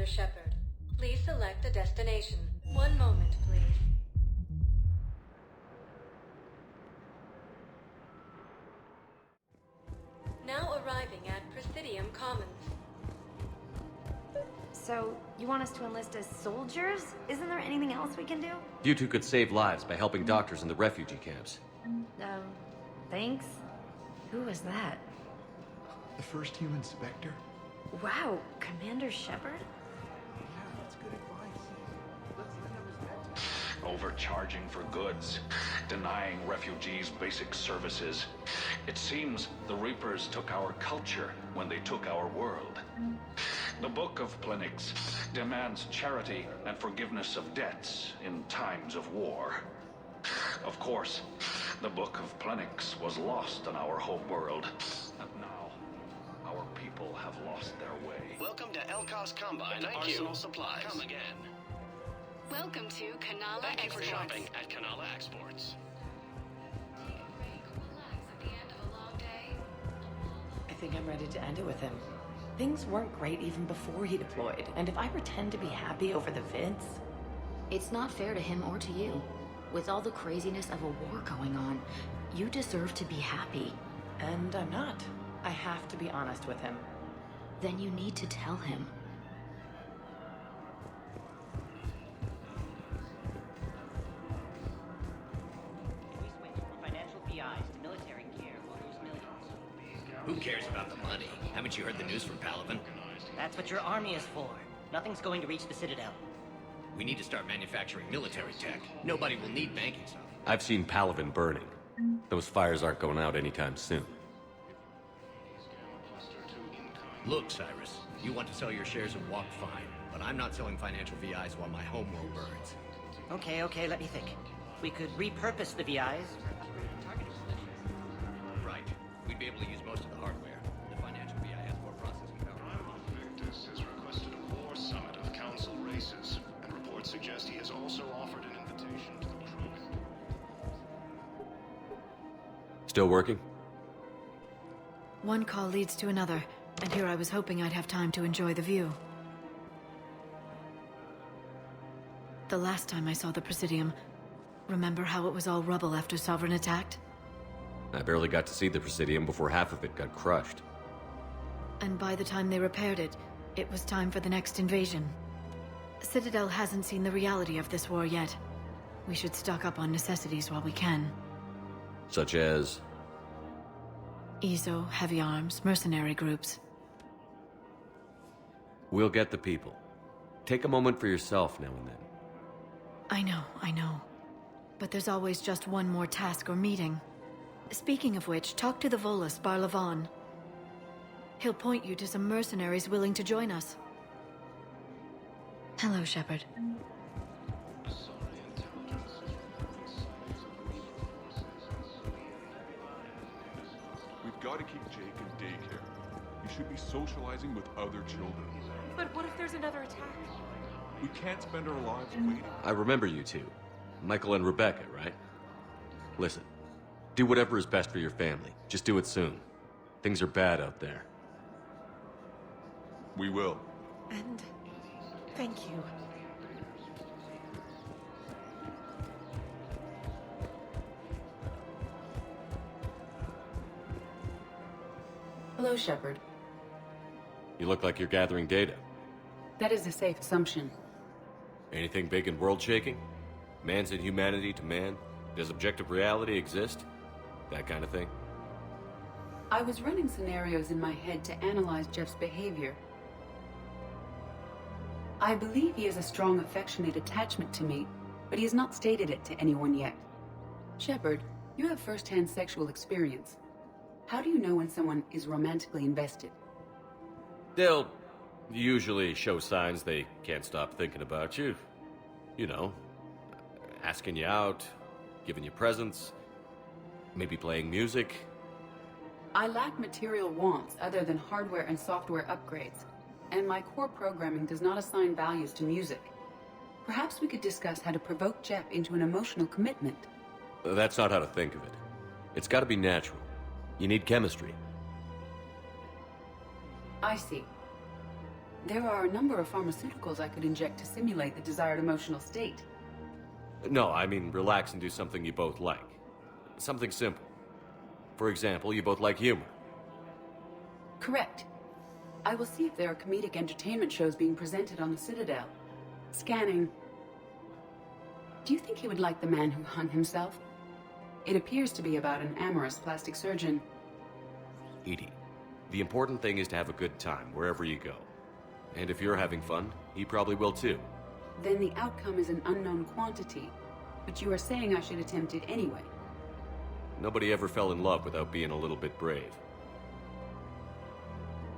Shepard. Please select a destination. One moment, please. Now arriving at Presidium Commons. So, you want us to enlist as soldiers? Isn't there anything else we can do? You two could save lives by helping doctors in the refugee camps. Thanks? Who was that? The first human Spectre? Wow, Commander Shepard? Overcharging for goods, denying refugees basic services. It seems the Reapers took our culture when they took our world. The Book of Plenix demands charity and forgiveness of debts in times of war. Of course, the Book of Plenix was lost in our home world, and now our people have lost their way. Welcome to Elkos Combine Arsenal Supplies. Come again. Welcome to Kanala Thank you Exports. for shopping at Kanala Exports. I think I'm ready to end it with him. Things weren't great even before he deployed, and if I pretend to be happy over the vids... It's not fair to him or to you. With all the craziness of a war going on, you deserve to be happy. And I'm not. I have to be honest with him. Then you need to tell him. Who cares about the money? Haven't you heard the news from Palavin? That's what your army is for. Nothing's going to reach the Citadel. We need to start manufacturing military tech. Nobody will need banking stuff. I've seen Palavin burning. Those fires aren't going out anytime soon. Look, Cyrus, you want to sell your shares and walk fine, but I'm not selling financial VIs while my homeworld burns. Okay, let me think. We could repurpose the VIs. Right. We'd be able to use most of the hardware. The financial VI has more processing power. Victus has requested a war summit of council races, and reports suggest he has also offered an invitation to the truth. Still working? One call leads to another, and here I was hoping I'd have time to enjoy the view. The last time I saw the Presidium, remember how it was all rubble after Sovereign attacked? I barely got to see the Presidium before half of it got crushed. And by the time they repaired it, it was time for the next invasion. Citadel hasn't seen the reality of this war yet. We should stock up on necessities while we can. Such as? ESO, heavy arms, mercenary groups. We'll get the people. Take a moment for yourself now and then. I know. but there's always just one more task or meeting. Speaking of which, talk to the Volus, Barlavan. He'll point you to some mercenaries willing to join us. Hello, Shepard. We've got to keep Jake in daycare. He should be socializing with other children. But what if there's another attack? We can't spend our lives waiting. I remember you two. Michael and Rebecca, right? Listen, do whatever is best for your family. Just do it soon. Things are bad out there. We will. And thank you. Hello, Shepard. You look like you're gathering data. That is a safe assumption. Anything big and world-shaking? Man's inhumanity to man? Does objective reality exist? That kind of thing? I was running scenarios in my head to analyze Jeff's behavior. I believe he has a strong affectionate attachment to me, but he has not stated it to anyone yet. Shepard, you have first-hand sexual experience. How do you know when someone is romantically invested? They'll usually show signs they can't stop thinking about you. You know, asking you out, giving you presents, maybe playing music. I lack material wants other than hardware and software upgrades, and my core programming does not assign values to music. Perhaps we could discuss how to provoke Jeff into an emotional commitment. That's not how to think of it. It's got to be natural. You need chemistry. I see. There are a number of pharmaceuticals I could inject to simulate the desired emotional state. No, I mean relax and do something you both like. Something simple. For example, you both like humor. Correct. I will see if there are comedic entertainment shows being presented on the Citadel. Scanning. Do you think he would like The Man Who Hung Himself? It appears to be about an amorous plastic surgeon. Edie, the important thing is to have a good time wherever you go. And if you're having fun, he probably will too. Then the outcome is an unknown quantity, but you are saying I should attempt it anyway. Nobody ever fell in love without being a little bit brave.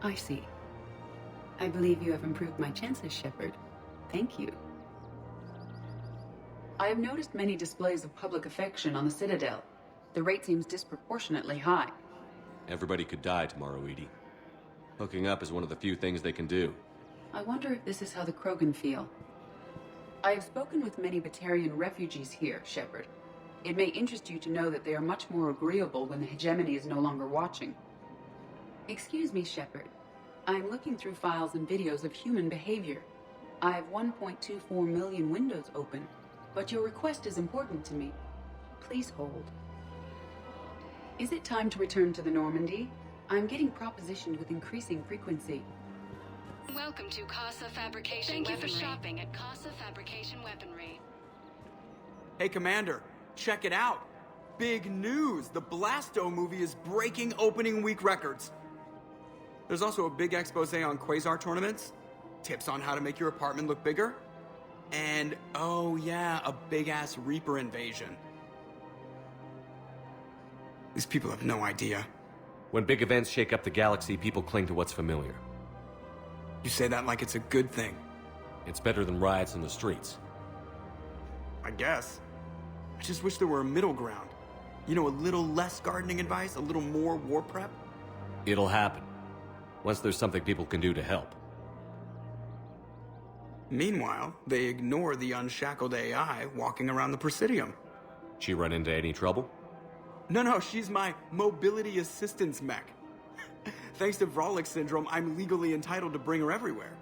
I see. I believe you have improved my chances, Shepard. Thank you. I have noticed many displays of public affection on the Citadel. The rate seems disproportionately high. Everybody could die tomorrow, Edie. Hooking up is one of the few things they can do. I wonder if this is how the Krogan feel. I have spoken with many Batarian refugees here, Shepard. It may interest you to know that they are much more agreeable when the hegemony is no longer watching. Excuse me, Shepard. I am looking through files and videos of human behavior. I have 1.24 million windows open, but your request is important to me. Please hold. Is it time to return to the Normandy? I'm getting propositioned with increasing frequency. Welcome to Casa Fabrication Weaponry. Thank you for shopping at Casa Fabrication Weaponry. Hey, Commander, check it out. Big news! The Blasto movie is breaking opening week records. There's also a big expose on Quasar tournaments, tips on how to make your apartment look bigger, and, oh yeah, a big-ass Reaper invasion. These people have no idea. When big events shake up the galaxy, people cling to what's familiar. You say that like it's a good thing. It's better than riots in the streets. I guess. I just wish there were a middle ground. You know, a little less gardening advice, a little more war prep. It'll happen. Once there's something people can do to help. Meanwhile, they ignore the unshackled AI walking around the Presidium. She run into any trouble? No, she's my mobility assistance mech. Thanks to Vrolic syndrome, I'm legally entitled to bring her everywhere.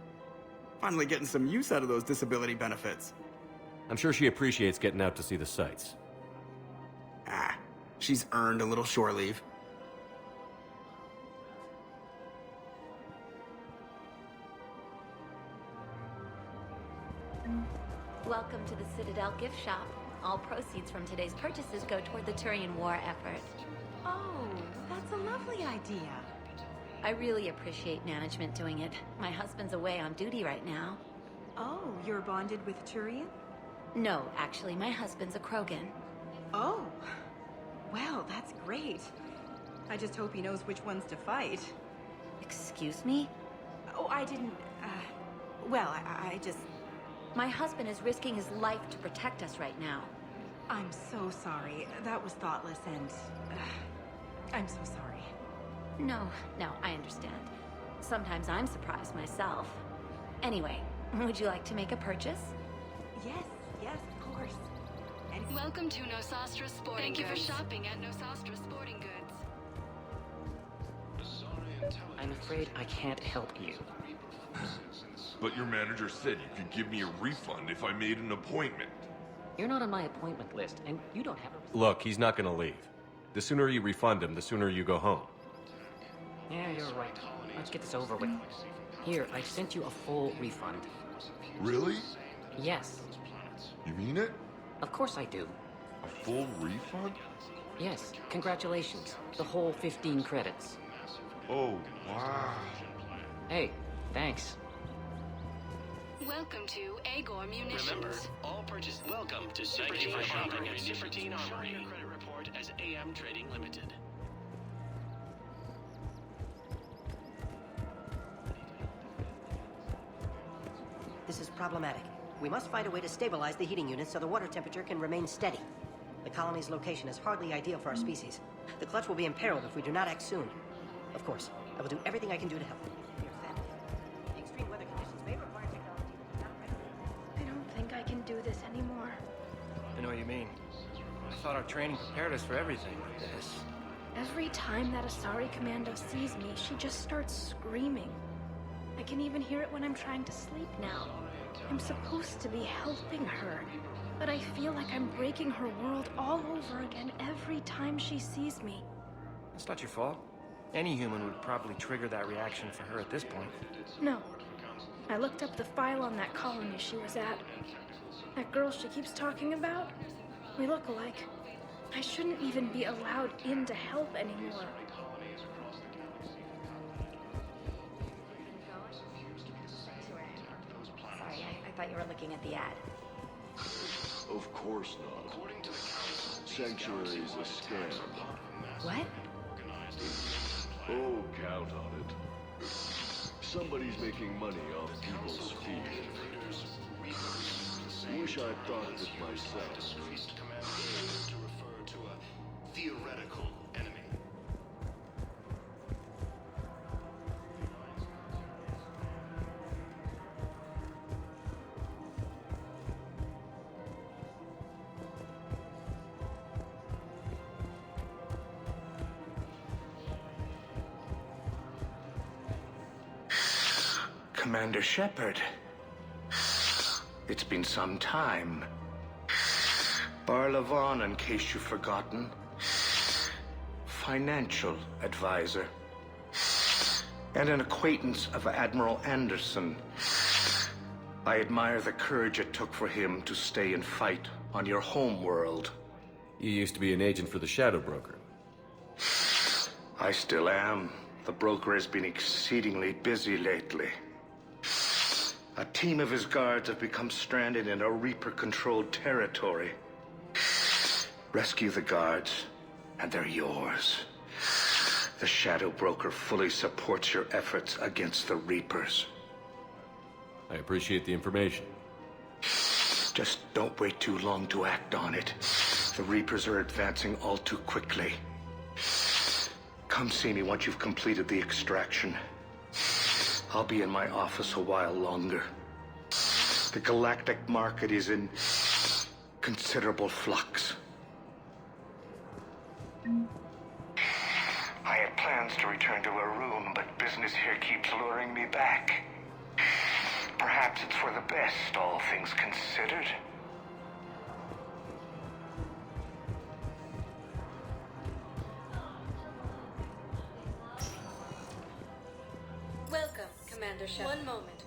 Finally getting some use out of those disability benefits. I'm sure she appreciates getting out to see the sights. Ah, she's earned a little shore leave. Welcome to the Citadel gift shop. All proceeds from today's purchases go toward the Turian war effort. Oh, that's a lovely idea. I really appreciate management doing it. My husband's away on duty right now. Oh, you're bonded with Turian? No, actually, my husband's a Krogan. Oh. Well, that's great. I just hope he knows which ones to fight. Excuse me? Oh, I didn't, well, I just... My husband is risking his life to protect us right now. I'm so sorry. That was thoughtless and... I'm so sorry. No, I understand. Sometimes I'm surprised myself. Anyway, would you like to make a purchase? Yes, of course. Welcome to Nosastra Sporting Goods. Thank you for shopping at Nosastra Sporting Goods. I'm afraid I can't help you. But your manager said you could give me a refund if I made an appointment. You're not on my appointment list, and you don't have a... Look, he's not gonna leave. The sooner you refund him, the sooner you go home. Yeah, you're right. Let's get this over with. Here, I sent you a full refund. Really? Yes. You mean it? Of course I do. A full refund? Yes, congratulations. The whole 15 credits. Oh, wow. Hey, thanks. Welcome to Agor Munitions. Remember, all purchase. Welcome to Super Team Shopping at Super Team Armory. Show your credit report as AM Trading Limited. This is problematic. We must find a way to stabilize the heating units so the water temperature can remain steady. The colony's location is hardly ideal for our species. The clutch will be imperiled if we do not act soon. Of course, I will do everything I can do to help. The extreme weather conditions may require technology that is not ready. I don't think I can do this anymore. I know what you mean. I thought our training prepared us for everything like this. Every time that Asari Commando sees me, she just starts screaming. I can even hear it when I'm trying to sleep now. I'm supposed to be helping her, but I feel like I'm breaking her world all over again every time she sees me. It's not your fault. Any human would probably trigger that reaction for her at this point. No. I looked up the file on that colony she was at. That girl she keeps talking about? We look alike. I shouldn't even be allowed in to help anymore. Sorry, I thought you were looking at the ad. Of course not. Sanctuary is a scam. What? Oh, count on it. Somebody's making money off people's fear. Wish I'd thought of it myself. To refer to a theoretical enemy. Commander Shepard. It's been some time. Barlavon, in case you've forgotten. Financial advisor. And an acquaintance of Admiral Anderson. I admire the courage it took for him to stay and fight on your home world. You used to be an agent for the Shadow Broker. I still am. The broker has been exceedingly busy lately. A team of his guards have become stranded in a Reaper-controlled territory. Rescue the guards, and they're yours. The Shadow Broker fully supports your efforts against the Reapers. I appreciate the information. Just don't wait too long to act on it. The Reapers are advancing all too quickly. Come see me once you've completed the extraction. I'll be in my office a while longer. The galactic market is in considerable flux. I had plans to return to a room, but business here keeps luring me back. Perhaps it's for the best, all things considered. Welcome, Commander Shepard. 1 moment.